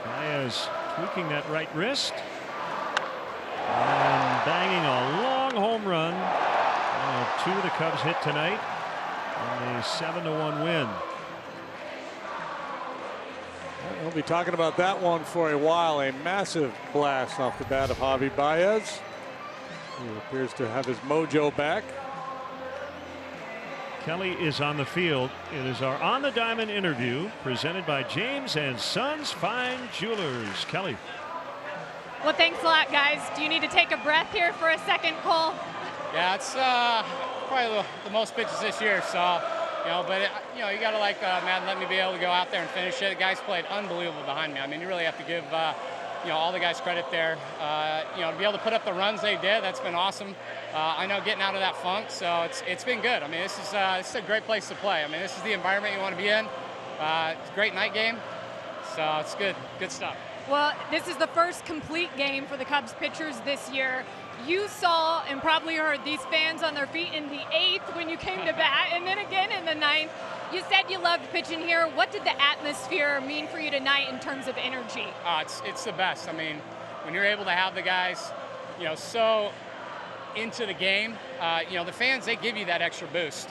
Baez tweaking that right wrist and banging a long home run. Two of the Cubs hit tonight in a 7-1 win. We'll be talking about that one for a while. A massive blast off the bat of Javi Baez. He appears to have his mojo back. Kelly is on the field. It is our On the Diamond interview presented by James and Sons Fine Jewelers. Kelly. Well, thanks a lot, guys. Do you need to take a breath here for a second, Cole? Yeah, it's probably the most pitches this year. So, but you got to let me be able to go out there and finish it. The guys played unbelievable behind me. I mean, you really have to give all the guys credit there. To be able to put up the runs they did, that's been awesome. I know getting out of that funk, so it's been good. I mean, this is a great place to play. I mean, this is the environment you want to be in. It's a great night game, so it's good stuff. Well, this is the first complete game for the Cubs pitchers this year. You saw and probably heard these fans on their feet in the 8th when you came to bat, and then again in the 9th. You said you loved pitching here. What did the atmosphere mean for you tonight in terms of energy? It's the best. I mean, when you're able to have the guys, so into the game, the fans, they give you that extra boost.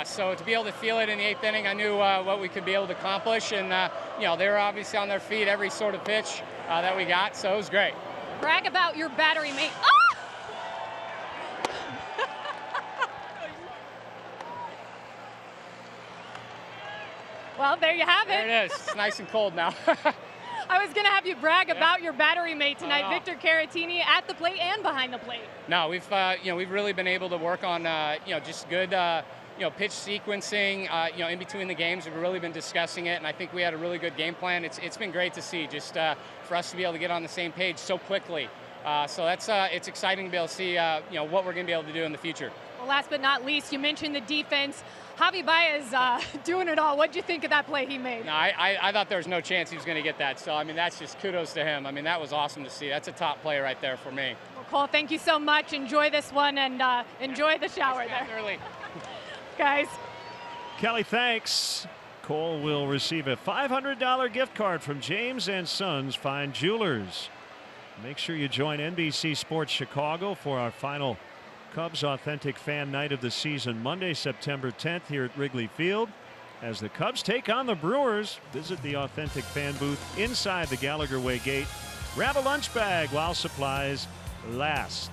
So to be able to feel it in the 8th inning, I knew what we could be able to accomplish, and they were obviously on their feet every sort of pitch that we got, so it was great. Brag about your battery mate. Oh! Well, there you have it. There it is. It's nice and cold now. I was going to have you brag about your battery mate tonight, Victor Caratini, at the plate and behind the plate. No, we've really been able to work on just good pitch sequencing. In between the games, we've really been discussing it, and I think we had a really good game plan. It's been great to see, just for us to be able to get on the same page so quickly. So that's it's exciting to be able to see what we're going to be able to do in the future. Well, last but not least, you mentioned the defense. Javi Baez doing it all. What did you think of that play he made? No, I thought there was no chance he was going to get that. So, I mean, that's just kudos to him. I mean, that was awesome to see. That's a top player right there for me. Well, Cole, thank you so much. Enjoy this one and enjoy the shower there. Early. Guys. Kelly, thanks. Cole will receive a $500 gift card from James and Sons Fine Jewelers. Make sure you join NBC Sports Chicago for our final Cubs Authentic Fan Night of the season, Monday, September 10th here at Wrigley Field. As the Cubs take on the Brewers, visit the Authentic Fan booth inside the Gallagher Way gate. Grab a lunch bag while supplies last.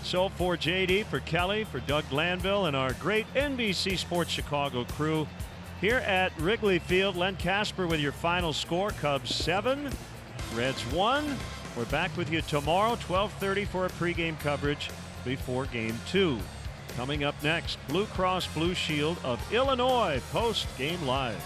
So for JD, for Kelly, for Doug Glanville, and our great NBC Sports Chicago crew here at Wrigley Field, Len Casper with your final score. Cubs 7, Reds 1. We're back with you tomorrow, 12:30 for a pregame coverage before Game 2. Coming up next, Blue Cross Blue Shield of Illinois post-game live.